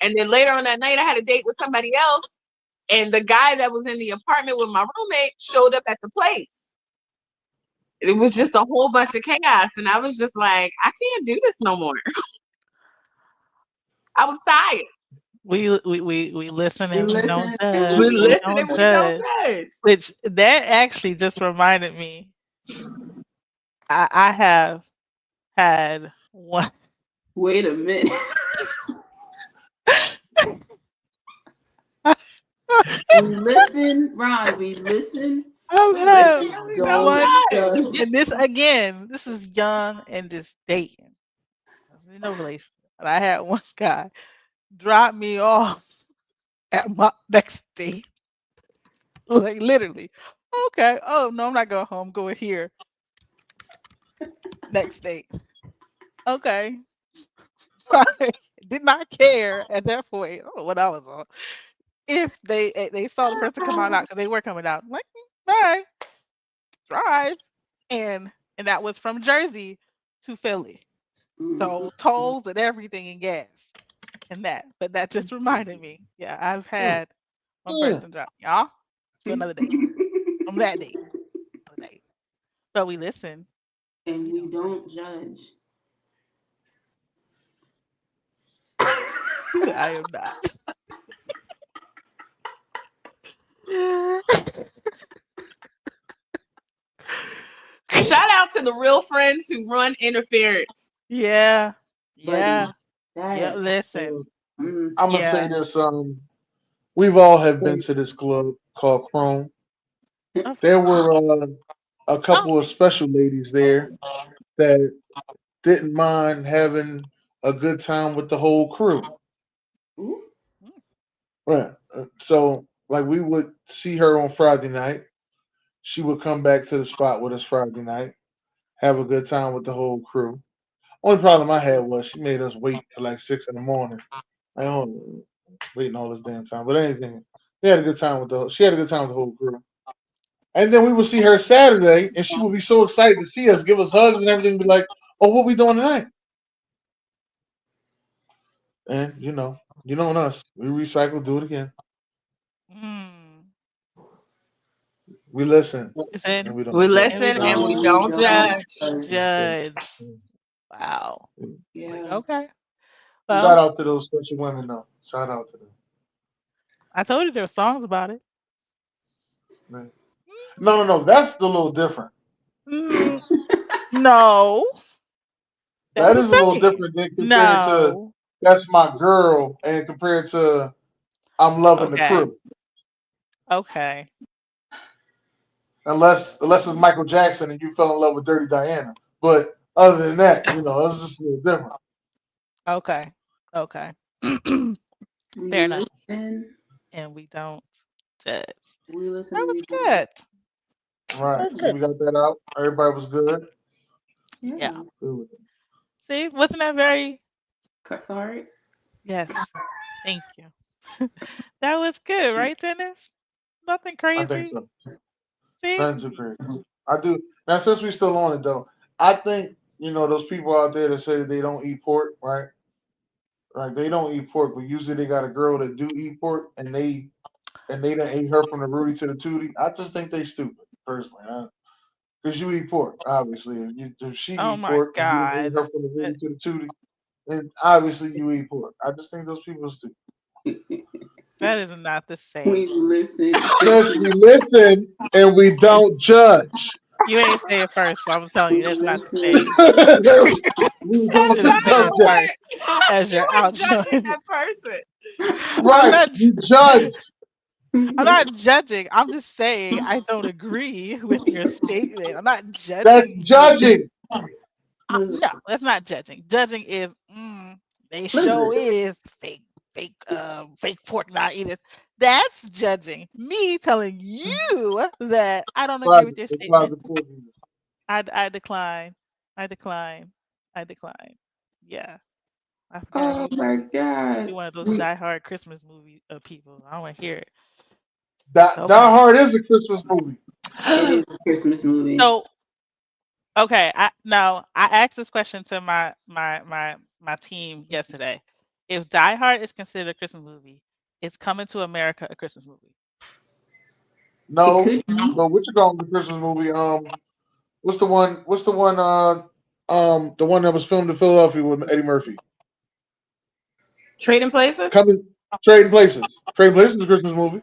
and then later on that night I had a date with somebody else. And the guy that was in the apartment with my roommate showed up at the place. It was just a whole bunch of chaos. And I was just like, I can't do this no more. I was tired. We listen We and we don't listen and We judge. we We don't. listen and don't we don't judge. judge. Which that actually just reminded me. I have had one. Wait a minute. We listen, Ron. We listen, I've We but listen had we and we don't don't one, judge. judge. and this again. This is young and just dating. There's no relationship. But I had one guy drop me off at my next date. Like literally. Okay. Oh no, I'm not going home. Going here. Next date. Okay. Right. did not care at that point. I don't know what I was on. If they saw the person come on out because they were coming out, I'm like, bye, drive, and that was from Jersey to Philly, so tolls and everything and gas and that. But that just reminded me, yeah, I've had one Yeah. person drop me off to another date from that date, another date. But we listen, And you we know. don't judge. I am not. Shout out to the real friends who run interference. Yeah, Buddy, yeah, yeah. that Listen, Uh, mm, I'm gonna say yeah. this. We've all have been to this club called Chrome. Of, There were a oh, couple of special ladies there that didn't mind having a good time with the whole crew. ooh, mm, Right. So, like, we would see her on Friday night. She would come back to the spot with us Friday night, have a good time with the whole crew. Only problem I had was she made us wait till like 6 in the morning. I don't waiting all this damn time. But anything, we had a good time with the. She had a good time with the whole crew. And then we would see her Saturday, and she would be so excited to see us, give us hugs and everything, be like, "Oh, what we doing tonight?" And you know us. We recycle, do it again. mm. We listen, Listen, and we We don't judge. and we listen and don't we and we don't don't judge. judge. judge. Wow. Like, Yeah. okay. Shout Well, out to those special women, though. Shout out to them. I told you there were songs about it. Man. No, no, no. That's a little different. Mm, no, that's That the is a little same. different than compared to No. "That's My Girl" and compared to "I'm Loving the Okay. Crew." Okay. Unless it's Michael Jackson and you fell in love with Dirty Diana. But other than that, it's just a little different. Okay. Okay. We Fair enough. listen. And we don't judge. We listen That and was we don't judge. good. Right. That was So good. we got that out. Everybody was good. Yeah. Yeah. Good with it. See, wasn't that very? Cathartic. Yes. Thank you. That was good, right, Dennis? Nothing I think crazy. so. See? Nothing too crazy. I do. Now, since we still on it, though, I think, those people out there that say that they don't eat pork, right? Right. They don't eat pork, but usually they got a girl that do eat pork and they done ate her from the Rudy to the Tootie. I just think they stupid, personally. Because you eat pork, obviously. If she Oh eat my pork and you done ate God. her from the Uh, Rudy to the Tootie, then obviously you eat pork. I just think those people are stupid. That is not the We same. listen and Since we listen and we don't judge. You ain't say it first, so I'm telling we you that's not the listen. same. We You That's should don't have not said the it judge. first word. as You you're are out. judging that person. I'm Right. not. We judge. I'm not judging. I'm just saying I don't agree with your statement. I'm not That's judging you. judging. Listen, No, that's not judging. Judging is they listen. show is fake pork not eating. That's judging. Me telling you that I don't agree with Closet, your the statement. closet pork eaters. I decline. I decline. I decline. Yeah, I forgot Oh my you God. one of those diehard Christmas movie people. I don't want to hear it. Die Okay. Hard is a Christmas movie. It is a Christmas movie. So okay, I asked this question to my team yesterday. If Die Hard is considered a Christmas movie, is Coming to America a Christmas movie? It No, could be. but what you call the Christmas movie? What's the one? What's the one? The one that was filmed in Philadelphia with Eddie Murphy. Trading places? Coming, Trading Places. Trading Places is a Christmas movie.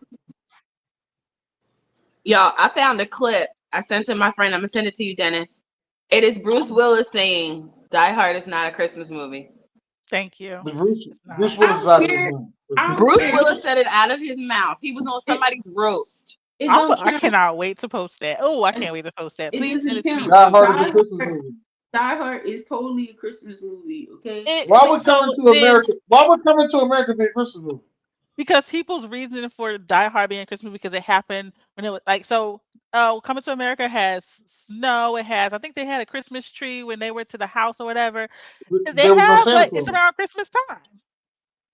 Y'all, I found a clip. I sent to my friend. I'm gonna send it to you, Dennis. It is Bruce Willis saying Die Hard is not a Christmas movie. Thank you. But Bruce It's Bruce not. I Willis is don't out of his care. mind. I don't Bruce care. Willis said it out of his mouth. He was on It, somebody's roast. it don't I count. cannot wait to post that. Oh, I And can't wait to post that. it Please send doesn't it to me count. Die too. Hard is a Die Christmas Hard, movie. Die Hard is totally a Christmas movie. Okay. Why would So Coming to then, America? Why would Coming to America be a Christmas movie? because people's reasoning for Die Hard being a Christmas movie because it happened when it was like so. Oh, Coming to America has snow. It has. I think they had a Christmas tree when they went to the house or whatever. They There was no have Santa like it's Claus. around Christmas time.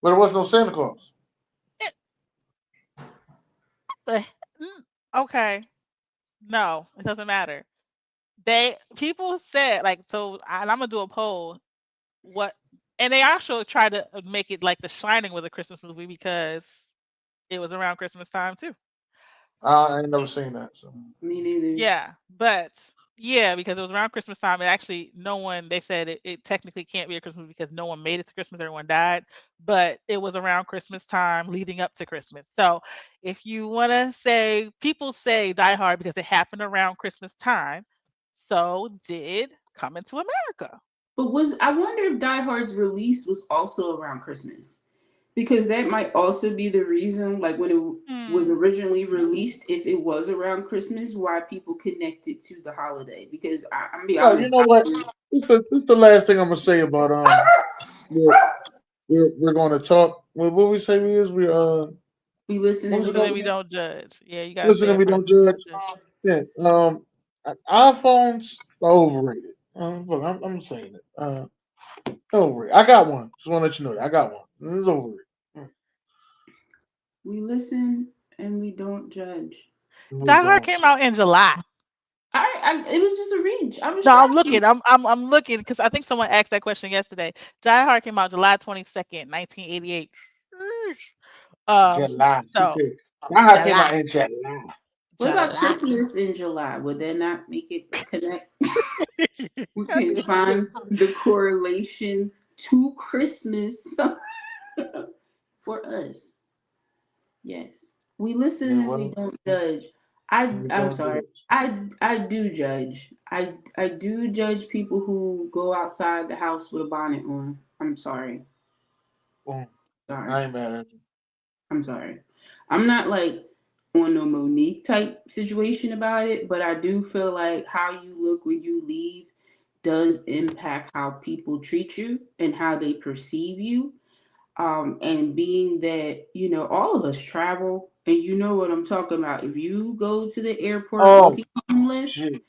But there was no Santa Claus. It, the, okay, no, it doesn't matter. They people said like so, and I'm gonna do a poll. What and they actually tried to make it like The Shining was a Christmas movie because it was around Christmas time too. I ain't never seen that. So Me neither. Yeah, but yeah, because it was around Christmas time. It actually, no one, they said it technically can't be a Christmas movie because no one made it to Christmas, everyone died. But it was around Christmas time leading up to Christmas. So if you want to say, people say Die Hard because it happened around Christmas time. So did Coming to America. But I wonder if Die Hard's release was also around Christmas. Because that might also be the reason, like when it was Hmm. originally released, if it was around Christmas, why people connected to the holiday. Because I'm be no, you honest, know what? It's the last thing I'm gonna say about we're we're gonna talk. What we say we is we listen what and was we it Listen and called? we don't. don't judge. Yeah, you got to Listen say and it we first don't before judge. you judge. Yeah. iPhones are overrated. Look, I'm saying it. Overrated. I got one. Just want to let you know that I got one. This is overrated. We listen and we don't judge. We Die Hard don't. came out in July. It was just a reach. I was No, I'm trying. looking. I'm looking because I think someone asked that question yesterday. Die Hard came out July 22nd, 1988. Sheesh. July. She So said, "Nah, I came July, out in July." What about July. Christmas in July? Would that not make it a connect? We can find the correlation to Christmas for us. Yes. We listen Yeah, and we well, don't judge. we I'm don't sorry. judge. I do judge. I do judge people who go outside the house with a bonnet on. I'm sorry. Mm, Sorry. I ain't mad at you. I'm sorry. I'm not like on no Monique type situation about it, but I do feel like how you look when you leave does impact how people treat you and how they perceive you. And being that, all of us travel, and you know what I'm talking about. If you go to the airport Oh looking homeless, shit!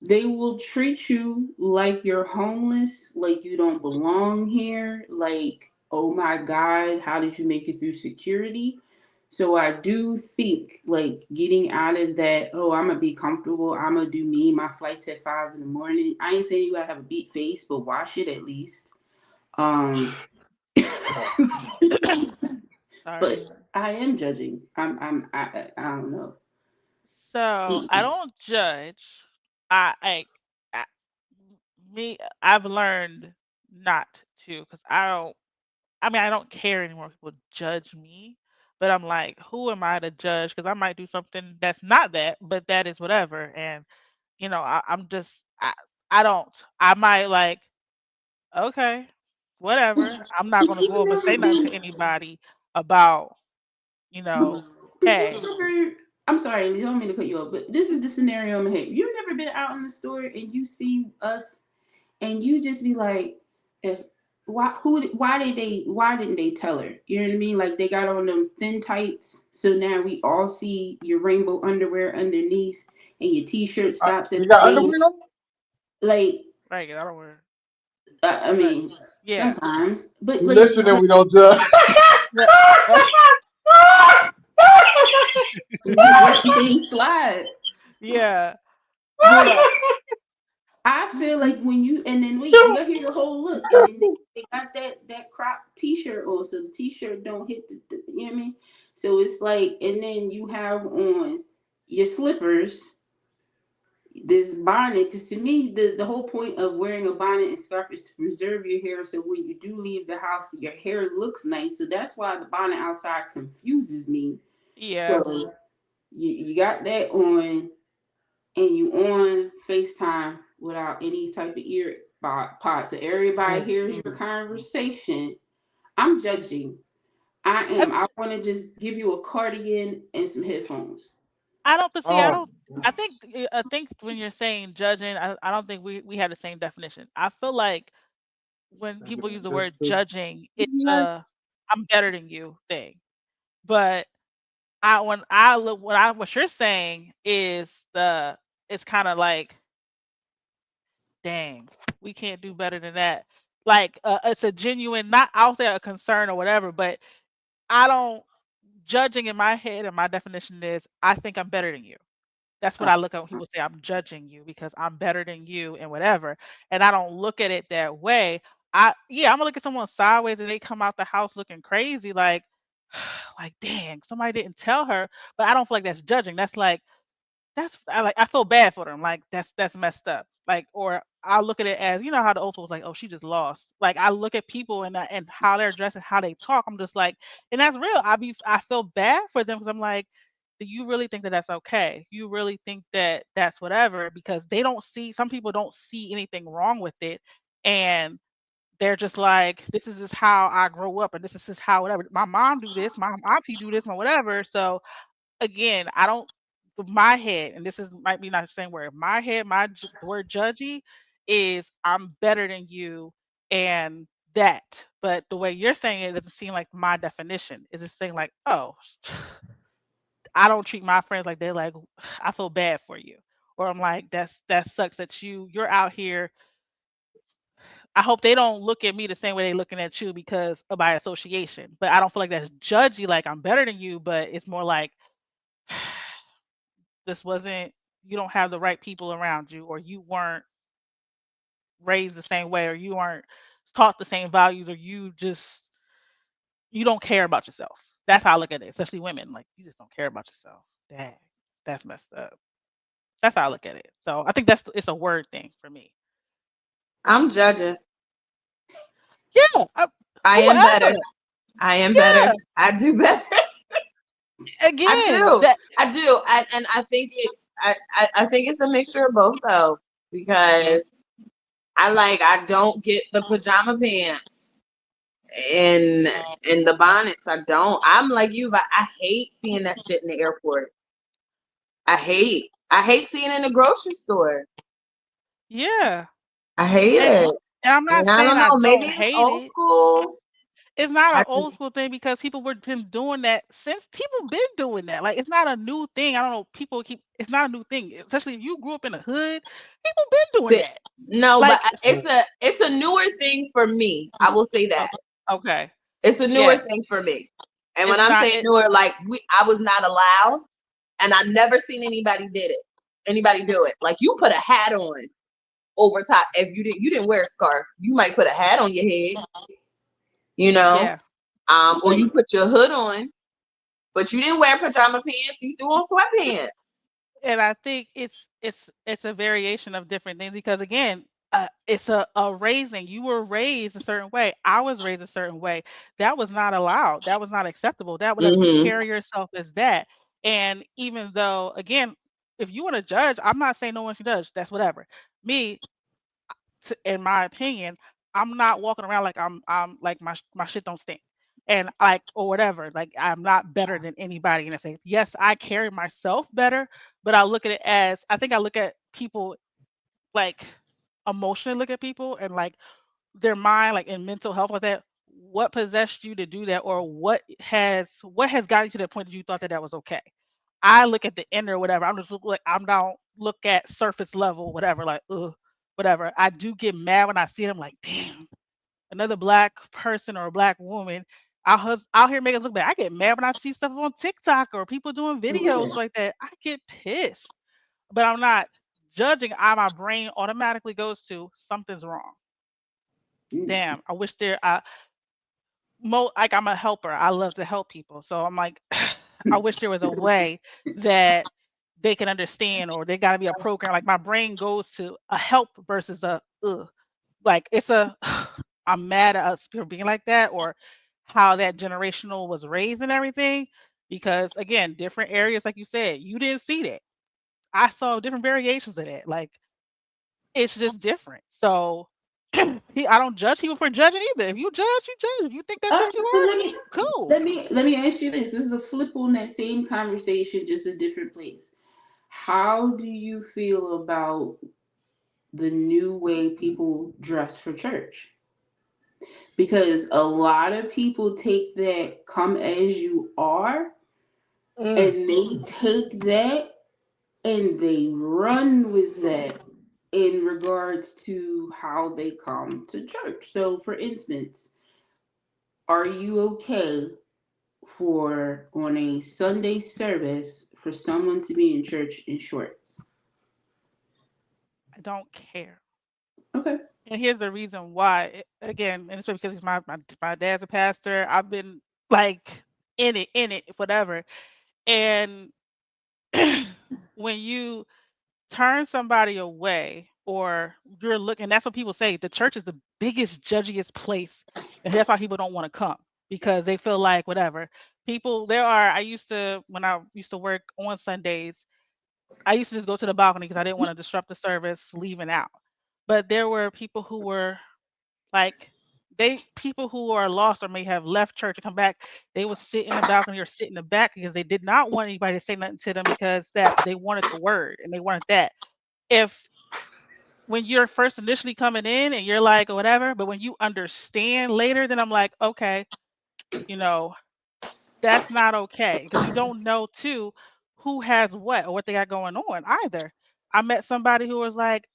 they will treat you like you're homeless, like you don't belong here, like, oh my God, how did you make it through security? So I do think like getting out of that, oh, I'm gonna be comfortable, I'm gonna do me, my flight's at 5 in the morning. I ain't saying you gotta have a beat face, but wash it at least. Um Oh, Sorry. but I am judging. I don't know. So I don't judge. I I've learned not to because I don't. I mean, I don't care anymore. If people judge me, but I'm like, who am I to judge? Because I might do something that's not that, but that is whatever. And I'm just I don't. I might like, okay, whatever. I'm not But gonna go you've up and say never nothing to been anybody about, you but, know, but you've hey, never I'm sorry, Elise, I don't mean to cut you off, but this is the scenario in my head. You've never been out in the store and you see us and you just be like, if why didn't they tell her? You know what I mean? Like they got on them thin tights, so now we all see your rainbow underwear underneath and your t-shirt stops at you the got underwear waist. on? Like right, I don't wear, I but mean yeah, sometimes, but We like listen and we don't judge. yeah, we just letting things slide. yeah, But I feel like when you and then wait, you gotta hear the whole look, and then they got that crop t-shirt on, so the t-shirt don't hit the you know what I mean. So it's like, and then you have on your slippers, this bonnet. Because to me, the whole point of wearing a bonnet and scarf is to preserve your hair, so when you do leave the house, your hair looks nice. So that's why the bonnet outside confuses me. yeah. So you got that on and you on FaceTime without any type of ear pod, so everybody Mm, hears your conversation. I'm judging. I I, am. I want to just give you a cardigan and some headphones. I don't, but see, I oh, don't. I think when you're saying judging, I don't think we have the same definition. I feel like when people use the word judging, it's a I'm better than you thing. But I when I look what you're saying is it's kind of like, dang, we can't do better than that. Like it's a genuine, not out there a concern or whatever, but I don't judging in my head and my definition is I think I'm better than you. That's what I look at when people say I'm judging you because I'm better than you and whatever. And I don't look at it that way. I'm gonna look at someone sideways and they come out the house looking crazy, like like dang, somebody didn't tell her. But I don't feel like that's judging. That's like I feel bad for them. Like that's messed up. Like or I look at it as you know how the old folks like, oh, she just lost. Like I look at people and how they're dressed and how they talk. I'm just like, and that's real. I feel bad for them because I'm like, do you really think that that's okay? You really think that that's whatever? Because they don't see. Some people don't see anything wrong with it, and they're just like, this is just how I grow up, and this is just how whatever. My mom do this, my auntie do this, my whatever. So again, I don't my head, and this is might be not the same word. My head, the word judgy is I'm better than you and that. But the way you're saying it doesn't seem like my definition. Is it saying like, oh, I don't treat my friends like they're like, I feel bad for you. Or I'm like, that sucks that you're out here. I hope they don't look at me the same way they're looking at you because of by association. But I don't feel like that's judgy, like I'm better than you, but it's more like this wasn't you don't have the right people around you or you weren't raised the same way or you aren't taught the same values or you don't care about yourself. That's how I look at it, especially women. Like you just don't care about yourself. Dang, that's messed up. That's how I look at it. So I think it's a word thing for me. I'm judging. Yeah, I am better. whoever. I am Yeah, better. I do better. I again, do. that I do. And I think I think it's a mixture of both though. Because I don't get the pajama pants and the bonnets. I don't. I'm like you, but I hate seeing that shit in the airport. I hate seeing it in the grocery store. yeah, I hate and it. and I'm not And I saying don't I know, don't maybe it's hate old it. school. It's not an I old just school thing because people were been doing that since people been doing that. Like it's not a new thing. I don't know. People keep it's not a new thing, especially if you grew up in the hood. People been doing see, that. no, but Like it's a newer thing for me. I will say that. okay, okay, It's a newer yeah. thing for me. And when It's I'm not. saying newer, like I was not allowed, and I never seen anybody do it. Like you put a hat on over top. If you didn't wear a scarf, you might put a hat on your head, you know, Yeah, or you put your hood on, but you didn't wear pajama pants. You threw on sweatpants. and I think it's a variation of different things because again, it's a raising. You were raised a certain way. I was raised a certain way. That was not allowed. That was not acceptable. That whatever you Mm-hmm. carry yourself as that. And even though again, if you want to judge, I'm not saying no one should judge. That's whatever. Me, in my opinion, I'm not walking around like I'm like my shit don't stink. And like or whatever, like I'm not better than anybody in a sense. Yes, I carry myself better, but I look at it as I think I look at people like emotionally look at people and like their mind, like in mental health like that. What possessed you to do that, or what has gotten you to the point that you thought that that was okay? I look at the inner whatever. I'm just look like I'm don't look at surface level whatever. Like whatever. I do get mad when I see them. Like damn, another black person or a black woman out here making us look bad. I get mad when I see stuff on TikTok or people doing videos like that. I get pissed, but I'm not judging. My brain automatically goes to something's wrong. Damn, I wish like I'm a helper. I love to help people. So I'm like, I wish there was a way that they can understand or they got to be a program. Like my brain goes to a help versus a ugh. Like it's a I'm mad at us for being like that or how that generational was raised and everything. Because again, different areas, like you said, you didn't see that. I saw different variations of that. Like it's just different. So I don't judge people for judging either. If you judge, you judge. If you think that's All right, what you so are, cool. let me ask you this. This is a flip on that same conversation, just a different place. How do you feel about the new way people dress for church? Because a lot of people take that come as you are Mm. and they take that and they run with that. in regards to how they come to church. So, for instance, are you okay for on a Sunday service for someone to be in church in shorts? I don't care. Okay. And here's the reason why. Again, and it's because my dad's a pastor. I've been like in it, whatever. And when you turn somebody away or you're looking, that's what people say. The church is the biggest, judgiest place. And that's why people don't want to come because they feel like whatever. I used to, when I used to work on Sundays, I used to just go to the balcony because I didn't want to disrupt the service leaving out. But there were people who were like, people who are lost or may have left church and come back, they would sit in the balcony or sit in the back because they did not want anybody to say nothing to them but they wanted the word and they wanted that. If when you're first initially coming in and you're like or whatever, but when you understand later, then I'm like, okay, you know, that's not okay because you don't know too who has what or what they got going on either. I met somebody who was like,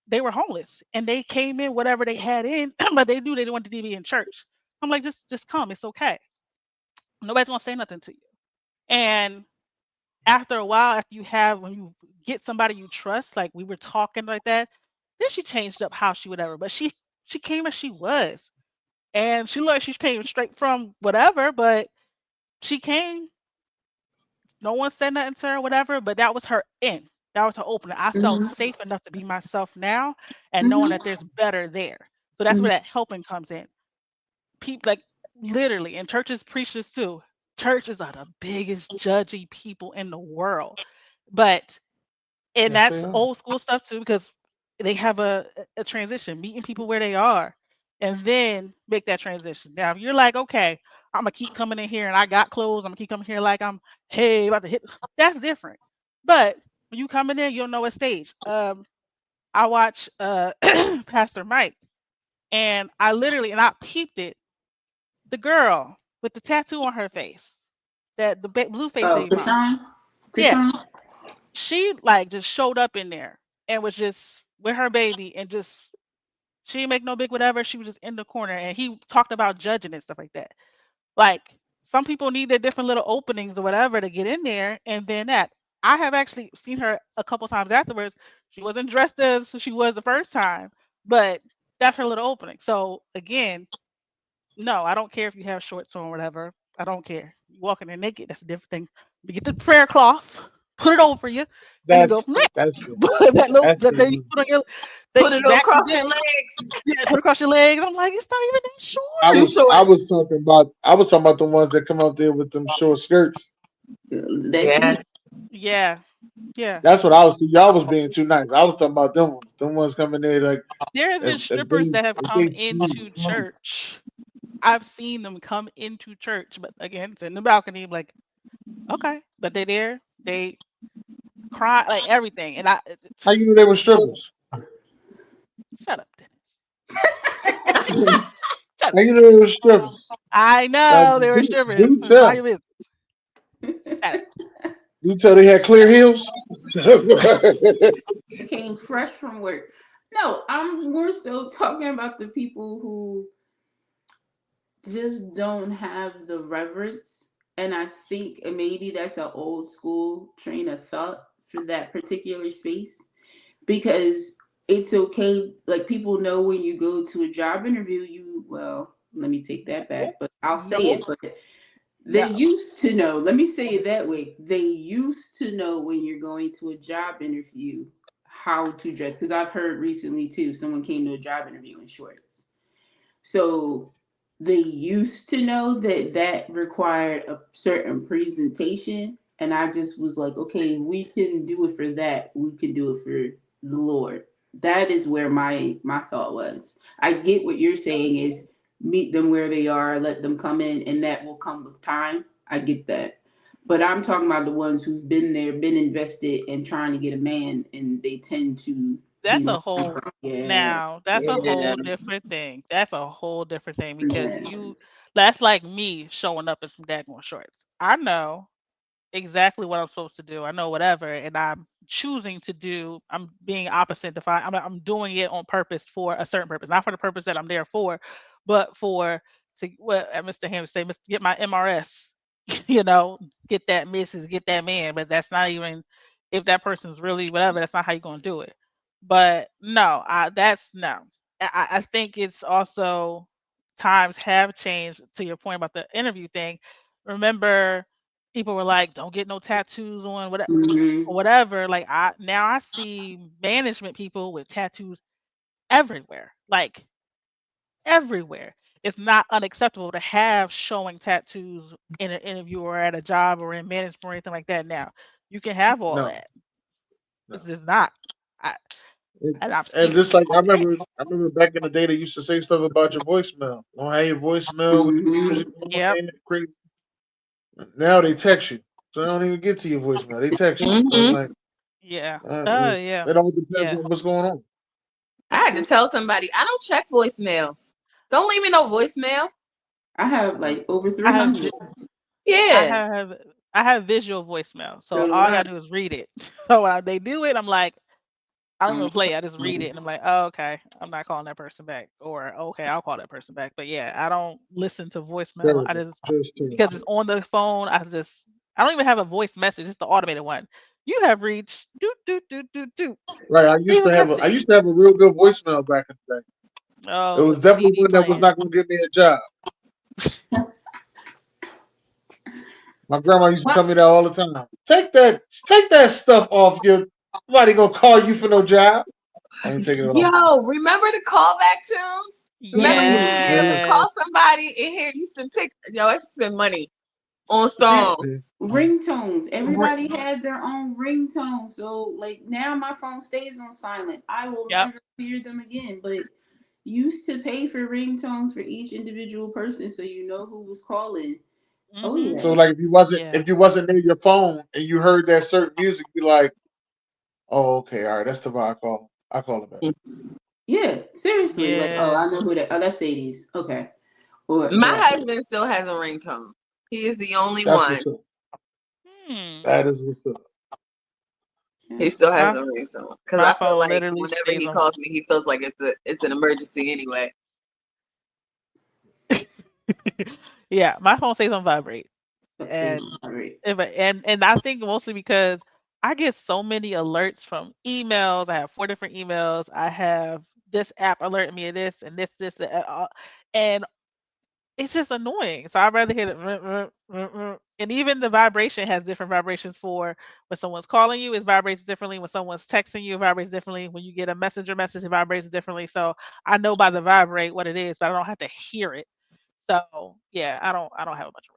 they were homeless and they came in whatever they had in, but they knew they didn't want to be in church. I'm like, just come, it's okay. Nobody's gonna say nothing to you. And after a while, when you get somebody you trust, like we were talking like that, then she changed up how she whatever. But she came as she was. And she came straight from whatever, but she came, no one said nothing to her, whatever, but that was her in. That was her opener. I felt Mm-hmm. safe enough to be myself now and knowing Mm-hmm. that there's better there. So that's where that helping comes in. People like literally, and churches preach this too. Churches are the biggest judgy people in the world. But and Yes, they that's are. old school stuff too, because they have a transition, meeting people where they are, and then make that transition. Now, if you're like, okay, I'm gonna keep coming in here and I got clothes, I'm gonna keep coming here like I'm, hey, about to hit. That's different. But when you coming in, you'll know what stage. I watch Pastor Mike, and I peeped it. The girl with the tattoo on her face, that the blue face Oh, baby mama. Krishan? Yeah, Krishan? she like just showed up in there and was just with her baby and just she didn't make no big whatever. She was just in the corner and he talked about judging and stuff like that. Like some people need their different little openings or whatever to get in there, and then that. I have actually seen her a couple times afterwards. She wasn't dressed as she was the first time, but that's her little opening. So again, no, I don't care if you have shorts on or whatever. I don't care. You walk in there naked, that's a different thing. You get the prayer cloth, put it over you, and then go That's from there. that's the But that thing you that's put on your Put thing it back in across the your day, legs. yeah, put it across your legs. I'm like, it's not even that I Too short. was short. I was talking about the ones that come up there with them short skirts. That Yeah. too. Yeah, yeah. That's what I was. Y'all was being too nice. I was talking about them ones. Them ones coming there like There has been strippers that have if come they into church. I've seen them come into church, but again, it's in the balcony. I'm like, okay, but they there, they cry like everything, and how you knew they were strippers? shut up, Dennis. How Shut up. you knew they were strippers? I Like, know they were strippers. do Mind tell. your business. Shut up. Do tell they had clear heels. Came fresh from work. No, I'm more so talking about the people who just don't have the reverence. And I think maybe that's an old school train of thought for that particular space because it's okay. Like people know when you go to a job interview, well, let me take that Nope. back, but I'll say Nope. it. But they No. used to know, let me say it that way. They used to know when you're going to a job interview how to dress. Because I've heard recently too, someone came to a job interview in shorts. So they used to know that that required a certain presentation. And I just was like, okay, we can do it for that. We can do it for the Lord. That is where my thought was. I get what you're saying is meet them where they are, let them come in, and that will come with time. I get that. But I'm talking about the ones who's been there, been invested, and trying to get a man, and they tend to be That's a looking whole for, yeah, Now that's a yeah, whole different thing. That's a whole different thing because yeah. that's like me showing up in some daggone shorts. I know. exactly what I'm supposed to do. I know whatever, and I'm choosing to do. I'm being opposite. Define. I'm doing it on purpose for a certain purpose, not for the purpose that I'm there for, but for to what Mr. Ham say, Mr. Get my MRS. you know, get that missus, get that man. But that's not even if that person's really whatever. That's not how you're gonna do it. But no, that's no. I think it's also times have changed to your point about the interview thing. Remember, people were like, "Don't get no tattoos on whatever." Hmm. Or whatever. Like I see management people with tattoos everywhere. Like everywhere. It's not unacceptable to have showing tattoos in an interview or at a job or in management or anything like that now. You can have all No, that. It's no. just not. I It, and I've seen and it. just like Dang. I remember back in the day they used to say stuff about your voicemail. Don't have your voicemail with the Hmm. music on Yep. and crazy. Now they text you, so they don't even get to your voicemail. They text you. So it's Hmm. like, Yeah. uh, Yeah. it all depends Yeah. on what's going on. I had to tell somebody I don't check voicemails. Don't leave me no voicemail. I have like over I have 300. I Yeah. have I have visual voicemail. So So do all I I. gotta do is read it. So when they do it, I'm like, I don't even Um, play. I just read it, and I'm like, oh, okay, I'm not calling that person back, or okay, I'll call that person back. But yeah, I don't listen to voicemail. I Terrible, just just terrible. because it's on the phone. I don't even have a voice message. It's the automated one. You have reached do do do do do. Right. Leave a I message. used to have a real good voicemail back in the day. It Oh, was with the definitely CD one that was playing. not going to get me a job. My grandma used to what? tell me that all the time. Take that stuff off your. Nobody gonna call you for no job. I ain't taking it off. Yo, remember the callback tunes? Remember you used to Yes. be able to Yeah. call Yes. somebody in here, used to pick, yo, I spend money on And Yeah. songs. ringtones. Ri- Everybody had their own ringtone. So like now my phone stays on silent. I will Yep. never hear them again. But used to pay for ringtones for each individual person so you know who was calling. Oh Mhm. So yeah. like Yeah. if you wasn't near your phone and you heard that certain music, you like, oh okay, all right, that's the vibe I call. I call it back. Yeah. Seriously. Like, oh, Yeah. I know who that, oh, that's 80s. Okay. Or My husband still has a ringtone. He is the only That's one. what's up. Hmm. That is what's up. yeah. He still has My a ringtone because my I feel phone like literally whenever stays he on. calls me, he feels like it's an emergency anyway. Yeah, my phone stays on vibrate, That stays and on right. and I think mostly because I get so many alerts from emails. I have 4 different emails. I have this app alerting me of this and this, and it's just annoying. So I'd rather hear the and even the vibration has different vibrations for when someone's calling you, it vibrates differently. When someone's texting you, it vibrates differently. When you get a messenger message, it vibrates differently. So I know by the vibrate what it is, but I don't have to hear it. So yeah, I don't have a bunch of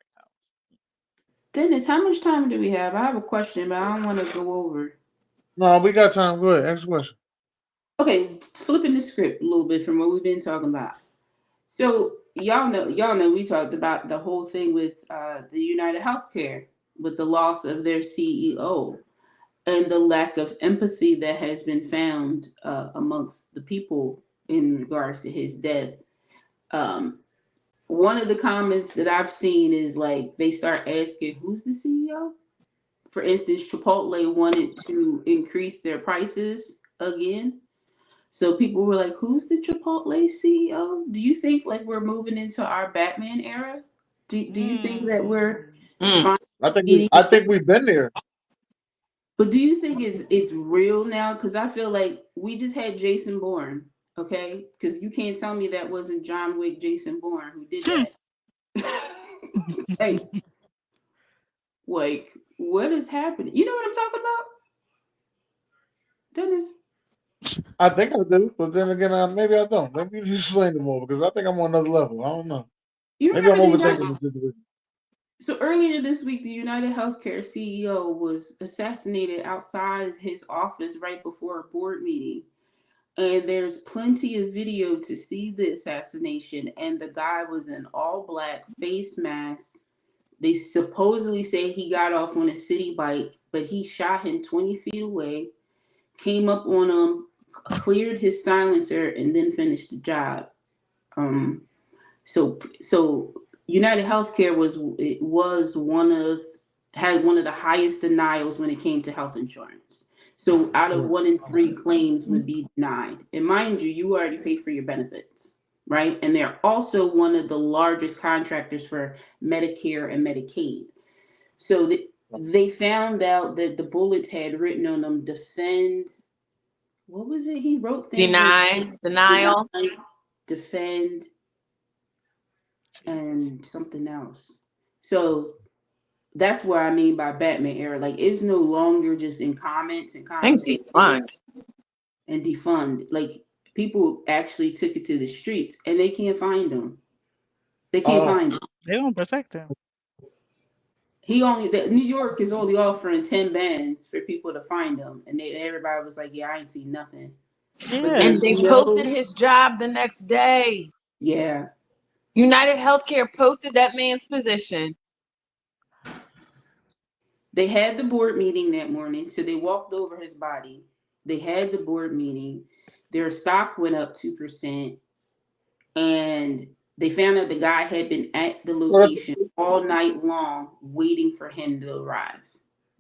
Dennis, how much time do we have? I have a question, but I don't want to go over. No, we got time. Go ahead. Ask a question. Okay, flipping the script a little bit from what we've been talking about. So y'all know, we talked about the whole thing with the United Healthcare with the loss of their CEO and the lack of empathy that has been found amongst the people in regards to his death. Um, One of the comments that I've seen is like they start asking, "Who's the CEO?" For instance, Chipotle wanted to increase their prices again. So people were like, "Who's the Chipotle CEO?" Do you think like we're moving into our Batman era? Do you think that we're Mm. Mm. finally getting? I think we've been there. But do you think it's real now? Because I feel like we just had Jason Bourne, okay? Because you can't tell me that wasn't John Wick, Jason Bourne who did Hmm. that. like what is happening? You know what I'm talking about, Dennis? I think I do, but then again, maybe I don't. Maybe you explain it more because I think I'm on another level. I don't know. You Maybe I'm remember the overthinking United? the situation. So earlier this week, the United Healthcare CEO was assassinated outside his office right before a board meeting. And there's plenty of video to see the assassination. And the guy was in all black, face mask. They supposedly say he got off on a city bike, but he shot him 20 feet away, came up on him, cleared his silencer, and then finished the job. So United Healthcare was one of had one of the highest denials when it came to health insurance. So out of Mm. 1 in 3 claims would be denied. And mind you, you already pay for your benefits, right? And they're also one of the largest contractors for Medicare and Medicaid. So they found out that the bullets had written on them defend. What was it? He wrote things like deny, Denial. defend, Jesus. and something else. So that's what I mean by Batman era. Like it's no longer just in comments and I think defund. conversations and defund. Like people actually took it to the streets and they can't find them. They can't Oh, find him. They don't protect him. New York is only offering 10 bands for people to find him, and everybody was like, "Yeah, I ain't seen nothing." But Yeah. And then they posted his job the next day. yeah, United Healthcare posted that man's position. they had the board meeting that morning, so they walked over his body. They had the board meeting. Their stock went up 2%, and they found out the guy had been at the well, location all night long waiting for him to arrive.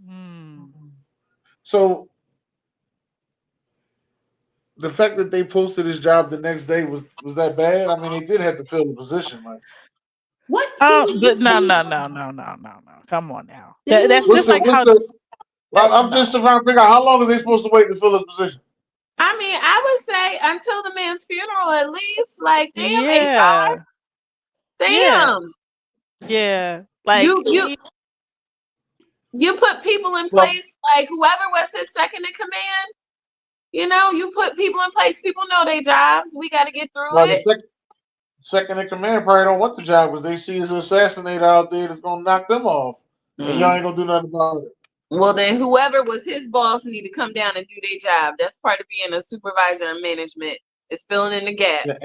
Mm. so the fact that they posted his job the next day was that bad? I mean, they did have to fill the position. Like, What? He was But just no, saying no, no, no, no, no, no. Come on now. they That's were what's just the like what's how. the? Well, I'm just No. trying to figure out how long are they supposed to wait to fill his position? I mean, I would say until the man's funeral, at least. Like, damn, HR, Yeah. Yeah. damn. Yeah. You Like you he. you put people in Well, place, like whoever was his second in command. You put people in place. People know their jobs. We got to get through well, the it. second in command probably don't want the job because they see his assassinator out there that's gonna knock them off, and y'all Mm. ain't gonna do nothing about it. Well, then whoever was his boss need to come down and do their job. That's part of being a supervisor and management. Is filling in the Yeah, gaps.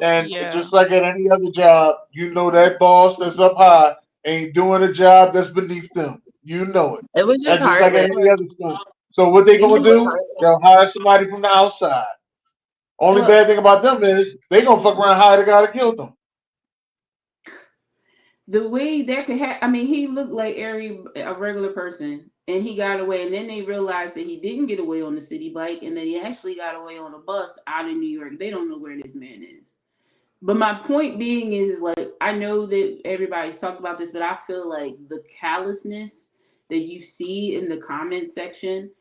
and Yeah. just like at any other job, you know that boss that's up high ain't doing a job that's beneath them. You know it. It was just That's just like at heartless. any Right. other school. So what they It gonna was just do? heartless. They'll hire somebody from the outside. Only well. bad thing about them is they gonna fuck around and hire the guy that killed them. The way that could happen, I mean, he looked like a regular person, and he got away. And then they realized that he didn't get away on the city bike, and that he actually got away on a bus out in New York. They don't know where this man is. But my point being is like I know that everybody's talked about this, but I feel like the callousness that you see in the comment section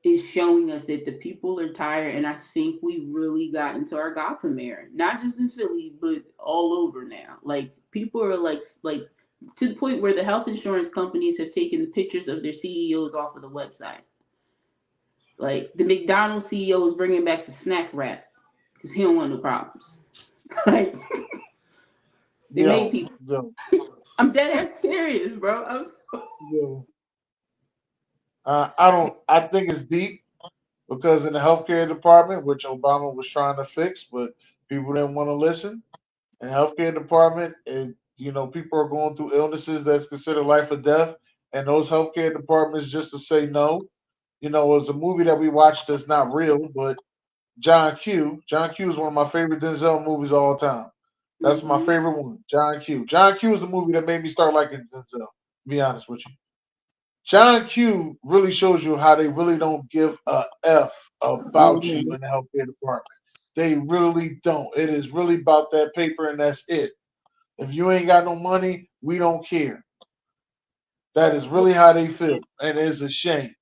is showing us that the people are tired, and I think we've really gotten to our Gotham era, not just in Philly, but all over now. Like people are like to the point where the health insurance companies have taken the pictures of their CEOs off of the website. Like the McDonald's CEO is bringing back the snack wrap because he don't want no problems. Like they made Yo, people. yo, I'm dead ass serious, bro. I'm so. yo. I don't. I think it's deep because in the healthcare department, which Obama was trying to fix, but people didn't want to listen. In the healthcare department, people are going through illnesses that's considered life or death, and those healthcare departments just to say no. It was a movie that we watched that's not real, but John Q. John Q is one of my favorite Denzel movies of all time. That's my Mhm. favorite one. John Q. John Q is the movie that made me start liking Denzel. To be honest with you, John Q really shows you how they really don't give a f about you Mhm. in the healthcare department. They really don't. It is really about that paper and that's it. If you ain't got no money, we don't care. That is Well, really how they feel, and it's a shame.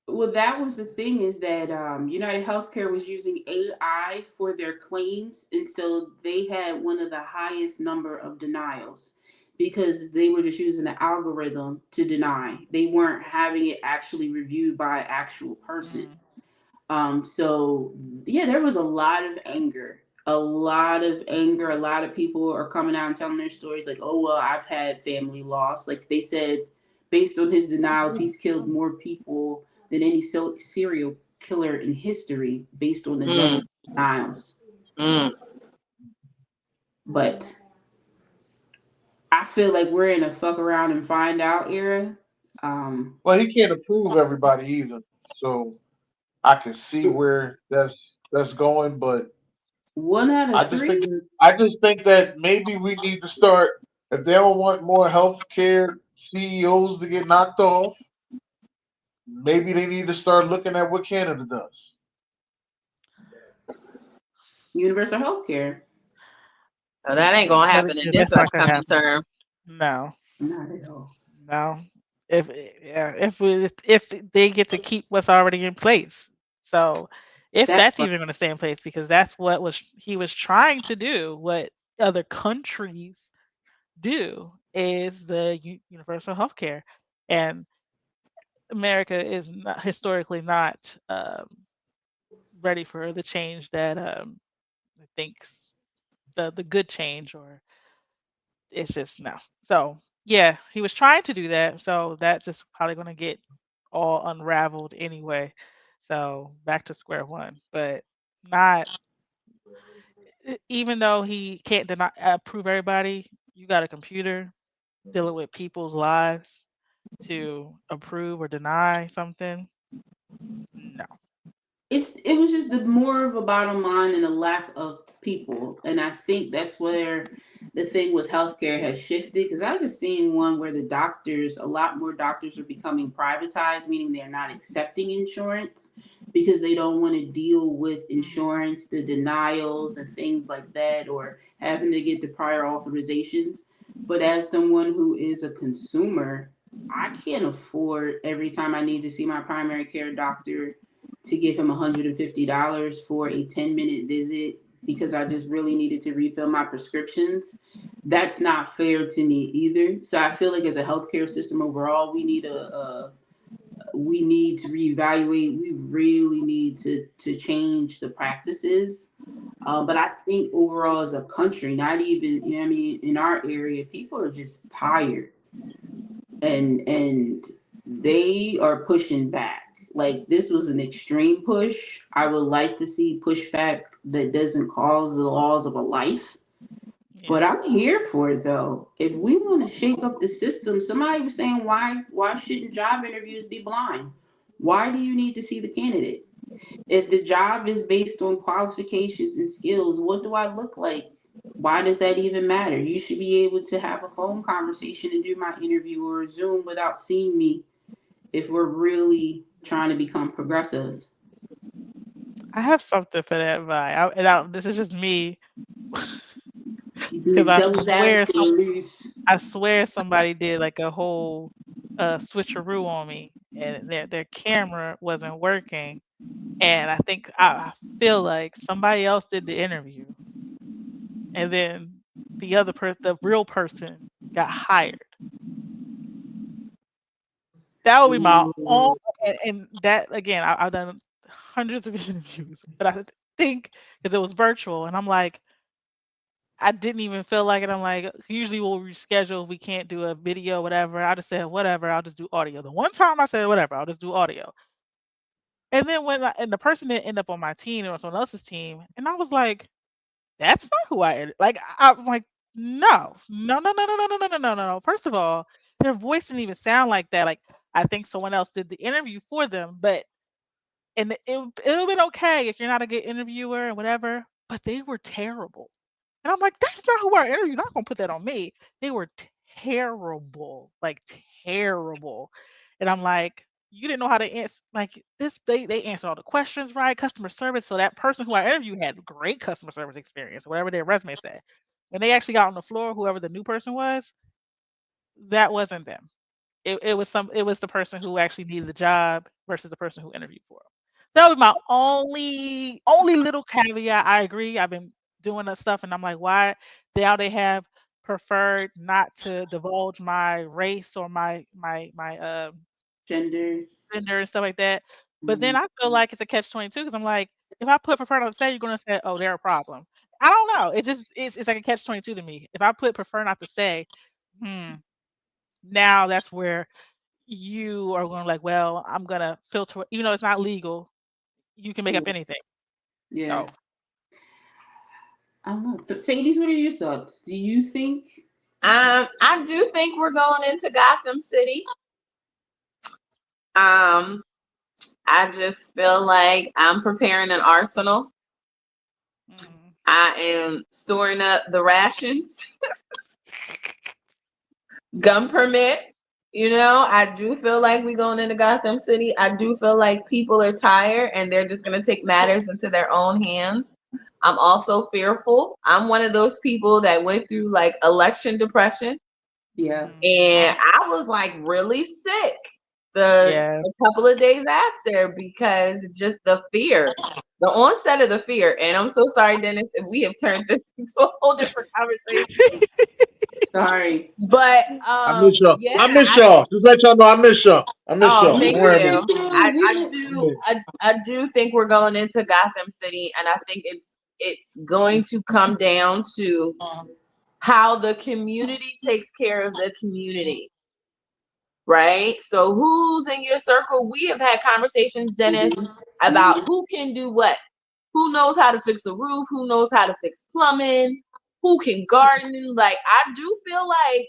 well, that was the thing is that United Healthcare was using AI for their claims, and so they had one of the highest number of denials because they were just using an algorithm to deny. They weren't having it actually reviewed by an actual person. Mm. So yeah, there was a lot of anger. A lot of anger. A lot of people are coming out and telling their stories like, oh well, I've had family loss. Like they said, based on his denials, he's killed more people than any serial killer in history based on the Mm, death denials. mm. But I feel like we're in a fuck around and find out era. Um, Well, he can't approve everybody either, so I can see where that's going, but one out I of just think three. I just think that maybe we need to start if they don't want more health care CEOs to get knocked off. Maybe they need to start looking at what Canada does. Universal health care. So that ain't gonna But happen in this that's not gonna upcoming happen. term. No, Not at all. no. If they get to keep what's already in place, so if That's that's even going to stay in place, because that's what was he was trying to do, what other countries do is the universal health care, and America is not, historically not ready for the change that I think the good change, or it's just no. So yeah, he was trying to do that. So that's just probably going to get all unraveled anyway. So back to square one. But not even though he can't deny approve everybody, you got a computer dealing with people's lives to approve or deny something. No. it was just the more of a bottom line and a lack of people, and I think that's where the thing with healthcare has shifted, because I just seen one where a lot more doctors are becoming privatized, meaning they're not accepting insurance because they don't want to deal with insurance, the denials and things like that, or having to get the prior authorizations. But as someone who is a consumer, I can't afford every time I need to see my primary care doctor to give him $150 for a 10-minute visit because I just really needed to refill my prescriptions. That's not fair to me either. So I feel like as a healthcare system overall, we need to reevaluate. We really need to change the practices. But I think overall as a country, not even, you know what I mean, in our area, people are just tired, and they are pushing back. Like, this was an extreme push. I would like to see pushback that doesn't cause the laws of a life. But Yeah. I'm here for it though. If we want to shake up the system, somebody was saying, why shouldn't job interviews be blind? Why do you need to see the candidate? If the job is based on qualifications and skills, what do I look like? Why does that even matter? You should be able to have a phone conversation and do my interview or a Zoom without seeing me if we're really trying to become progressive. I have something for that this is just me You because being devil's advocate, Elise. I swear somebody did like a whole switcheroo on me, and their camera wasn't working, and I feel like somebody else did the interview, and then the real person got hired. That would be my own, Ooh. and that again, I've done hundreds of interviews, but I think because it was virtual, and I'm like, I didn't even feel like it. I'm like, usually we'll reschedule if we can't do a video, whatever. I just said, whatever, I'll just do audio. The one time I said, whatever, I'll just do audio. And then and the person didn't end up on my team, it was someone else's team. And I was like, that's not who I am. Like, I'm like, no, no, no, no, no, no, no, no, no, no, no. First of all, their voice didn't even sound like that. Like, I think someone else did the interview for them, but and it would have been okay if you're not a good interviewer and whatever, but they were terrible. And I'm like, that's not who I interviewed. You're not gonna put that on me. They were terrible, like terrible. And I'm like, you didn't know how to answer like this. They answered all the questions right, customer service. So that person who I interviewed had great customer service experience, whatever their resume said. When they actually got on the floor, whoever the new person was, that wasn't them. It was the person who actually needed the job versus the person who interviewed for them. That was my only little caveat. I agree. I've been doing that stuff, and I'm like, why now they have preferred not to divulge my race or my Gender. gender and stuff like that. But then Mhm. I feel like it's a catch-22 because I'm like, if I put prefer not to say, you're gonna say, oh, they're a problem. I don't know. It's like a catch-22 to me. If I put prefer not to say, hmm, now that's where you are going like, well, I'm gonna filter, even though it's not legal, you can make up Yeah. anything. Yeah. So I don't know. Sadie's, what are your thoughts? Do you think? I do think we're going into Gotham City. Um, I just feel like I'm preparing an arsenal. mm. I am storing up the rations, gun permit. I do feel like we going into Gotham City. I do feel like people are tired and they're just gonna take matters into their own hands. I'm also fearful. I'm one of those people that went through like election depression, Yeah. Mm. and I was like really sick the Yeah. a couple of days after because just the fear, the onset of the fear. And I'm so sorry, Dennis, if we have turned this into a whole different conversation. Sorry. But I miss y'all. yeah, I miss y'all. Just let y'all know I miss y'all. I miss oh, y'all. We Don't thank worry miss about you it. you. too. I, We I miss. do I do think we're going into Gotham City, and I think it's going to come down to how the community takes care of the community, right? So who's in your circle? We have had conversations, Dennis, about who can do what. Who knows how to fix a roof? Who knows how to fix plumbing? Who can garden? Like I do feel like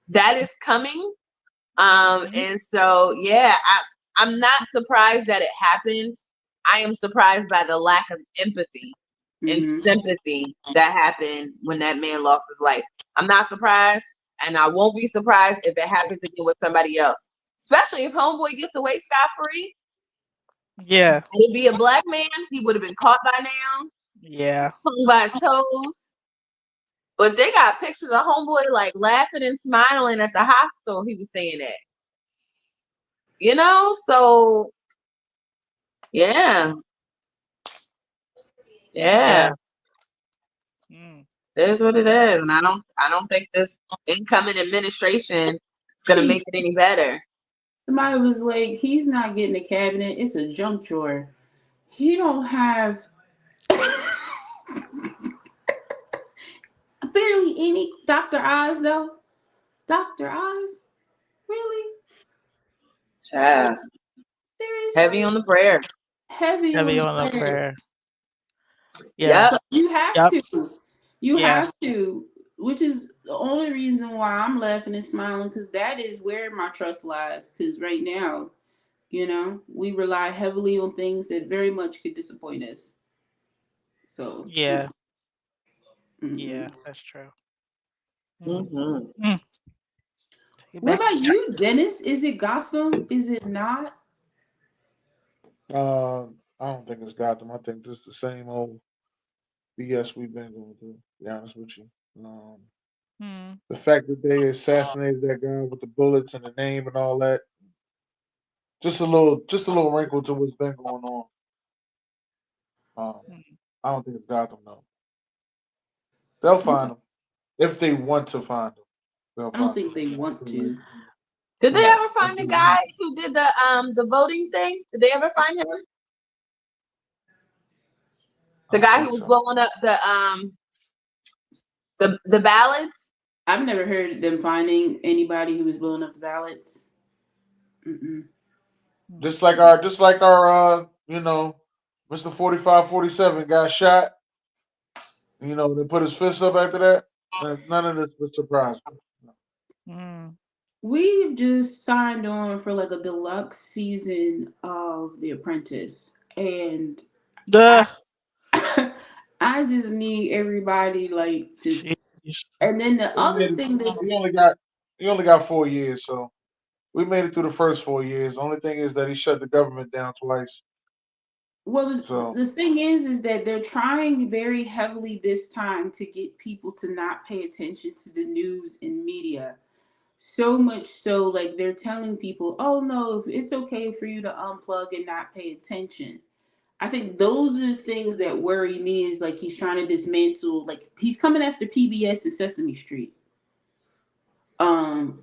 that is coming. Mhm. And so yeah, I'm not surprised that it happened. I am surprised by the lack of empathy and Mm-hmm. sympathy that happened when that man lost his life. I'm not surprised, and I won't be surprised if it happens again with somebody else. Especially if homeboy gets away scot free. Yeah. It'd be a black man, he would have been caught by now, Yeah. hung by his toes. But they got pictures of homeboy like laughing and smiling at the hospital he was staying at. So yeah, yeah, Yeah. Mm. it is what it is, and I don't think this incoming administration is gonna make Hey, it any better. somebody was like, he's not getting a cabinet. It's a junk drawer. He don't have barely any Dr. Oz though. Dr. Oz? Really? Yeah, heavy Seriously? on the prayer. Heavy on Heavy the on the prayer. prayer. Yeah. Yep. So you have Yep. to. You Yeah. have to. Which is the only reason why I'm laughing and smiling, because that is where my trust lies. Because right now, we rely heavily on things that very much could disappoint us. So, Yeah. mm-mm. Yeah. That's true. Mm. Hmm. Mm. Take it What back to about you, Dennis? Is it Gotham? Is it not? I don't think it's Gotham. I think this is the same old BS we've been going through. To be honest with you. Um, Mm. the fact that they assassinated that guy with the bullets and the name and all that, just a little wrinkle to what's been going on. Um, Mm. I don't think it's Gotham though. They'll Okay. find him if they want to find him. They'll I don't find him. think they It's want too late. to. Did they No, ever it's find the too late. guy who did the voting thing? Did they ever find him? I The don't guy think who was so. blowing up the ballots? I've never heard them finding anybody who was blowing up the ballots. Mm-mm. Mm. Just like our Mr. 4547 got shot. They put his fist up after that. None of this would surprise me. No. Mm. We've just signed on for like a deluxe season of The Apprentice, and I Duh. I just need everybody like to. Sheesh. And then the We other made it. thing We that's only got 4 years, so we made it through the first 4 years. The only thing is that he shut the government down twice. well, So the thing is that they're trying very heavily this time to get people to not pay attention to the news and media. So much so, like they're telling people, "Oh no, it's okay for you to unplug and not pay attention." I think those are the things that worry me. Is like he's trying to dismantle, like he's coming after PBS and Sesame Street.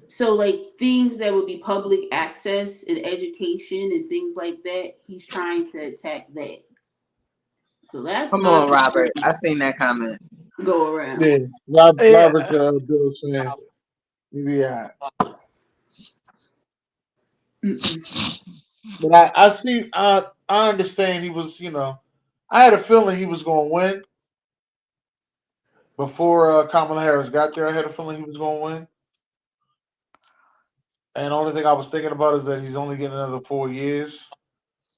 So like things that would be public access and education and things like that, he's trying to attack that. So that's Come my on, Robert. I seen that comment. go around. yeah, Yeah. Robert's Bills fan. Yeah, Mm-mm. but I see. I understand he was. I had a feeling he was going to win before Kamala Harris got there. I had a feeling he was going to win. And the only thing I was thinking about is that he's only getting another 4 years.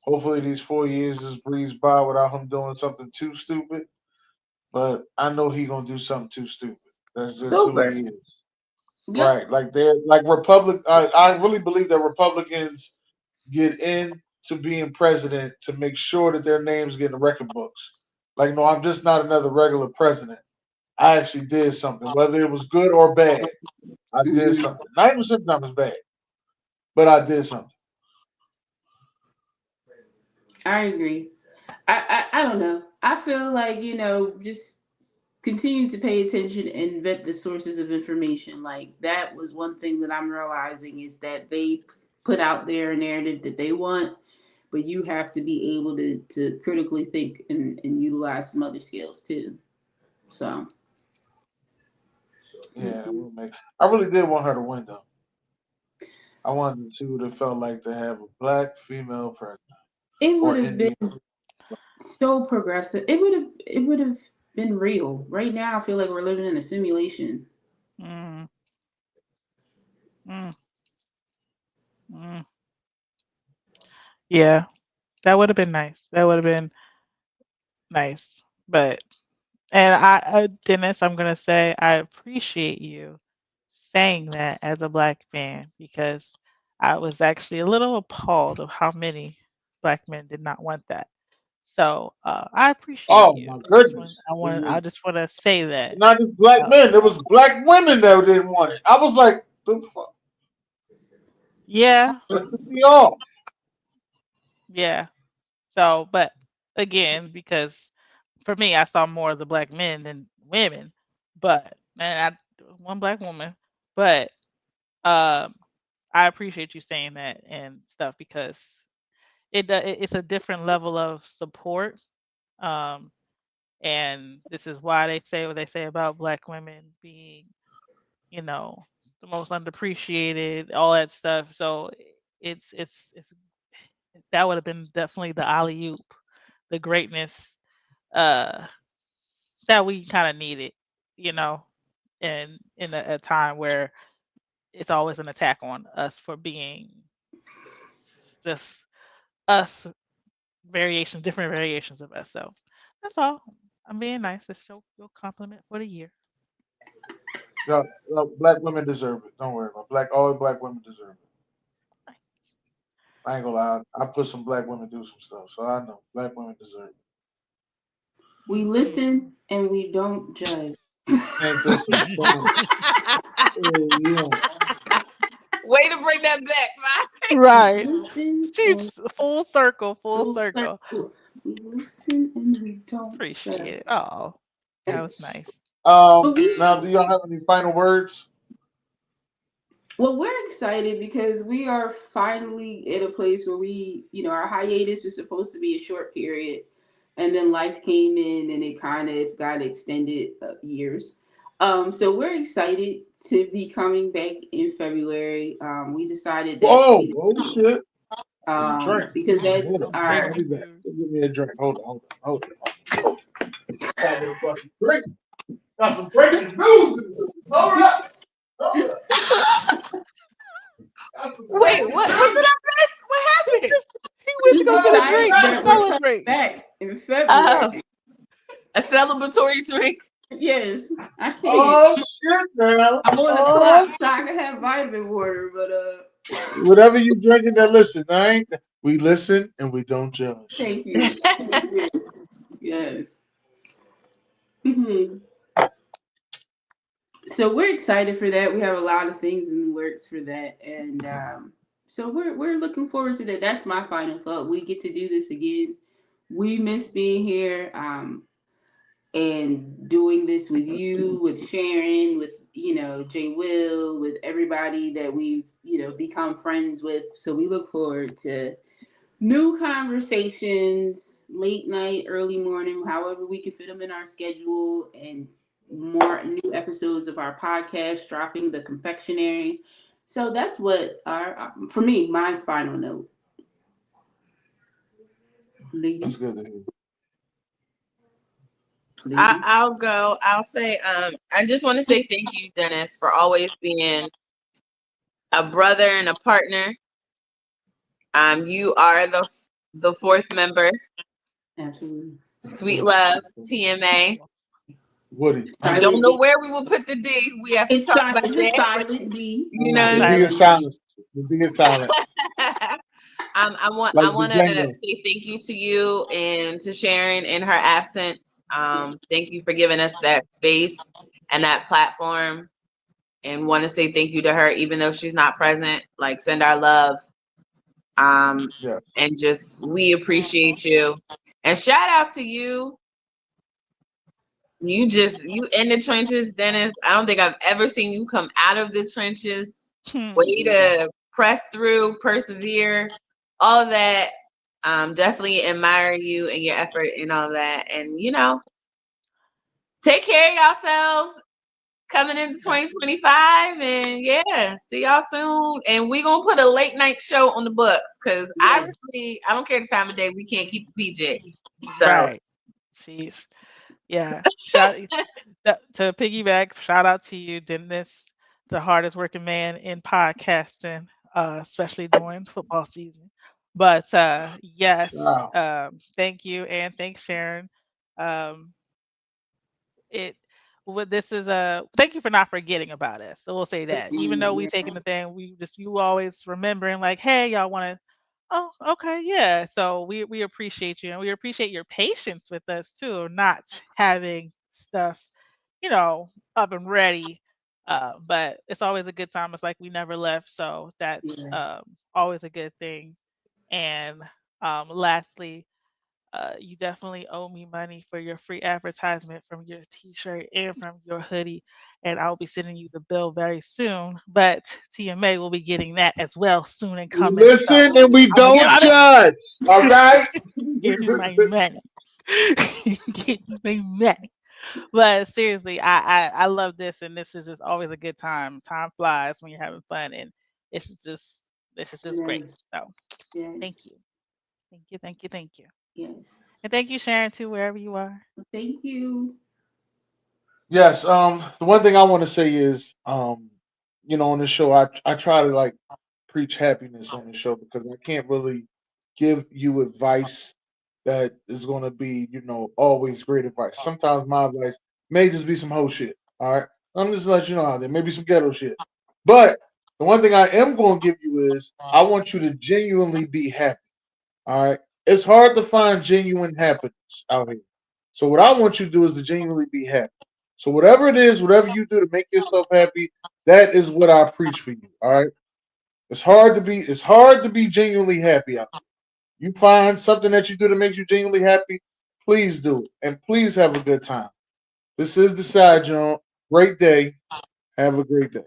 Hopefully, these 4 years just breeze by without him doing something too stupid. But I know he gonna do something too stupid. That's just who Super. he is. Yep. Right. Like they're like Republic. I really believe that Republicans get into being president to make sure that their names get in the record books. Like, no, I'm just not another regular president. I actually did something, whether it was good or bad. I did Hmm. something. Not even sometimes it's bad, but I did something. I agree. I don't know. I feel like, just continue to pay attention and vet the sources of information. Like that was one thing that I'm realizing is that they put out their narrative that they want, but you have to be able to critically think and utilize some other skills too. So Yeah, mhm. we'll make. I really did want her to win though. I wanted to see what it felt like to have a black female president It would or have Indian. been so progressive. It would have been real. Right now, I feel like we're living in a simulation. Mm, mm, mm. Yeah, that would have been nice. That would have been nice. But and Dennis, I'm gonna say I appreciate you saying that as a black man because I was actually a little appalled of how many black men did not want that. So I appreciate Oh you. my goodness! It I was just want to say that. not just black Uh, men. There was black women that didn't want it. I was like, the fuck? yeah, That took me off. yeah. So, but again, because for me, I saw more of the black men than women. But man, one black woman. But um, I appreciate you saying that and stuff because it's a different level of support. Um, and this is why they say what they say about black women being, you know, the most underappreciated, all that stuff. So it's that would have been definitely the alley oop, the greatness uh that we kind of needed, you know, and in a time where it's always an attack on us for being just us variations, different variations of us. So that's all. I'm being nice. That's your compliment for the year. Yeah, black women deserve it. Don't worry about black. All black women deserve it. I ain't gonna lie. I put some black women through some stuff, so I know black women deserve it. We listen and we don't judge. Ain't this some fun? Oh, yeah. Way to bring that back, man. We Right. listen and She's full circle, full full circle. circle. We listen and we don't Appreciate it. judge. Oh, that was nice. But we Now, do y'all have any final words? Well, we're excited because we are finally at a place where our hiatus was supposed to be a short period, and then life came in and it kind of got extended years. So we're excited to be coming back in February. We decided that to Whoa, be oh shit! A drink. because Hold that's on. Some I'll our be breaking back. news. Give me a drink. Hold on. Hold on. Got me a fucking drink. Got some breaking news. Hold up. Hold up. Got some Wait, breaking what did news. I miss? What He happened? just he went to we go get a Oh drink decided to that snap! we're coming celebrate. back in Oh, February. a celebratory drink. Yes, I can't. Oh shit, now. I'm on the Oh, clock so I can have vitamin water, but whatever you drinking, that listen. I ain't. We listen and we don't judge. thank you. Thank you. Yes. Mhm. So we're excited for that. We have a lot of things in the works for that, and so we're looking forward to that. That's my final thought. We get to do this again. We miss being here, and doing this with you, with Sharon, with Jay Will, with everybody that we've become friends with. So we look forward to new conversations, late night, early morning, however we can fit them in our schedule, and more new episodes of our podcast dropping the confectionery. So that's what for me, my final note, That's good ladies, to hear. ladies. I'll go. I'll say, I just want to say thank you, Dennis, for always being a brother and a partner. You are the fourth member, Absolutely. Sweet Love TMA. Woody. I don't Silent know D. where we will put the D. We have to talk about It's a that. But silent D. you know The what D Silent is Silent D. D. silent. The D is silent. I mean? I Like want to Django. say thank you to you and to Sharon in her absence. Yeah. Thank you for giving us that space and that platform. And want to say thank you to her, even though she's not present. Like, send our love. Yeah. And just we appreciate you. And shout out to you. You in the trenches, Dennis. I don't think I've ever seen you come out of the trenches. Way Yeah. to press through, persevere, all of that. Definitely admire you and your effort and all that. And take care of yourselves coming into Yeah. 2025. And yeah, see y'all soon. And we gonna put a late night show on the books because Yes. I don't care the time of day, we can't keep a PJ. So Right. She's yeah. To piggyback, shout out to you, Dennis, the hardest working man in podcasting, especially during football season. But yes, Wow. thank you and thanks, Sharon. Um, it this is a thank you for not forgetting about us. So we'll say that. Even though we Yeah. taking the thing, we just you always remembering like, hey, y'all want to. Oh, okay, yeah. So we appreciate you and we appreciate your patience with us too, not having stuff, up and ready. But it's always a good time. It's like we never left, so that's Yeah. always a good thing. And lastly, you definitely owe me money for your free advertisement from your t-shirt and from your hoodie, and I'll be sending you the bill very soon. But TMA will be getting that as well soon and We coming. So listen and we I'm gonna get don't on it. judge. All right. Give me my money. Give me my money. But seriously, I love this, and this is just always a good time. Time flies when you're having fun, and this is just this is just great. Yes. So thank Yes. you, thank you, thank you, thank you. Yes. And thank you, Sharon, too, wherever you are. Thank you. Yes. The one thing I want to say is, on the show, I try to like preach happiness on the show because I can't really give you advice that is going to be, always great advice. Sometimes my advice may just be some whole shit. All right. I'm just let you know out there, maybe some ghetto shit. But the one thing I am going to give you is I want you to genuinely be happy. All right. It's hard to find genuine happiness out here. So what I want you to do is to genuinely be happy. So whatever it is, whatever you do to make yourself happy, that is what I preach for you. All right. It's hard to be genuinely happy out there. You find something that you do that makes you genuinely happy, please do it. And please have a good time. This is the Side Jawn. Great day. Have a great day.